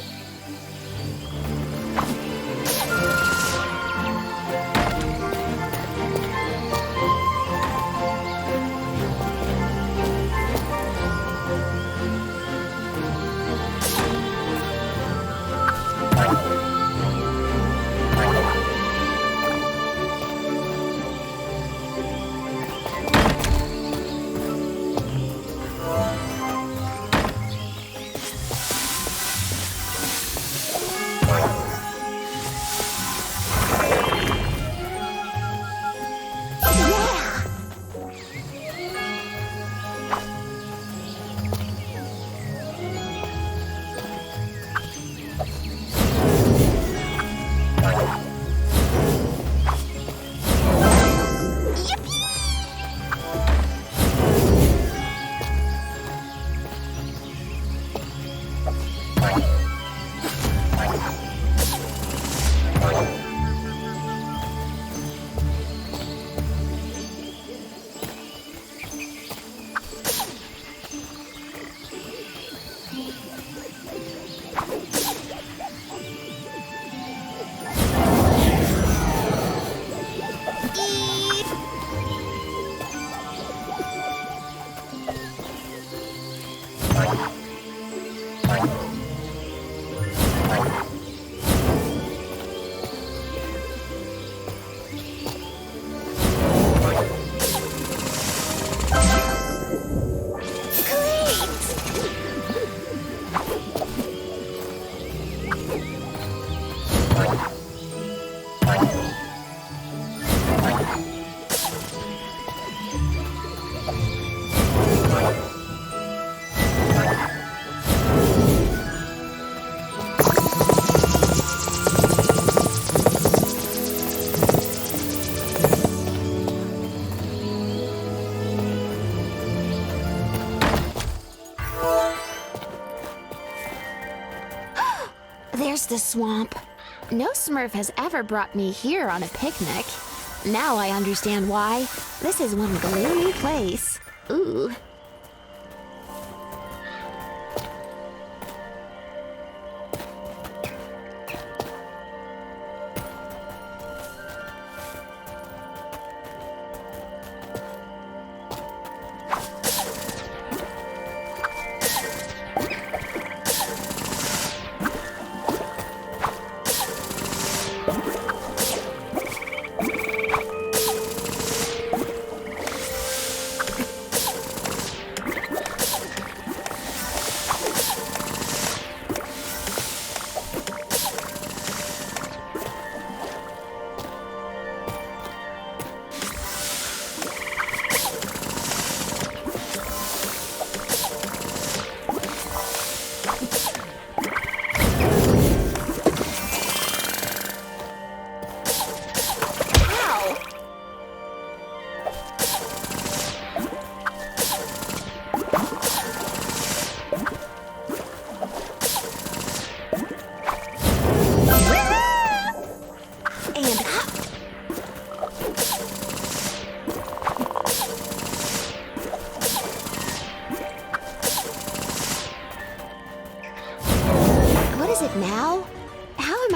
There's the swamp. No Smurf has ever brought me here on a picnic. Now I understand why. This is one gloomy place. Ooh.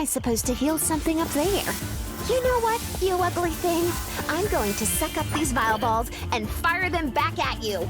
Supposed to heal something up there. You know what, you ugly thing? I'm going to suck up these vile balls and fire them back at you.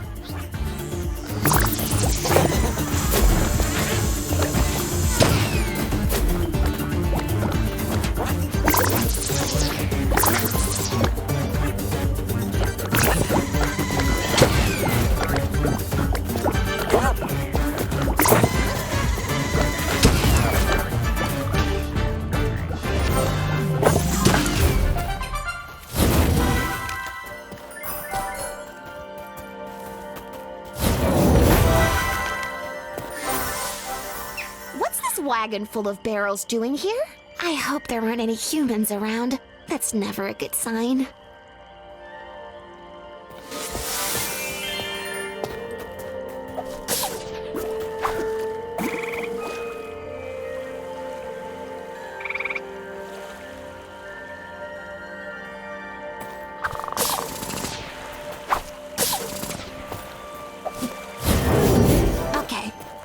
wagon full of barrels doing here? I hope there aren't any humans around. That's never a good sign.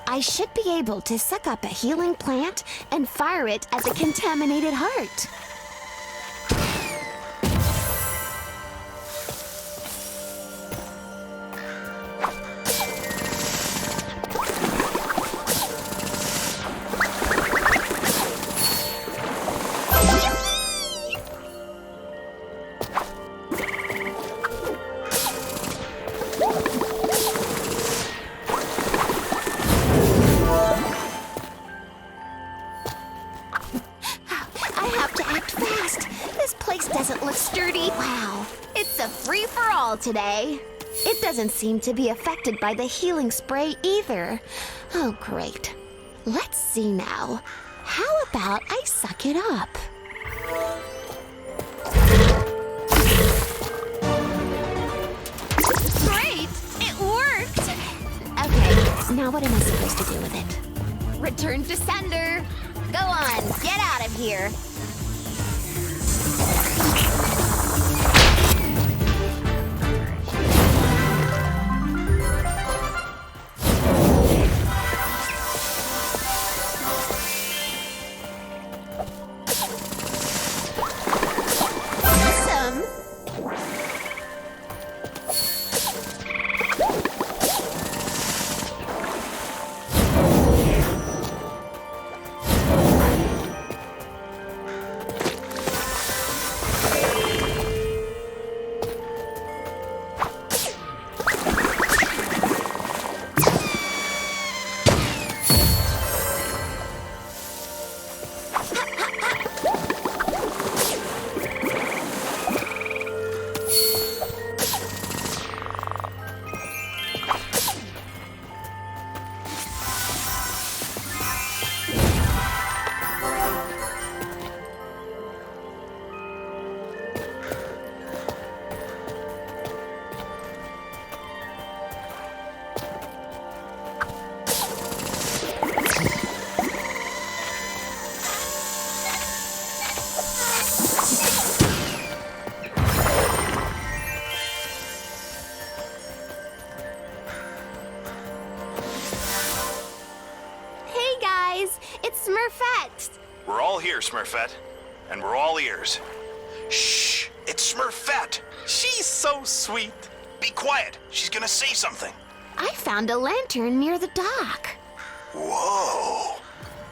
I should be able to suck up a healing plant and fire it at the contaminated heart. Today. It doesn't seem to be affected by the healing spray either. Oh, great. Let's see now. How about I suck it up? Great! It worked! Okay, now what am I supposed to do with it? Return to sender. Go on, get out of here. It's Smurfette! We're all here, Smurfette. And we're all ears. Shh! It's Smurfette! She's so sweet! Be quiet! She's gonna say something. I found a lantern near the dock. Whoa!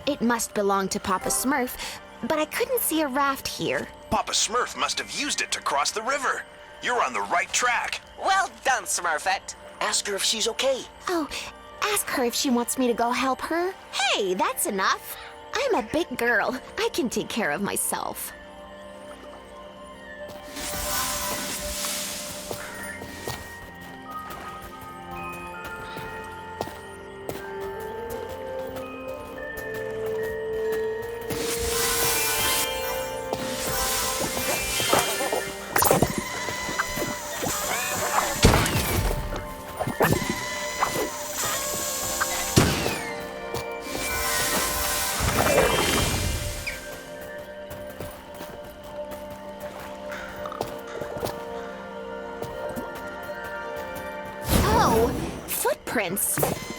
It must belong to Papa Smurf, but I couldn't see a raft here. Papa Smurf must have used it to cross the river. You're on the right track. Well done, Smurfette. Ask her if she's okay. Oh, ask her if she wants me to go help her. Hey, that's enough. I'm a big girl. I can take care of myself.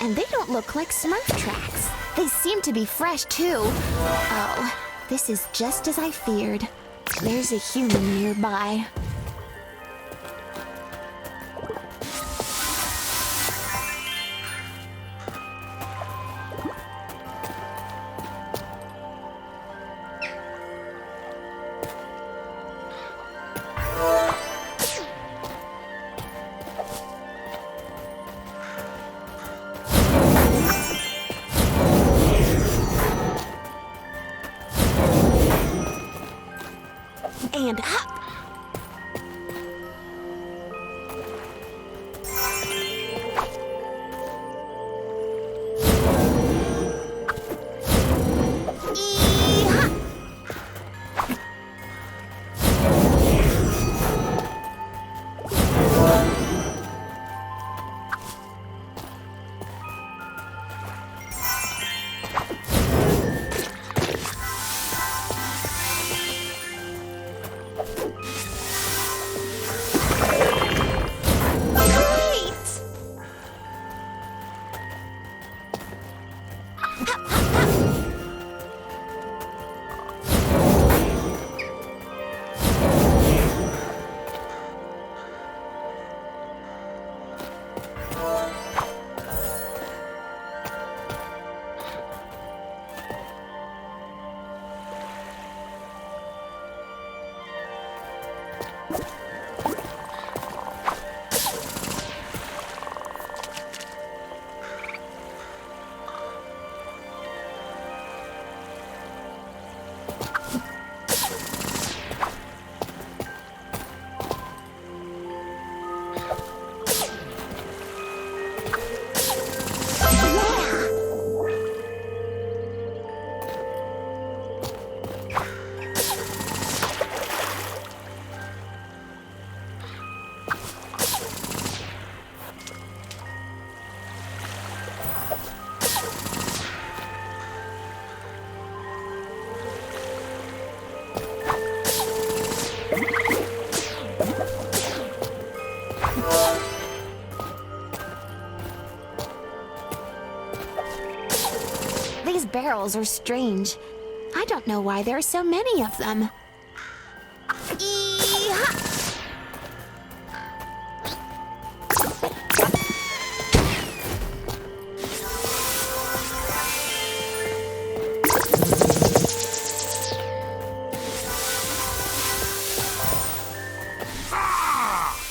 And they don't look like Smurf tracks. They seem to be fresh, too. Oh, this is just as I feared. There's a human nearby. And up. These barrels are strange. I don't know why there are so many of them. Eeha!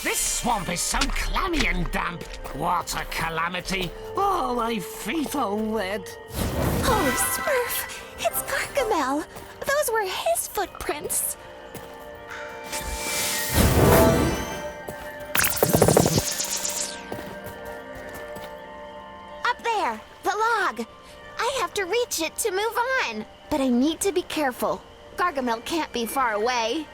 This swamp is so clammy and damp. What a calamity. Oh, my feet are wet. Oh, Smurf! It's Gargamel! Those were his footprints! Up there! The log! I have to reach it to move on! But I need to be careful. Gargamel can't be far away.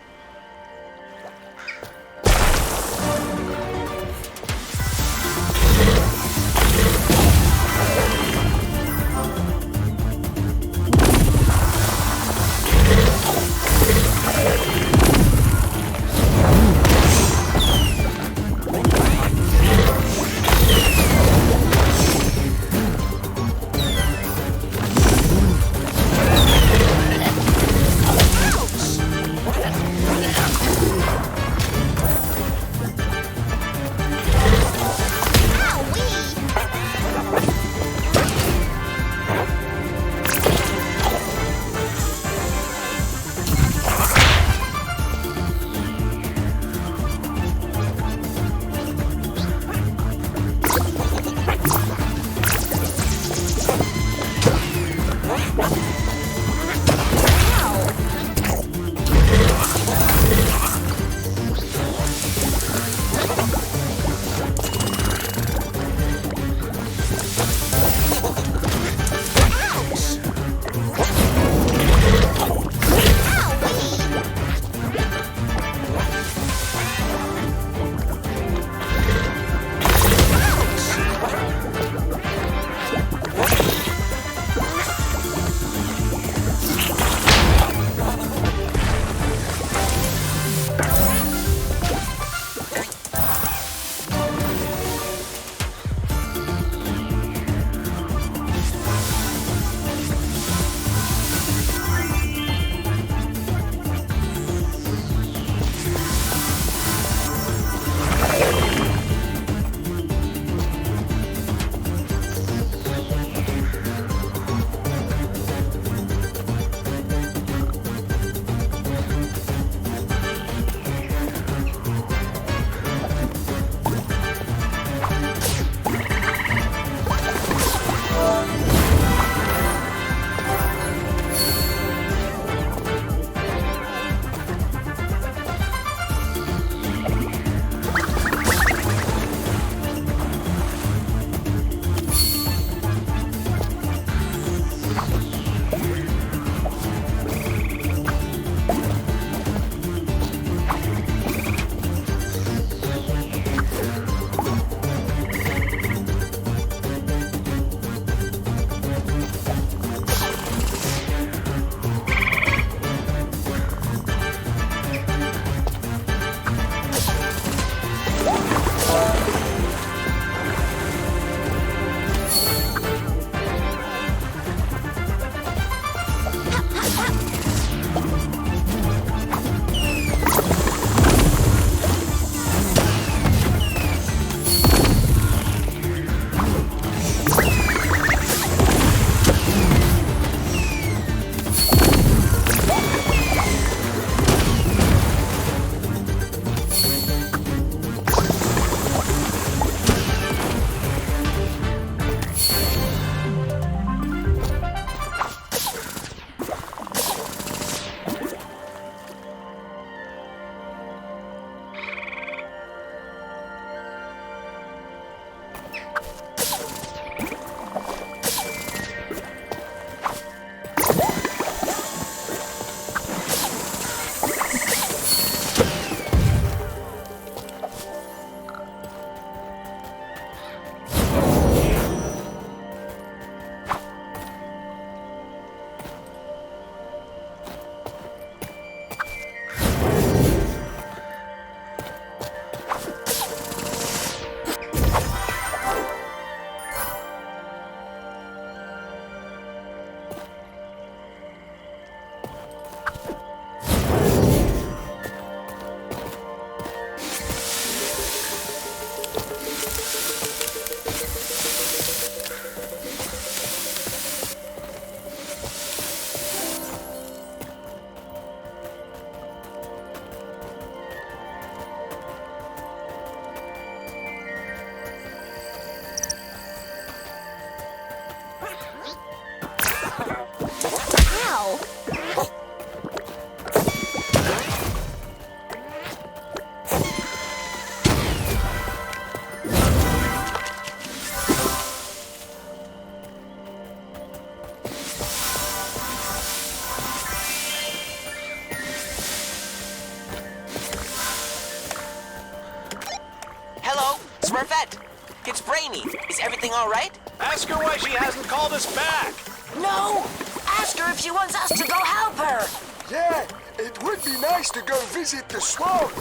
Smurfette! It's Brainy. Is everything all right? Ask her why she hasn't called us back. No! Ask her if she wants us to go help her! Yeah, it would be nice to go visit the swamp.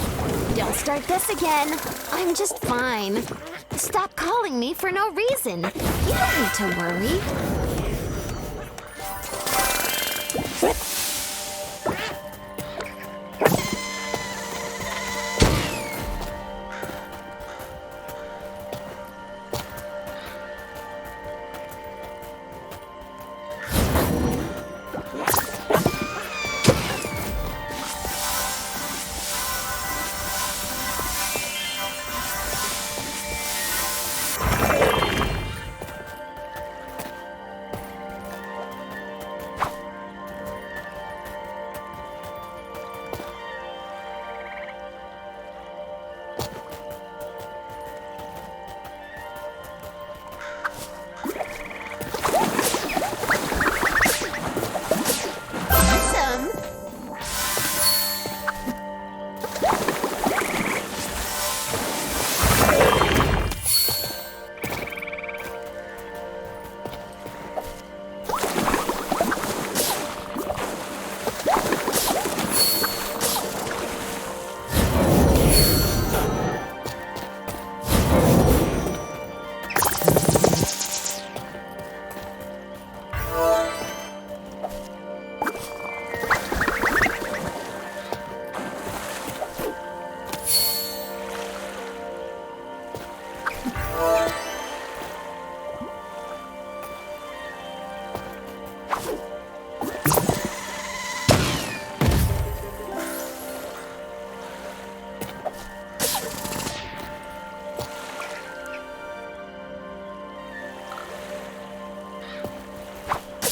Don't start this again. I'm just fine. Stop calling me for no reason. You don't need to worry.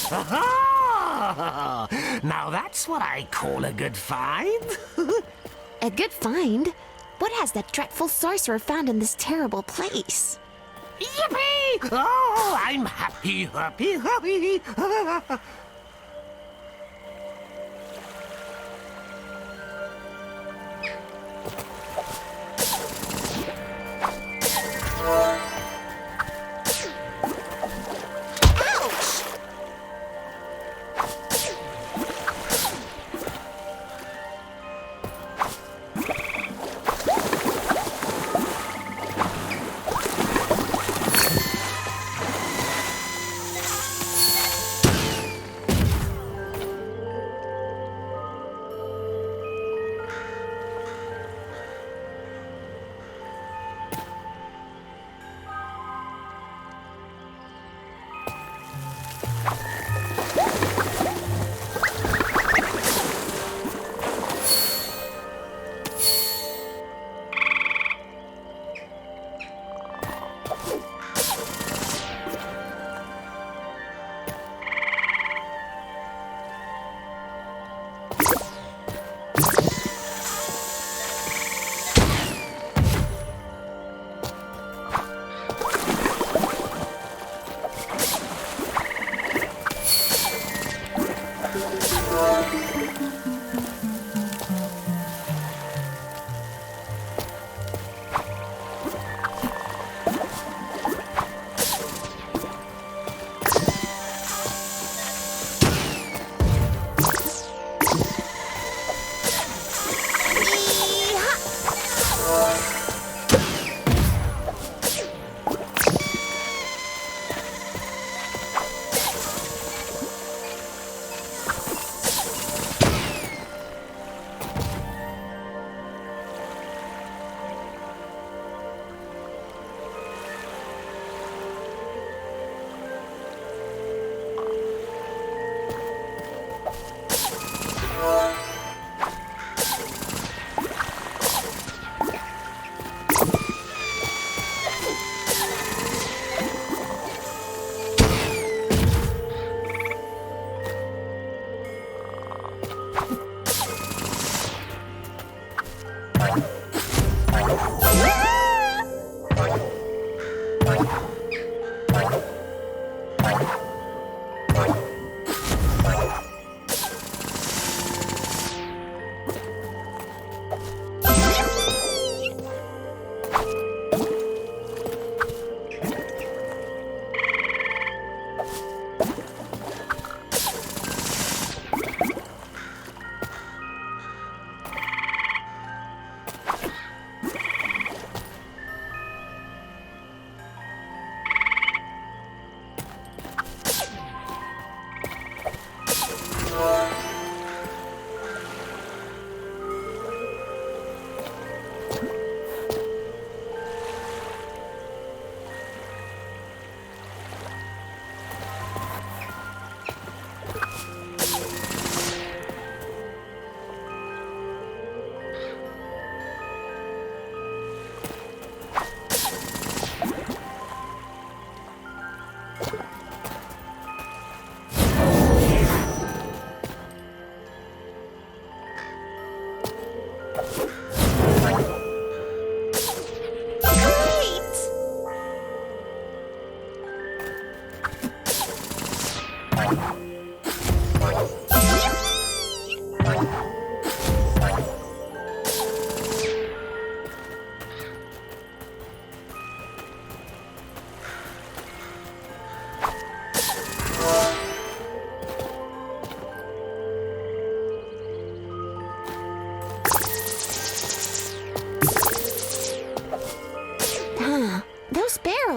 Aha! Now that's what I call a good find. A good find? What has that dreadful sorcerer found in this terrible place? Yippee! Oh, I'm happy, happy, happy.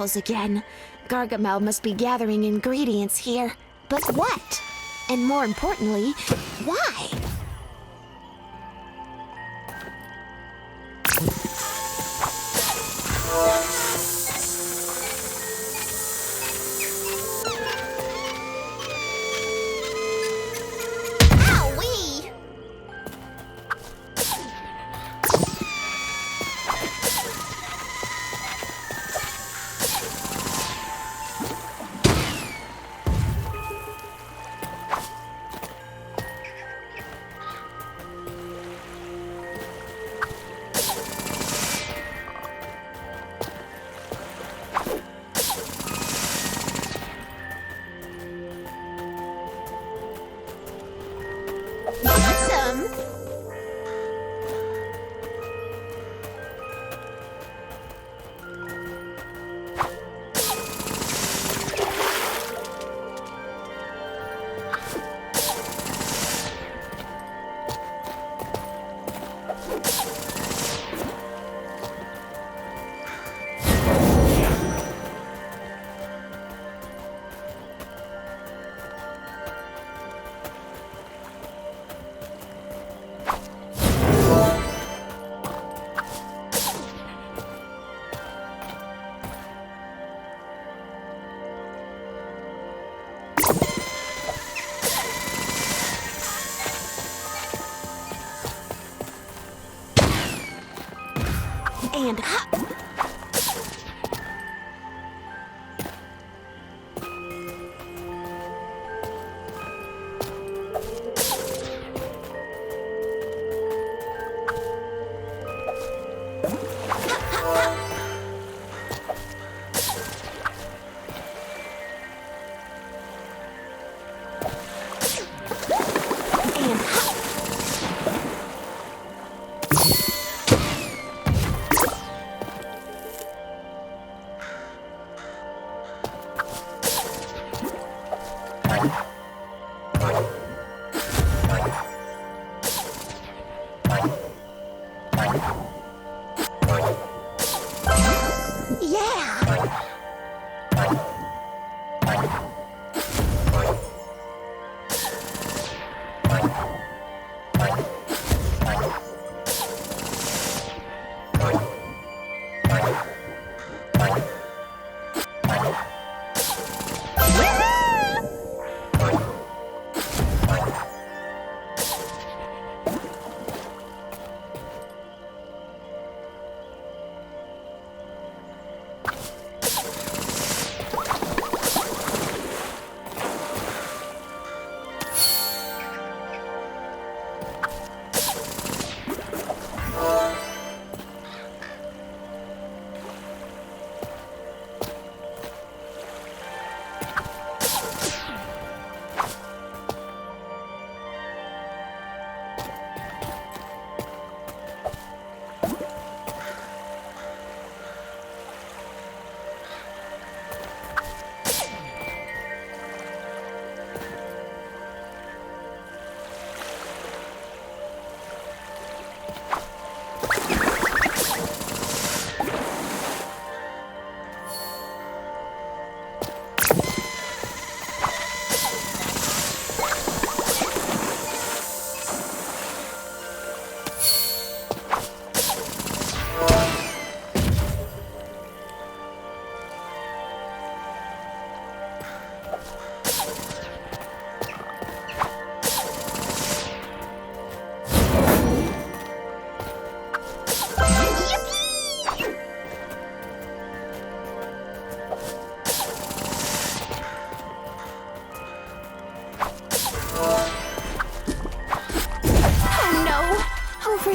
barrels again. Gargamel must be gathering ingredients here. But what? And more importantly, why? Owie! Awesome! And hop!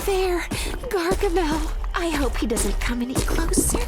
there, Gargamel. I hope he doesn't come any closer.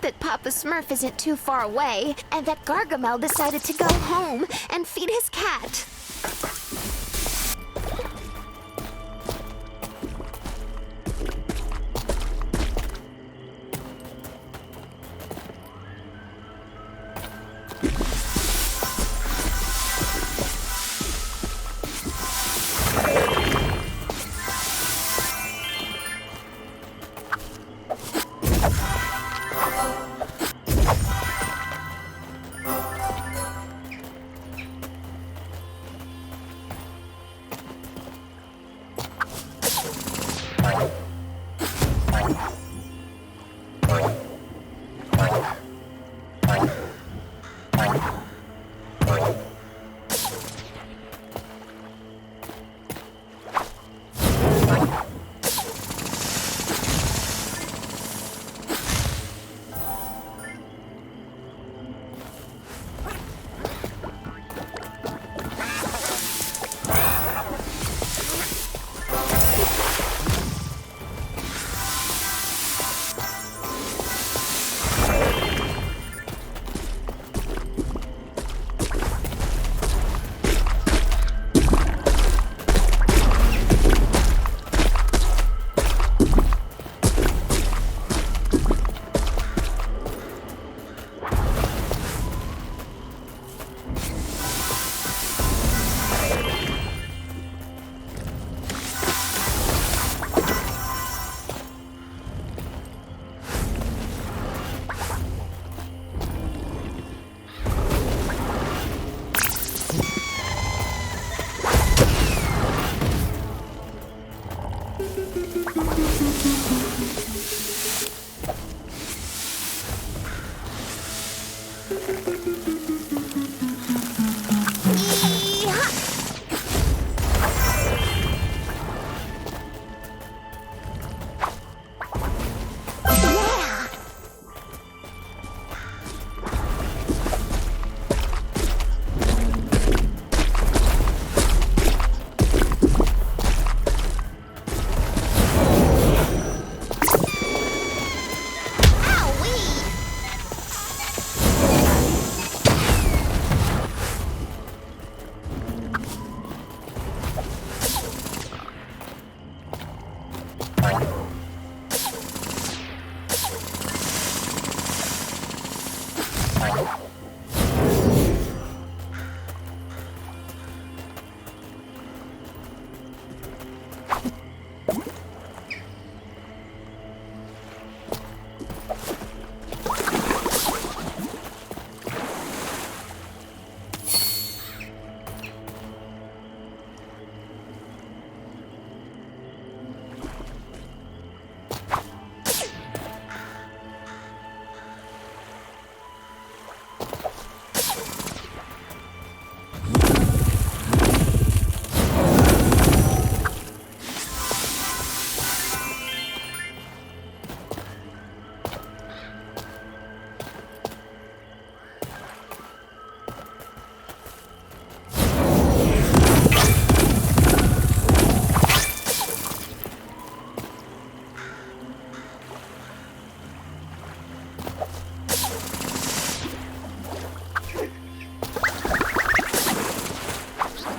that Papa Smurf isn't too far away, and that Gargamel decided to go home and feed his cat.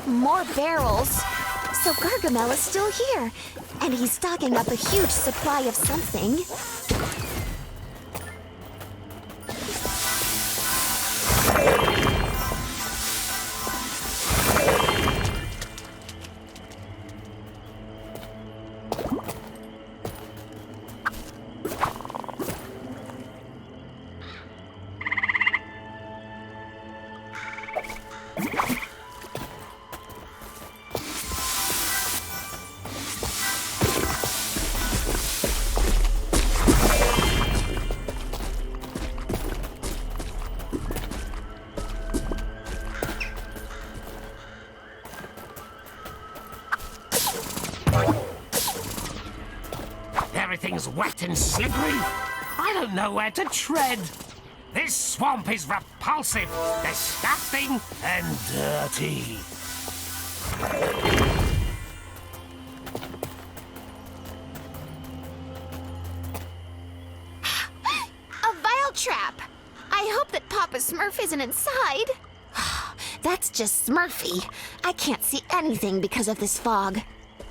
More barrels. So Gargamel is still here, and he's stocking up a huge supply of something. Everything's wet and slippery. I don't know where to tread. This swamp is repulsive, disgusting, and dirty. A vile Smurf isn't inside. That's just Smurfy. I can't see anything because of this fog.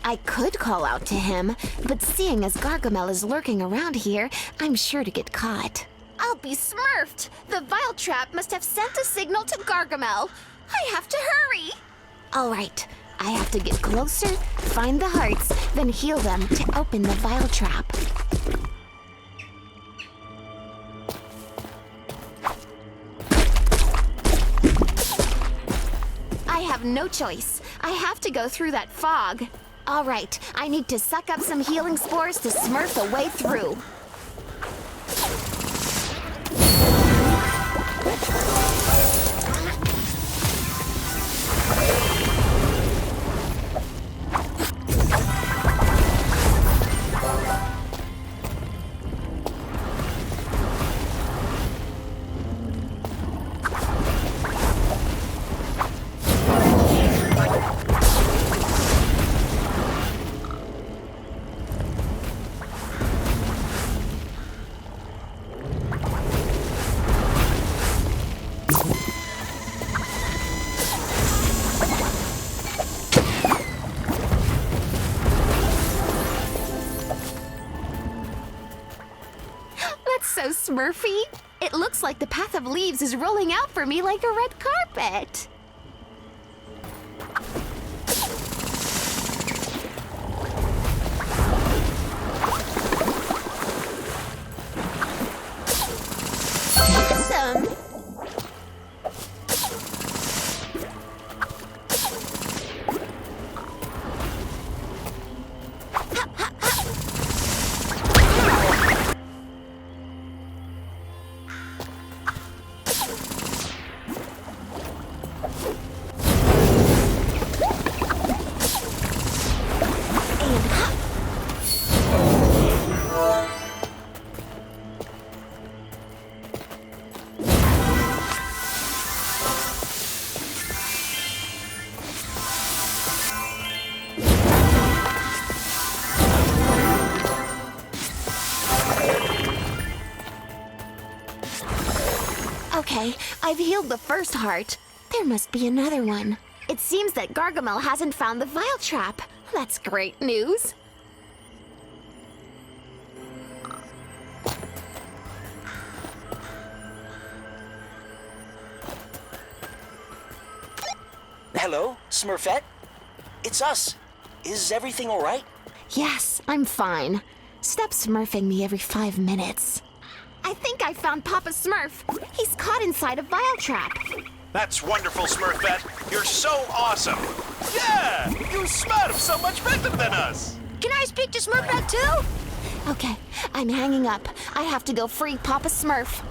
I could call out to him, but seeing as Gargamel is lurking around here, I'm sure to get caught. I'll be smurfed! The Vile Trap must have sent a signal to Gargamel. I have to hurry! All right, I have to get closer, find the hearts, then heal them to open the Vile Trap. I have no choice. I have to go through that fog. All right, I need to suck up some healing spores to smurf a way through. So Smurfy. It looks like the path of leaves is rolling out for me like a red carpet. Awesome. Okay, I've healed the first heart. There must be another one. It seems that Gargamel hasn't found the Vile Trap. That's great news. Hello, Smurfette? It's us. Is everything all right? Yes, I'm fine. Stop smurfing me every 5 minutes. I think I found Papa Smurf. He's caught inside a Vile Trap. That's wonderful, Smurfette. You're so awesome. Yeah, you smurf so much better than us. Can I speak to Smurfette too? Okay, I'm hanging up. I have to go free Papa Smurf.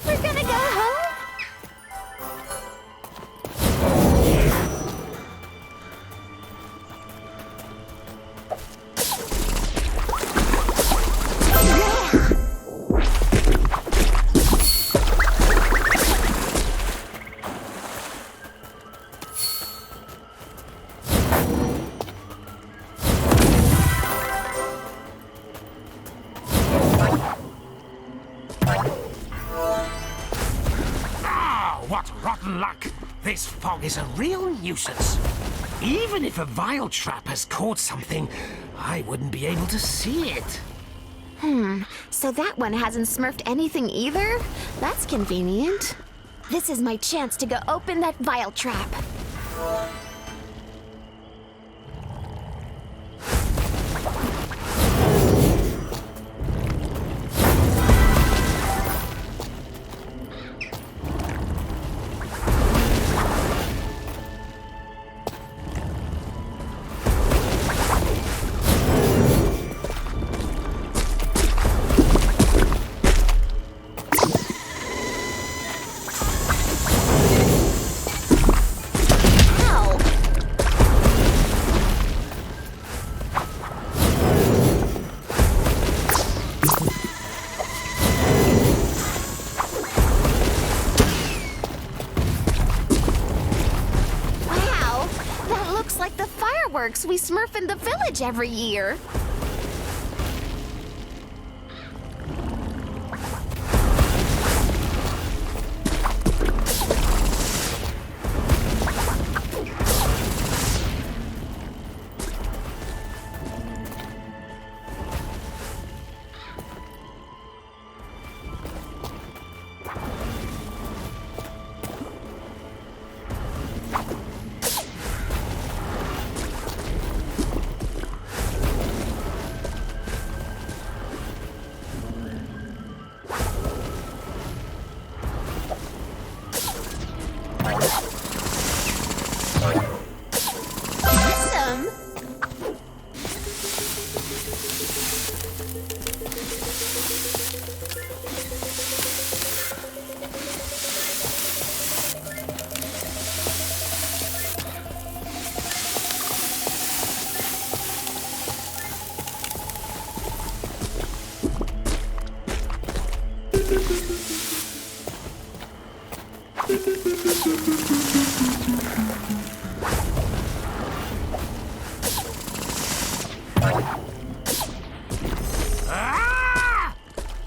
ever gonna go home? What rotten luck! This fog is a real nuisance. Even if a vile trap has caught something, I wouldn't be able to see it. So that one hasn't smurfed anything either? That's convenient. This is my chance to go open that vile trap. We smurf in the village every year.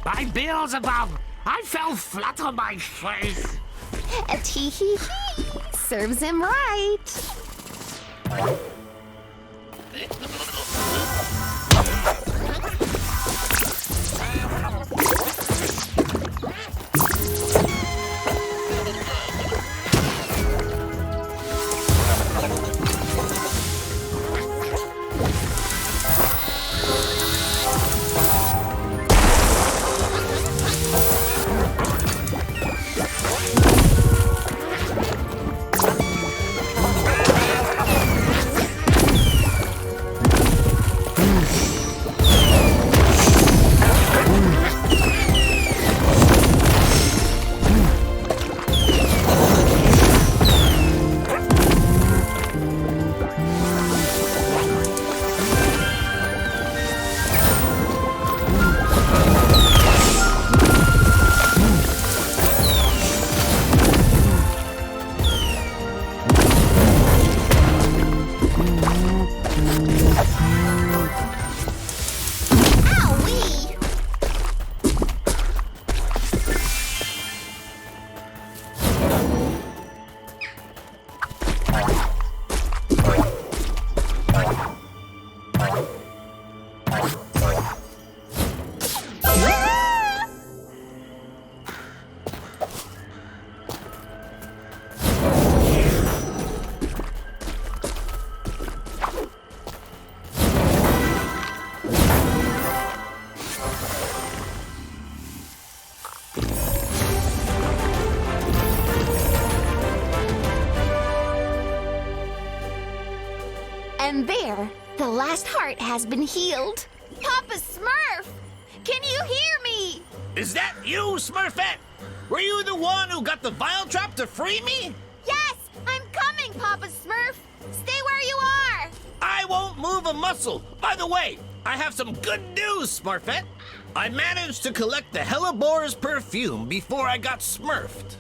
By Beelzebub, I fell flat on my face. Tee-hee-hee. Serves him right. And there, the last heart has been healed. Papa Smurf! Can you hear me? Is that you, Smurfette? Were you one who got the vile trap to free me? Yes, I'm coming, Papa Smurf. Stay where you are. I won't move a muscle. By the way, I have some good news, Smurfette. I managed to collect the Hellebor's perfume before I got smurfed.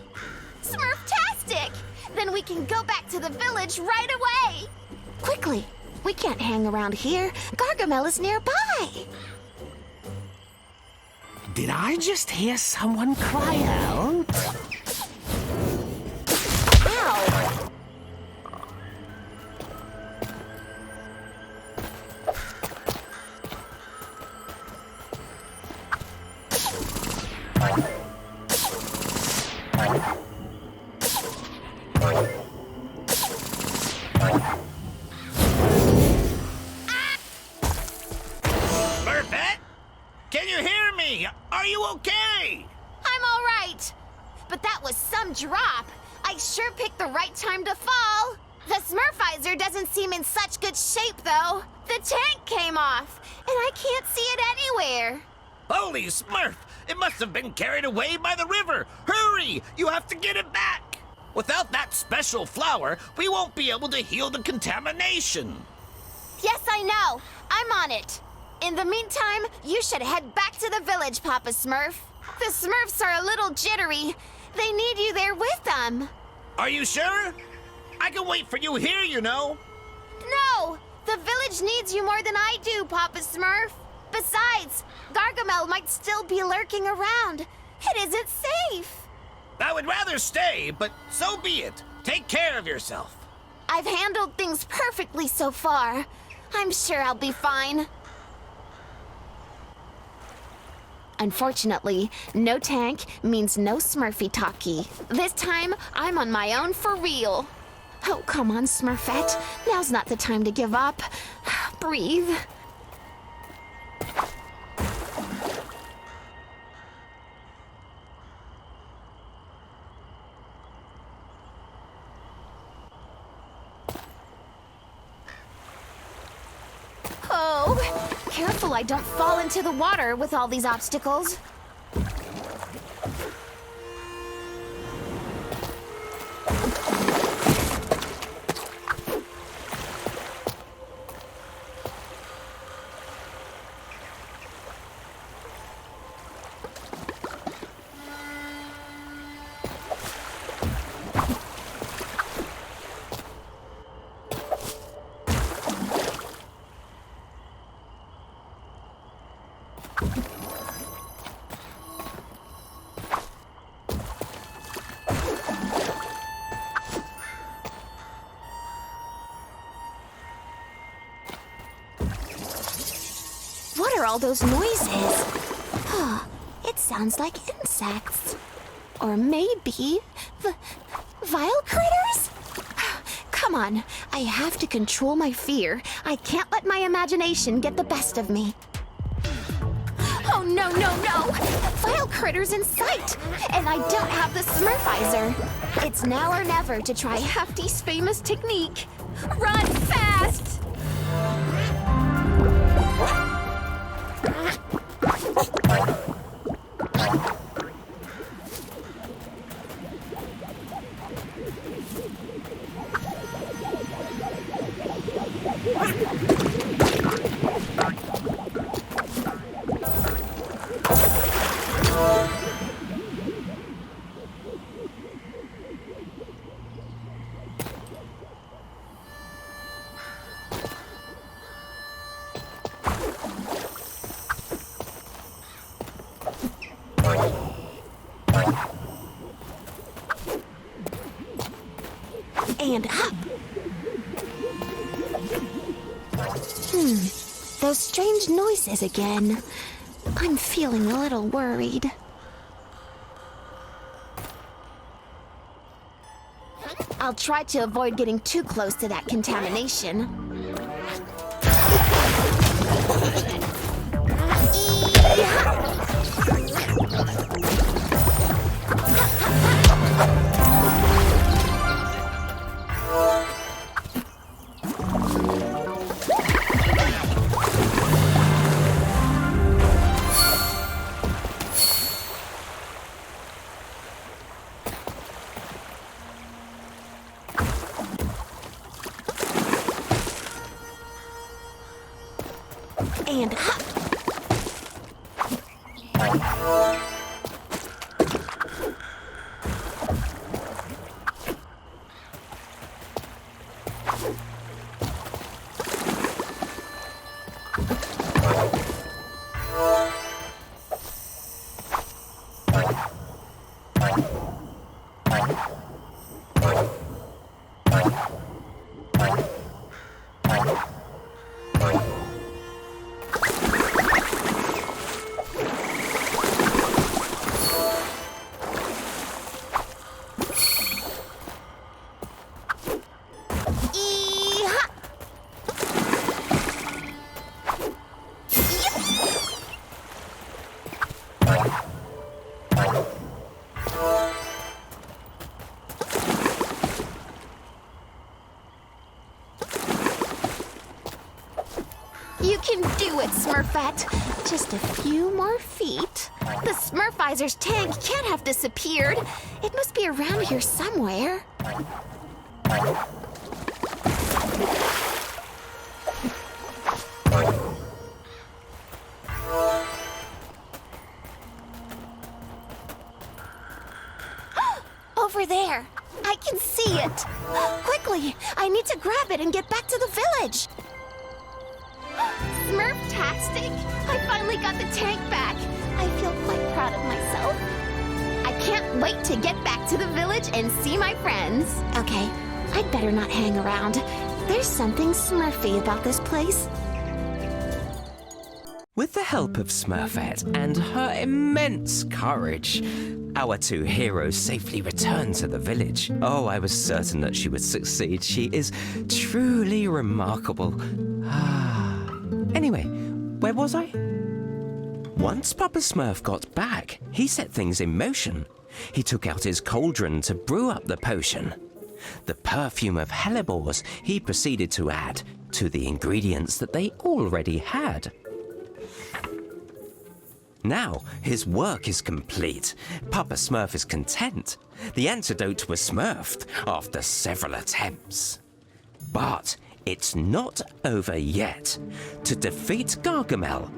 Smurftastic! Then we can go back to the village right away. Quickly, we can't hang around here. Gargamel is nearby. Did I just hear someone cry out? Ow! Smurfette? Can you hear me? Are you okay? I'm all right. But that was some drop. I sure picked the right time to fall. The smurfizer doesn't seem in such good shape, though. The tank came off, and I can't see it anywhere. Holy Smurf! It must have been carried away by the river. Hurry! You have to get it back. Without that special flower, we won't be able to heal the contamination. Yes, I know. I'm on it. In the meantime, you should head back to the village, Papa Smurf. The Smurfs are a little jittery. They need you there with them. Are you sure? I can wait for you here, you know. No! The village needs you more than I do, Papa Smurf. Besides, Gargamel might still be lurking around. It isn't safe. I would rather stay, but so be it. Take care of yourself. I've handled things perfectly so far. I'm sure I'll be fine. Unfortunately, no tank means no Smurfy talkie. This time, I'm on my own for real. Oh, come on, Smurfette. Now's not the time to give up. Breathe. Oh, careful I don't fall into the water with all these obstacles. What are all those noises? It sounds like insects. Or maybe vile critters? Come on, I have to control my fear. I can't let my imagination get the best of me. Oh, no, no, no! Vile critters in sight! And I don't have the smurfizer. It's now or never to try Hefty's famous technique. Run fast! And up. Those strange noises again. I'm feeling a little worried. I'll try to avoid getting too close to that contamination. and hop. You can do it, Smurfette. Just a few more feet. The smurfizer's tank can't have disappeared. It must be around here somewhere. Over there. I can see it. Quickly, I need to grab it and get back to the village. Smurf-tastic! I finally got the tank back. I feel quite proud of myself. I can't wait to get back to the village and see my friends. Okay, I'd better not hang around. There's something Smurfy about this place. With the help of Smurfette and her immense courage, our two heroes safely returned to the village. Oh, I was certain that she would succeed. She is truly remarkable. Anyway, where was I? Once Papa Smurf got back, he set things in motion. He took out his cauldron to brew up the potion. The perfume of hellebores he proceeded to add to the ingredients that they already had. Now his work is complete. Papa Smurf is content. The antidote was smurfed after several attempts. But it's not over yet. To defeat Gargamel,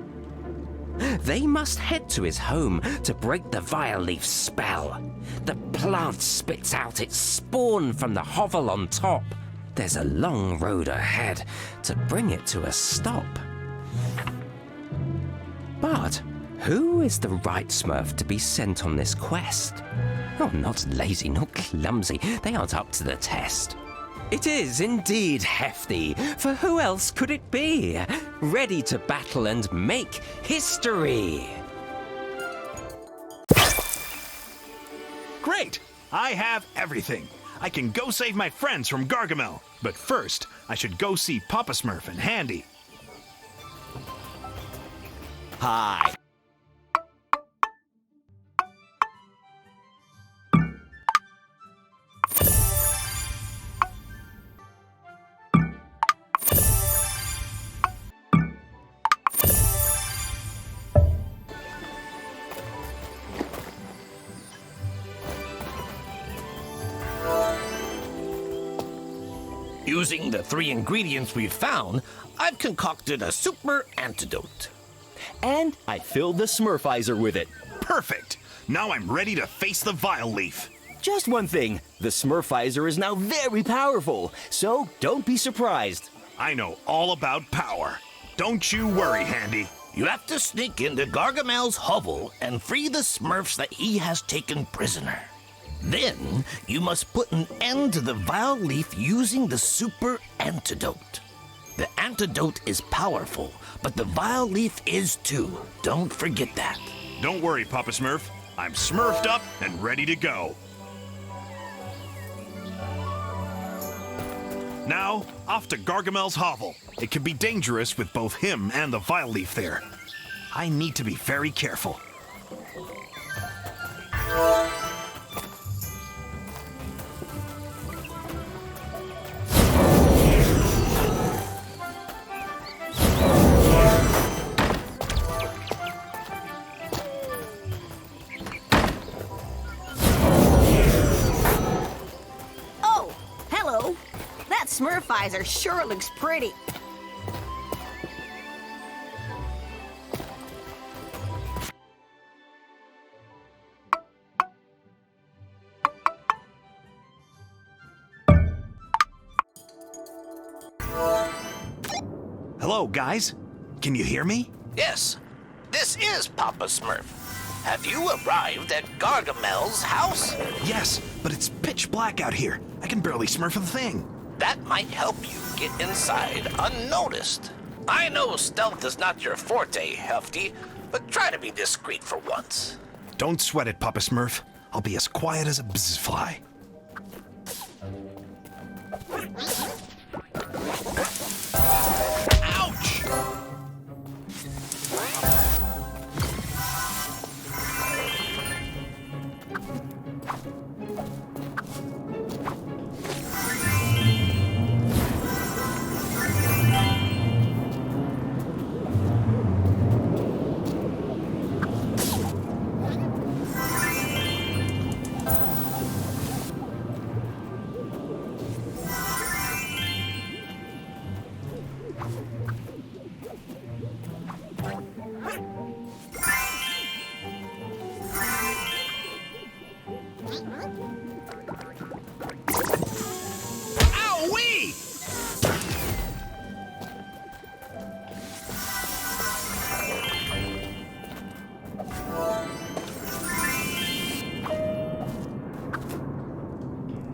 they must head to his home to break the Vileaf spell. The plant spits out its spawn from the hovel on top. There's a long road ahead to bring it to a stop. But who is the right Smurf to be sent on this quest? Oh, not lazy, not clumsy. They aren't up to the test. It is indeed Hefty, for who else could it be? Ready to battle and make history. Great! I have everything. I can go save my friends from Gargamel. But first, I should go see Papa Smurf and Handy. Hi. Using the 3 ingredients we've found, I've concocted a super antidote. And I filled the smurfizer with it. Perfect! Now I'm ready to face the Vileaf. Just one thing, the smurfizer is now very powerful, so don't be surprised. I know all about power. Don't you worry, Handy. You have to sneak into Gargamel's hovel and free the Smurfs that he has taken prisoner. Then, you must put an end to the Vileaf using the super antidote. The antidote is powerful, but the Vileaf is too. Don't forget that. Don't worry, Papa Smurf. I'm smurfed up and ready to go. Now, off to Gargamel's hovel. It can be dangerous with both him and the Vileaf there. I need to be very careful. Smurfizer sure looks pretty. Hello, guys. Can you hear me? Yes, this is Papa Smurf. Have you arrived at Gargamel's house? Yes, but it's pitch black out here. I can barely smurf a thing. That might help you get inside unnoticed. I know stealth is not your forte, Hefty, but try to be discreet for once. Don't sweat it, Papa Smurf. I'll be as quiet as a bzz fly. Ouch! Ow-wee!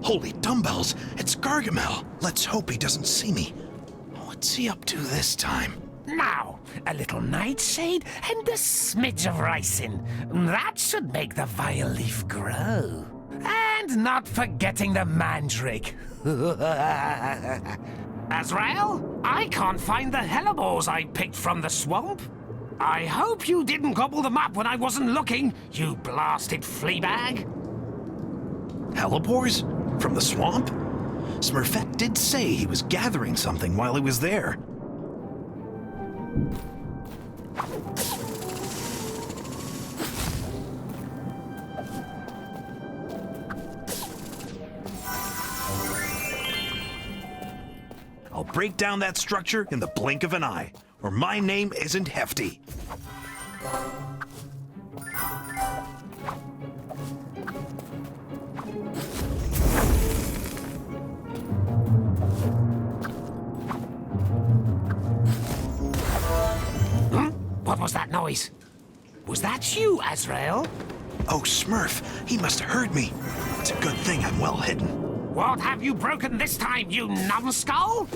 Holy dumbbells! It's Gargamel! Let's hope he doesn't see me. What's he up to this time? Now, a little nightshade and a smidge of ricin. That should make the Vileaf grow. And not forgetting the mandrake. Azrael, I can't find the hellebores I picked from the swamp. I hope you didn't gobble them up when I wasn't looking, you blasted fleabag. Hellebores? From the swamp? Smurfette did say he was gathering something while he was there. I'll break down that structure in the blink of an eye, or my name isn't Hefty. What was that noise? Was that you, Azrael? Oh, Smurf, he must have heard me. It's a good thing I'm well hidden. What have you broken this time, you numbskull?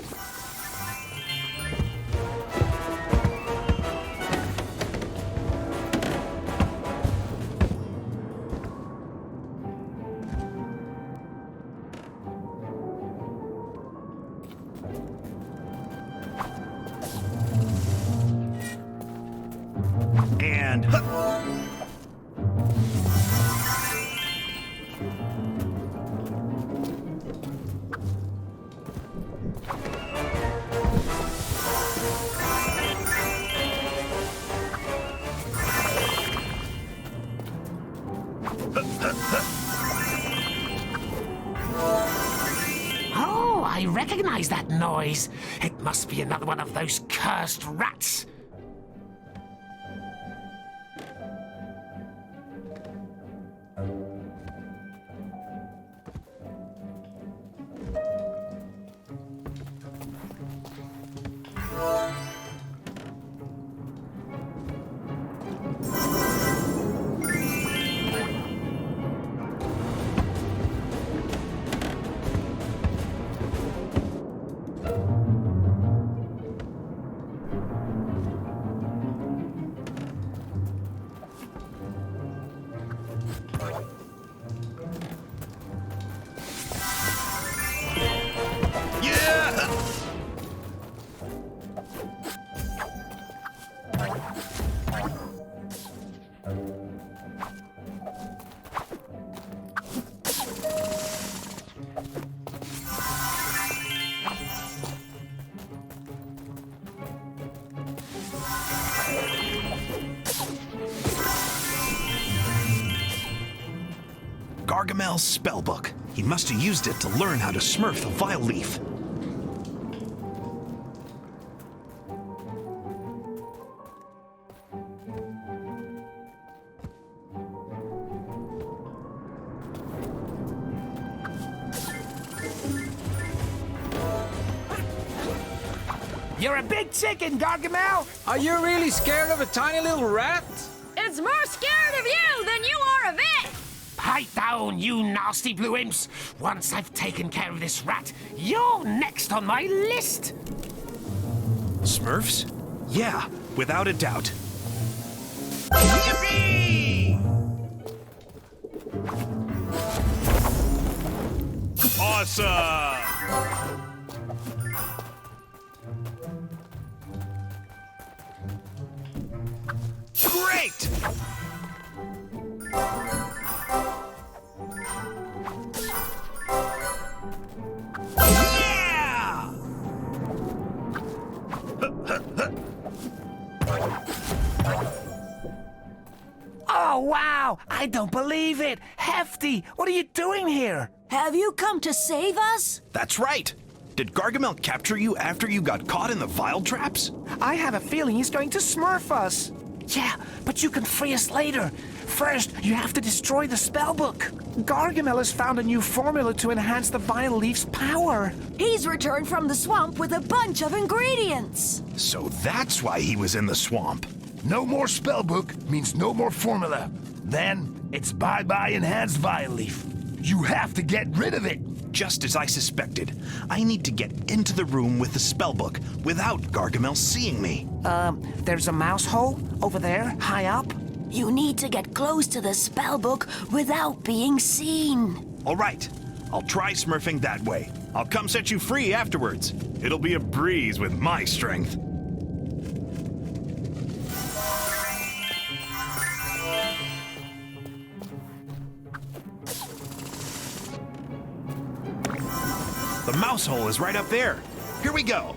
And... Oh, I recognize that noise. It must be another one of those cursed rats. Gargamel's spellbook. He must have used it to learn how to smurf the Vileaf. You're a big chicken, Gargamel! Are you really scared of a tiny little rat? It's more scared of you than you are of it! Pipe down, you nasty blue imps! Once I've taken care of this rat, you're next on my list! Smurfs? Yeah, without a doubt. Yippee! Awesome! Great! Yeah! Oh, wow! I don't believe it! Hefty, what are you doing here? Have you come to save us? That's right! Did Gargamel capture you after you got caught in the vile traps? I have a feeling he's going to smurf us. Yeah, but you can free us later. First, you have to destroy the spellbook. Gargamel has found a new formula to enhance the Vileaf's power. He's returned from the swamp with a bunch of ingredients. So that's why he was in the swamp. No more spellbook means no more formula. Then it's bye-bye enhanced Vileaf. You have to get rid of it. Just as I suspected. I need to get into the room with the spellbook without Gargamel seeing me. There's a mouse hole over there, high up. You need to get close to the spellbook without being seen. All right. I'll try smurfing that way. I'll come set you free afterwards. It'll be a breeze with my strength. The mouse hole is right up there. Here we go.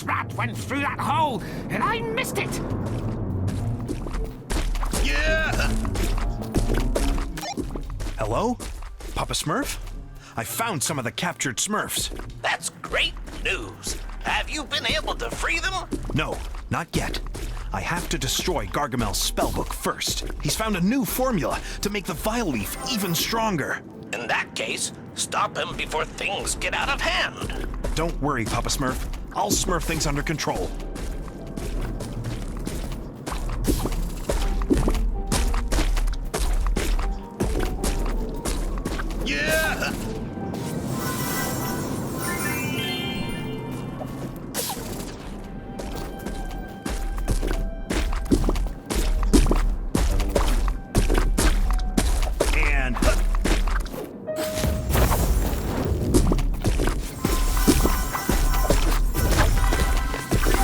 Rat went through that hole, and I missed it! Yeah! Hello? Papa Smurf? I found some of the captured Smurfs. That's great news. Have you been able to free them? No, not yet. I have to destroy Gargamel's spellbook first. He's found a new formula to make the Vileaf even stronger. In that case, stop him before things get out of hand. Don't worry, Papa Smurf. I'll smurf things under control. Yeah! And...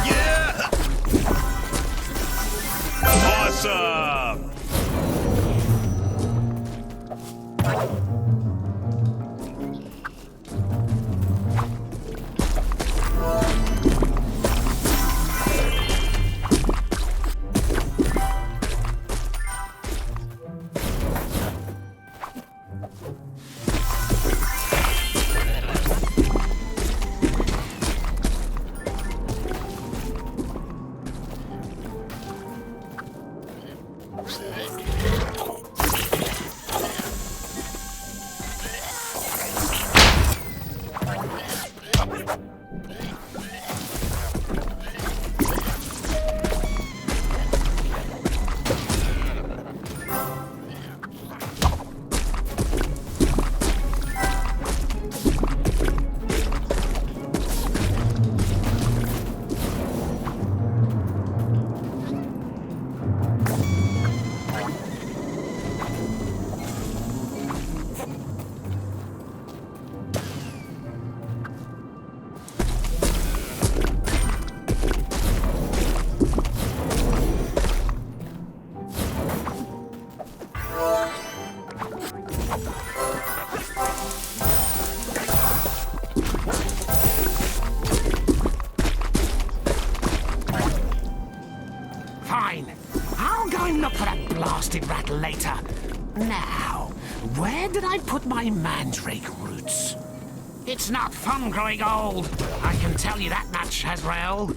Yeah! blasted rat later. Now, where did I put my mandrake roots? It's not fun growing old. I can tell you that much, Hazrael.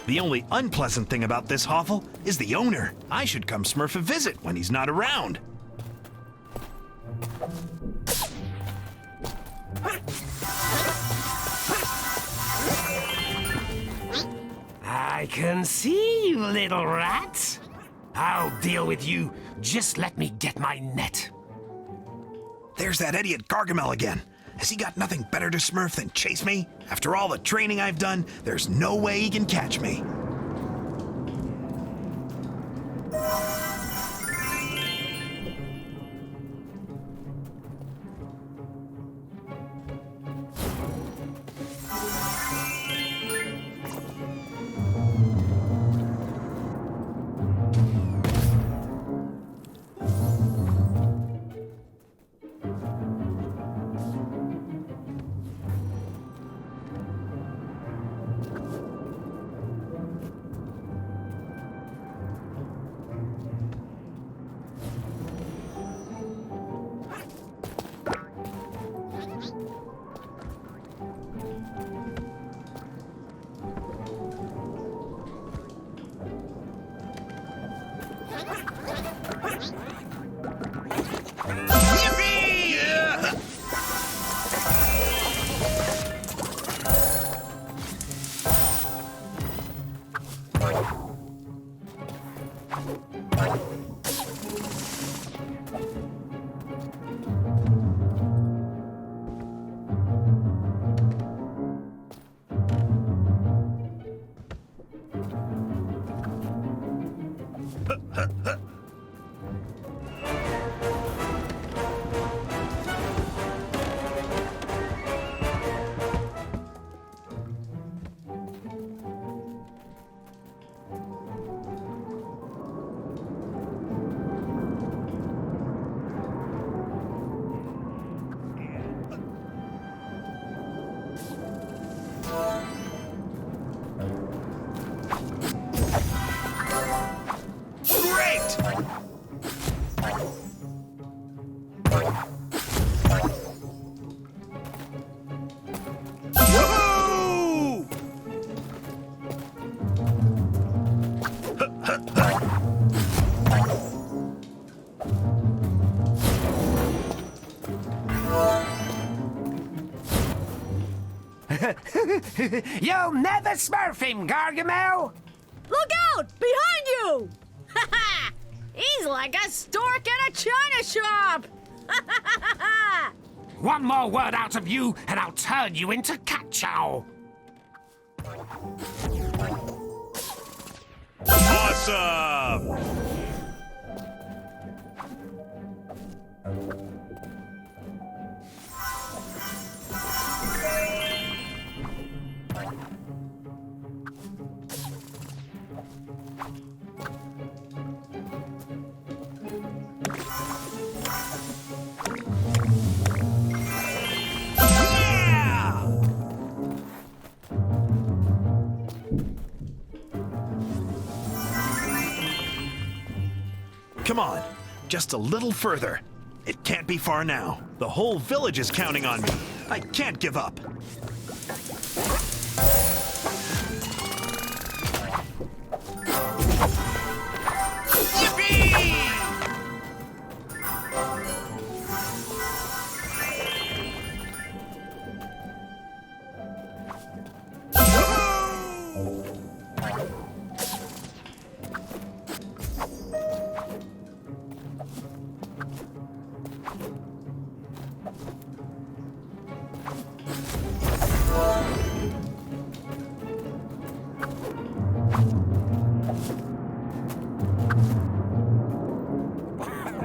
The only unpleasant thing about this hovel is the owner. I should come Smurf a visit when he's not around. I can see you, little rat. I'll deal with you. Just let me get my net. There's that idiot Gargamel again. Has he got nothing better to Smurf than chase me? After all the training I've done, there's no way he can catch me. You'll never smurf him, Gargamel! Look out! Behind you! He's like a stork in a china shop! One more word out of you, and I'll turn you into cat chow. Awesome! Come on, just a little further. It can't be far now. The whole village is counting on me. I can't give up.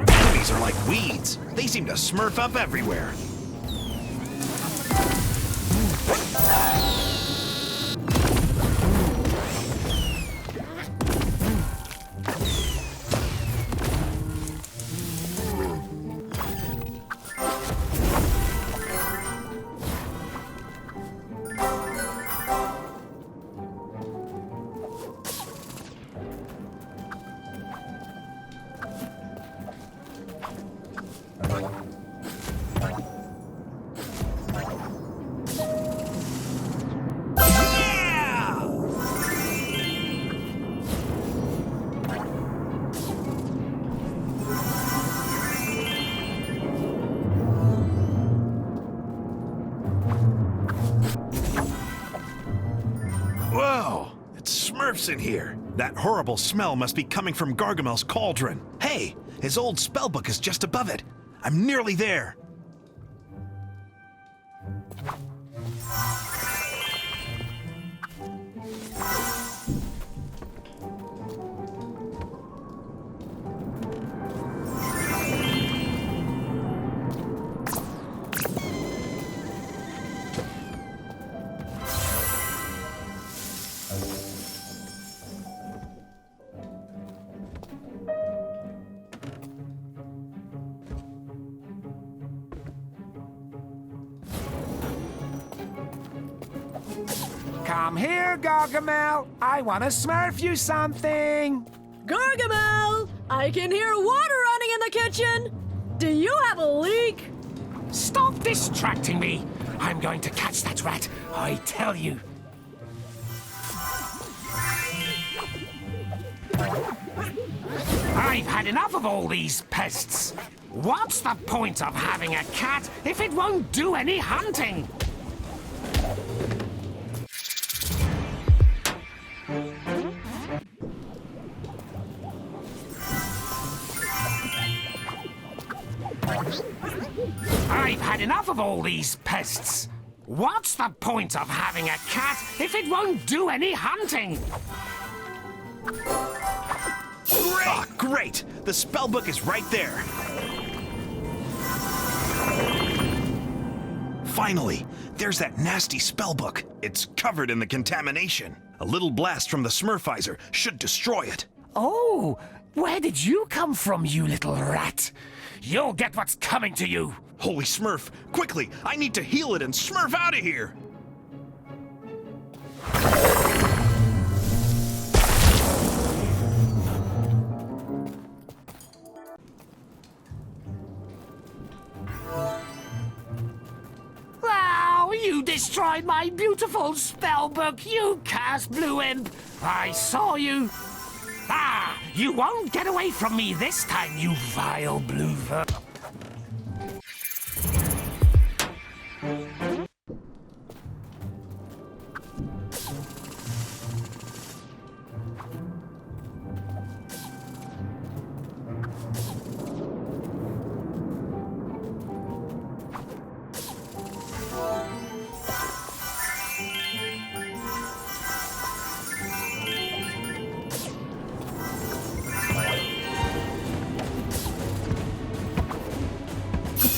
Enemies are like weeds. They seem to smurf up everywhere. Whoa! It's Smurfs in here. That horrible smell must be coming from Gargamel's cauldron. Hey, his old spellbook is just above it. I'm nearly there. Come here, Gargamel. I want to smurf you something. Gargamel! I can hear water running in the kitchen! Do you have a leak? Stop distracting me. I'm going to catch that rat, I tell you. I've had enough of all these pests. What's the point of having a cat if it won't do any hunting? I've had enough of all these pests. What's the point of having a cat if it won't do any hunting? Ah, great! The spellbook is right there. Finally, there's that nasty spellbook. It's covered in the contamination. A little blast from the smurfizer should destroy it. Oh, where did you come from, you little rat? You'll get what's coming to you. Holy Smurf, quickly! I need to heal it and smurf out of here! Oh, you destroyed my beautiful spellbook, you cursed blue imp! I saw you. Ah, you won't get away from me this time, you vile blue ver...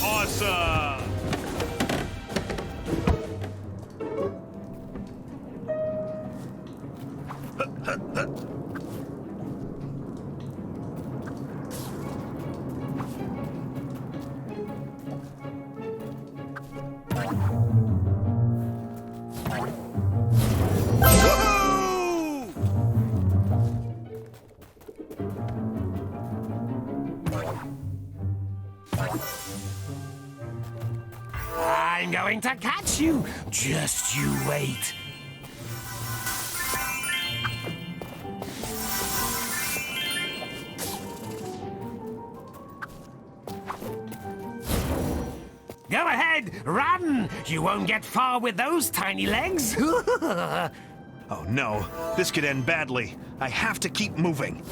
Awesome! I'm going to catch you. Just you wait. Go ahead, run! You won't get far with those tiny legs. Oh no, this could end badly. I have to keep moving.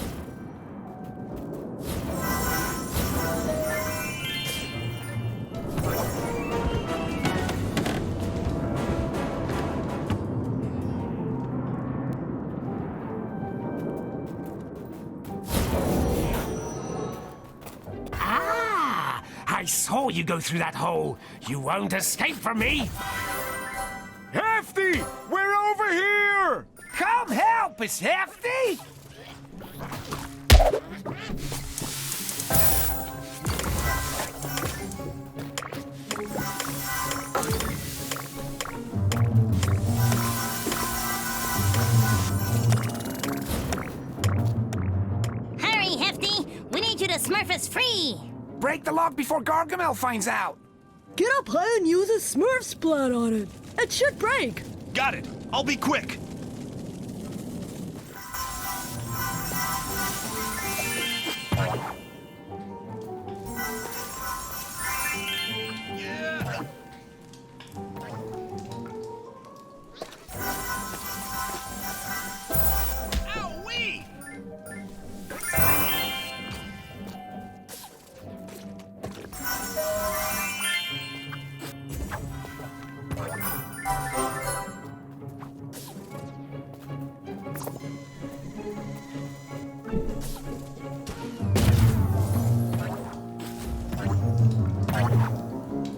you go through that hole. You won't escape from me. Hefty, we're over here! Come help us, Hefty! Hurry, Hefty! We need you to smurf us free! Break the lock before Gargamel finds out. Get up high and use a smurf splat on it. It should break. Got it. I'll be quick.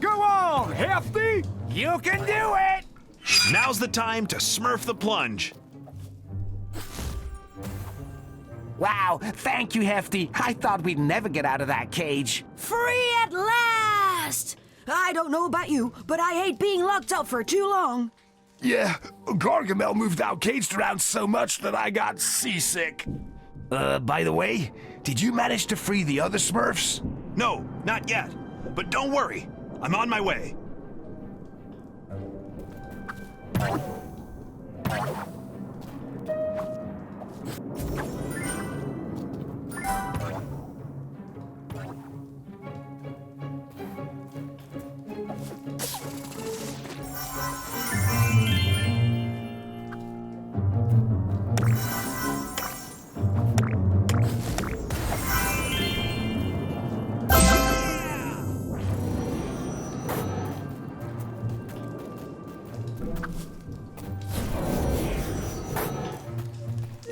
Go on, Hefty! You can do it! Now's the time to smurf the plunge. Wow, thank you, Hefty. I thought we'd never get out of that cage. Free at last! I don't know about you, but I hate being locked up for too long. Yeah, Gargamel moved out caged around so much that I got seasick. By the way, did you manage to free the other Smurfs? No, not yet. But don't worry. I'm on my way.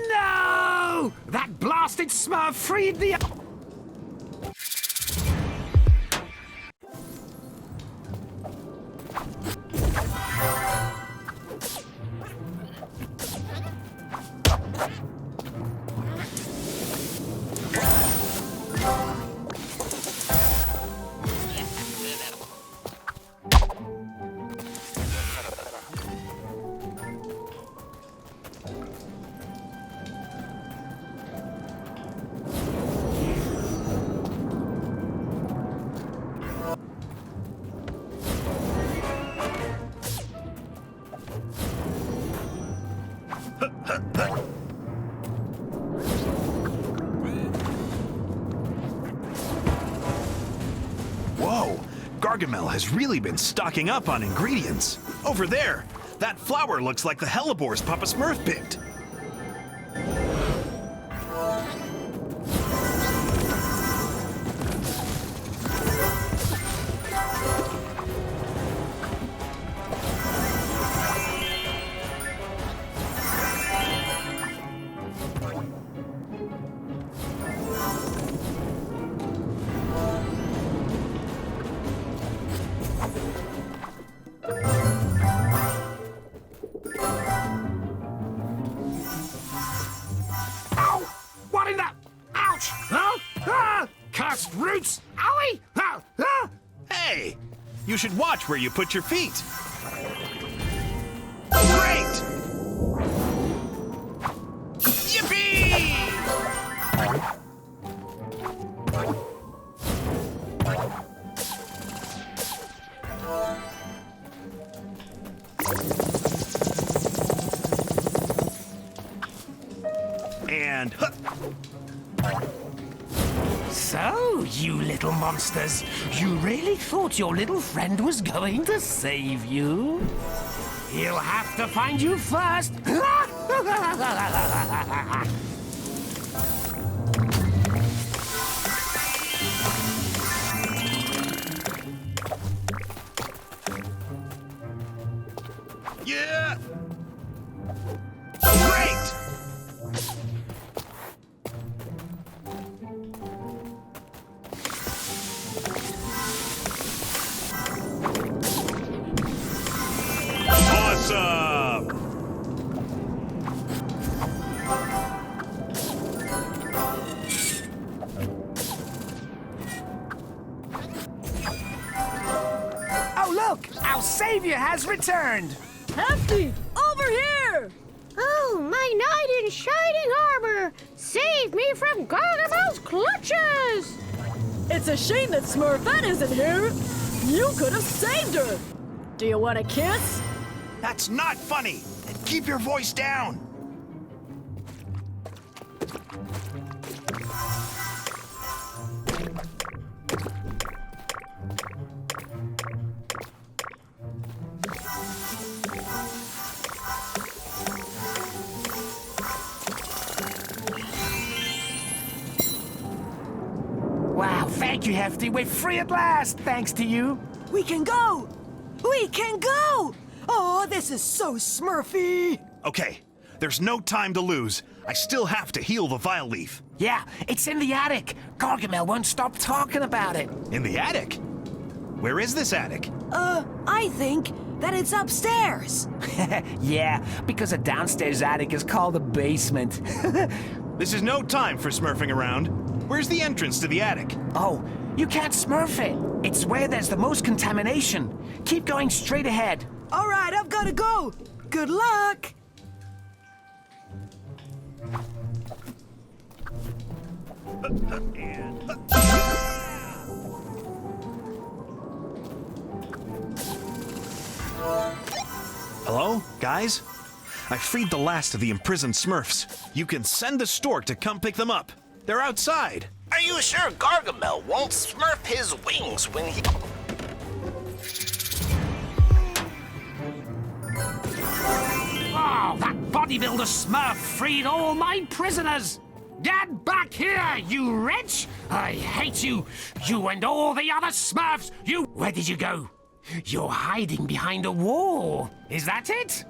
No! That blasted Smurf freed the... Whoa! Gargamel has really been stocking up on ingredients. Over there, that flower looks like the hellebores Papa Smurf picked. What in the... Ouch! Huh? Ah! Cursed roots! Owie! Ah! Ah! Hey! You should watch where you put your feet. Great! Yippee! And... So, you little monsters, you really thought your little friend was going to save you? He'll have to find you first. Yeah! Great! Look! Our savior has returned! Hefty, over here! Oh, my knight in shining armor! Save me from Gargamel's clutches! It's a shame that Smurfette isn't here. You could have saved her. Do you want a kiss? That's not funny! Keep your voice down! Wow, thank you, Hefty. We're free at last, thanks to you. We can go! We can go! Oh, this is so Smurfy! Okay, there's no time to lose. I still have to heal the Vileaf. Yeah, it's in the attic. Gargamel won't stop talking about it. In the attic? Where is this attic? I think that it's upstairs. Yeah, because a downstairs attic is called a basement. This is no time for smurfing around. Where's the entrance to the attic? Oh, you can't smurf it. It's where there's the most contamination. Keep going straight ahead. All right, I've got to go. Good luck. Hello, guys? I freed the last of the imprisoned Smurfs. You can send the stork to come pick them up. They're outside. Are you sure Gargamel won't smurf his wings when he... Oh, that bodybuilder Smurf freed all my prisoners! Get back here, you wretch! I hate you! You and all the other Smurfs! You... Where did you go? You're hiding behind a wall. Is that it?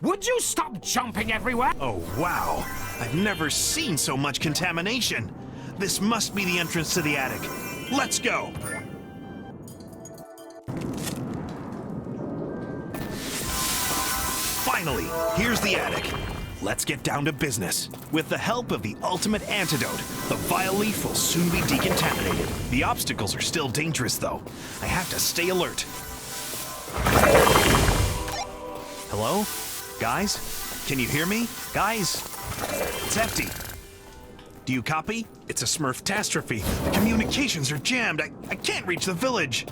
Would you stop jumping everywhere? Oh, wow. I've never seen so much contamination. This must be the entrance to the attic. Let's go. Finally, here's the attic. Let's get down to business. With the help of the ultimate antidote, the Vileaf will soon be decontaminated. The obstacles are still dangerous, though. I have to stay alert. Hello? Guys? Can you hear me? Guys? It's Hefty. Do you copy? It's a Smurf-tastrophe. The communications are jammed. I can't reach the village.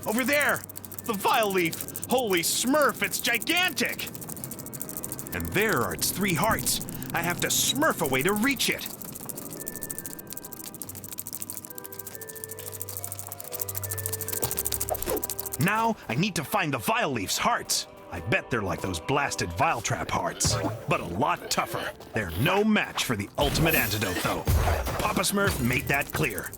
Over there! The Vileaf! Holy Smurf, it's gigantic! And there are its 3 hearts. I have to smurf a way to reach it. Now, I need to find the Vileaf's hearts. I bet they're like those blasted Viletrap hearts, but a lot tougher. They're no match for the ultimate antidote, though. Papa Smurf made that clear.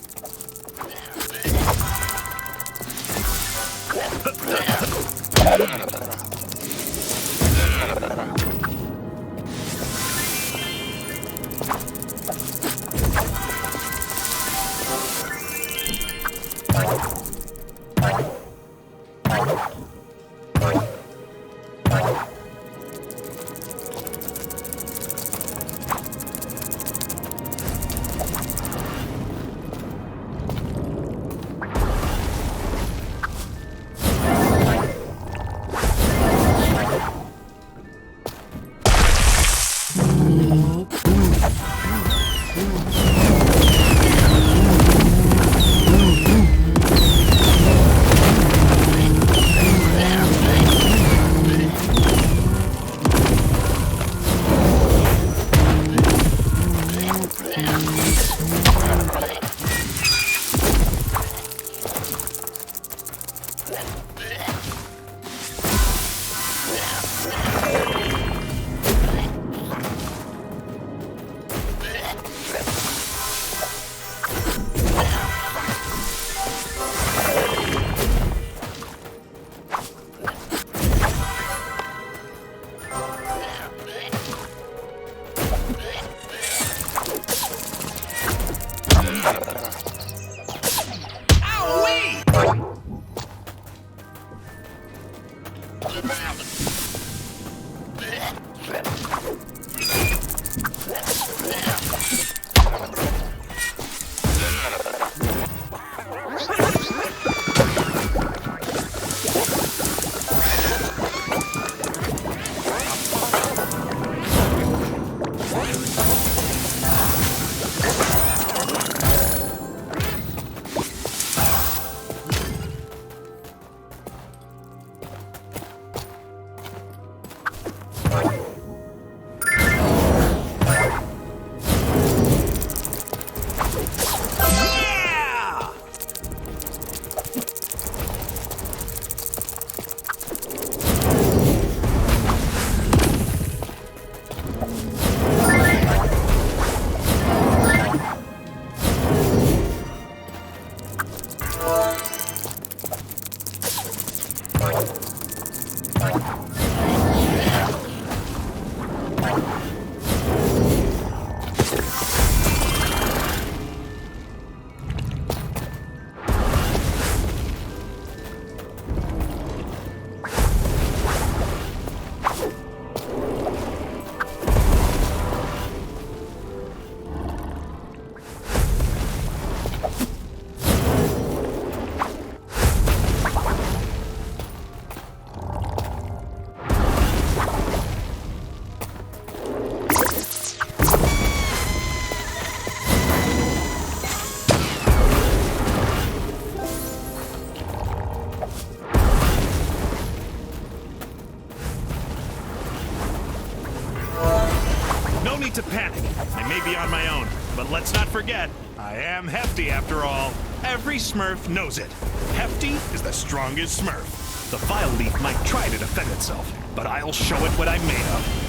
To panic. I may be on my own, but let's not forget, I am Hefty after all. Every Smurf knows it. Hefty is the strongest Smurf. The Vileaf might try to defend itself, but I'll show it what I'm made of.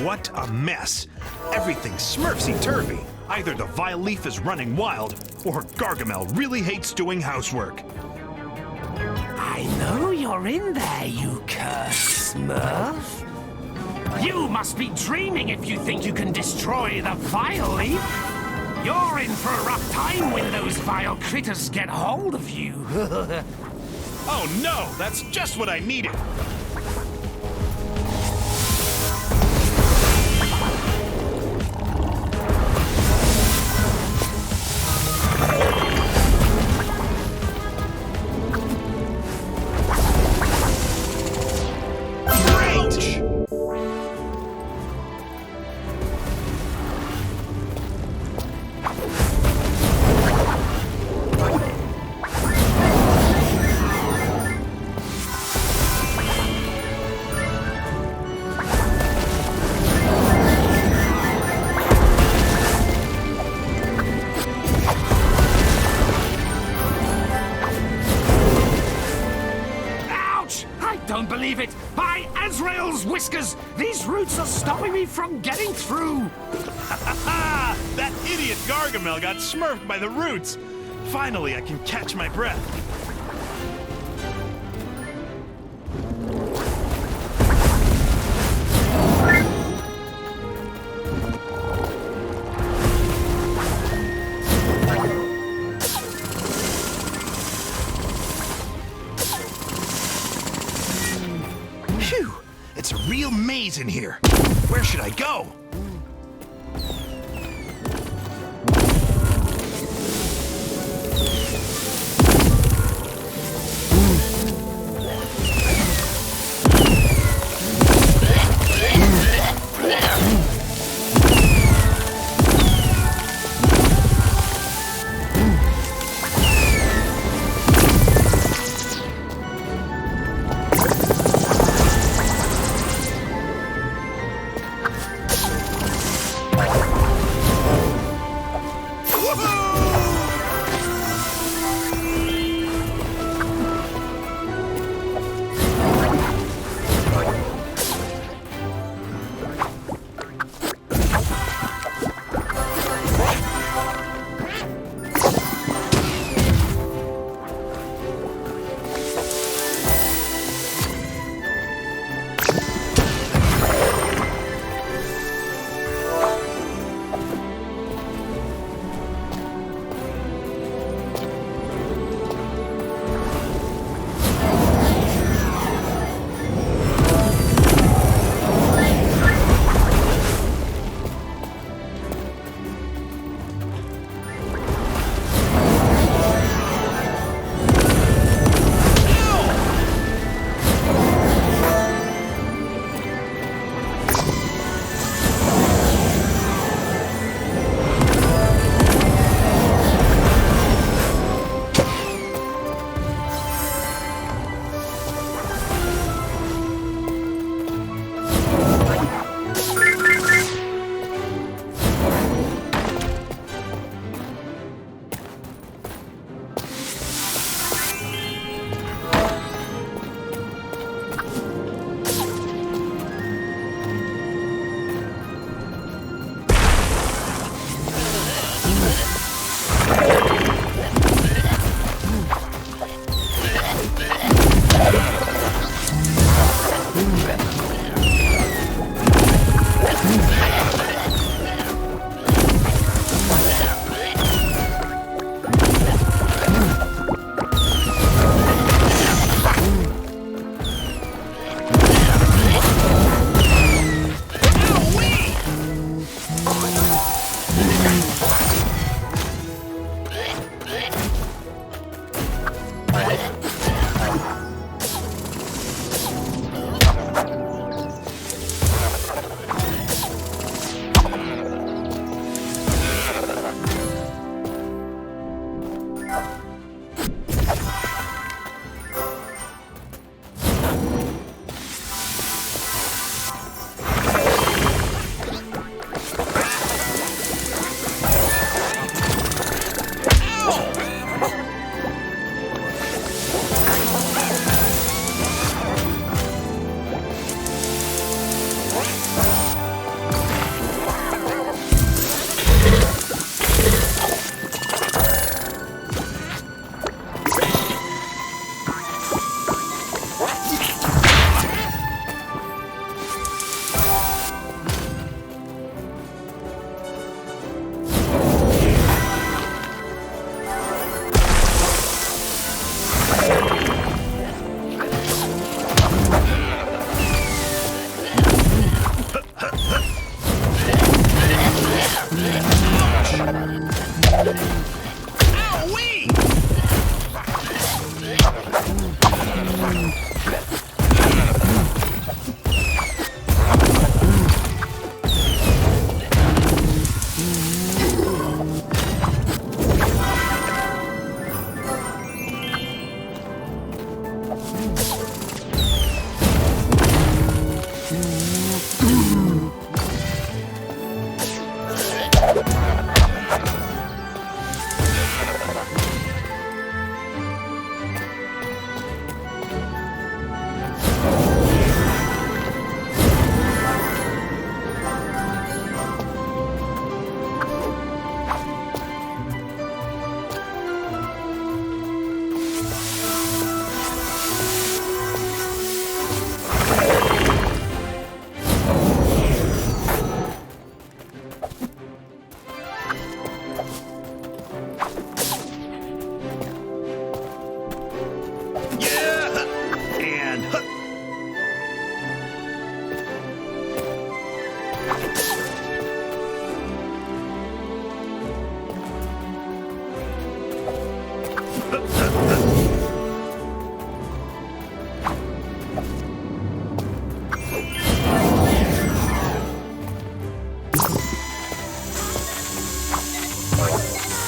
What a mess. Everything's smurfsy-turvy. Either the Vileaf is running wild, or Gargamel really hates doing housework. I know you're in there, you cursed Smurf. You must be dreaming if you think you can destroy the Vileaf. You're in for a rough time when those vile critters get hold of you. Oh no, that's just what I needed. Don't believe it! By Azrael's whiskers! These roots are stopping me from getting through! That idiot Gargamel got smurfed by the roots! Finally, I can catch my breath. Phew! It's a real maze in here. Where should I go?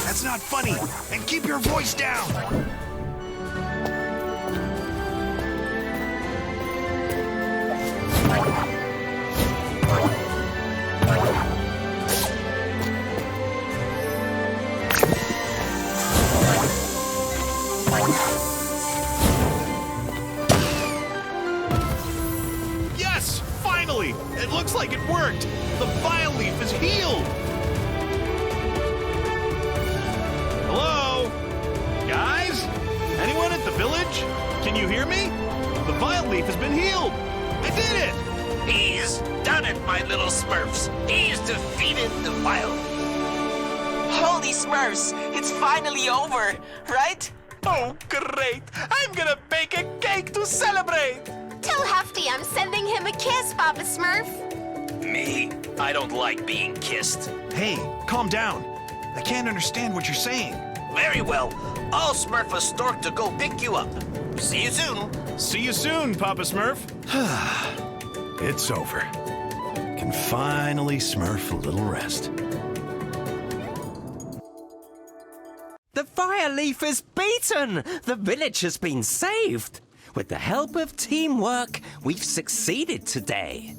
That's not funny. And keep your voice down. Yes! Finally! It looks like it worked! The Vileaf is healed! Hello? Guys? Anyone at the village? Can you hear me? The Vileaf has been healed! I did it! He's done it, my little Smurfs. He's defeated the Vile. Holy Smurfs! It's finally over, right? Oh, great! I'm gonna bake a cake to celebrate! Tell Hefty I'm sending him a kiss, Papa Smurf. Me? I don't like being kissed. Hey, calm down. I can't understand what you're saying. Very well. I'll smurf a stork to go pick you up. See you soon. See you soon, Papa Smurf. It's over. Can finally smurf a little rest. The Vileaf is beaten! The village has been saved! With the help of teamwork, we've succeeded today.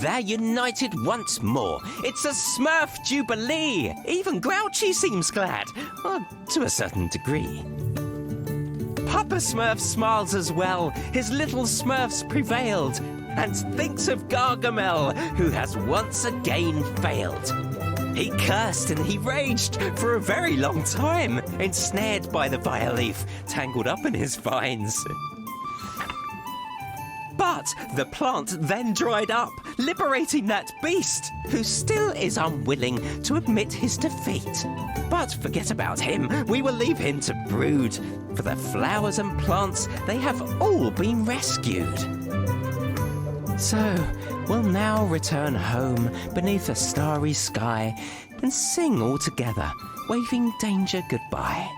They're united once more. It's a Smurf Jubilee! Even Grouchy seems glad, to a certain degree. Papa Smurf smiles as well. His little Smurfs prevailed, and thinks of Gargamel, who has once again failed. He cursed and he raged for a very long time, ensnared by the Vileaf, tangled up in his vines. But the plant then dried up, liberating that beast, who still is unwilling to admit his defeat. But forget about him, we will leave him to brood. For the flowers and plants, they have all been rescued. So, we'll now return home beneath a starry sky and sing all together, waving danger goodbye.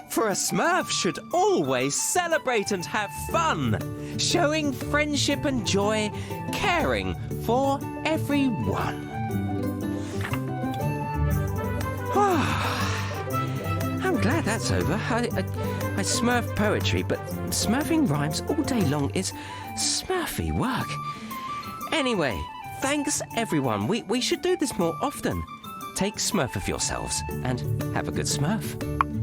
For a Smurf should always celebrate and have fun, showing friendship and joy, caring for everyone. I'm glad that's over. I smurf poetry, but smurfing rhymes all day long is smurfy work. Anyway, thanks everyone. We should do this more often. Take smurf of yourselves and have a good smurf.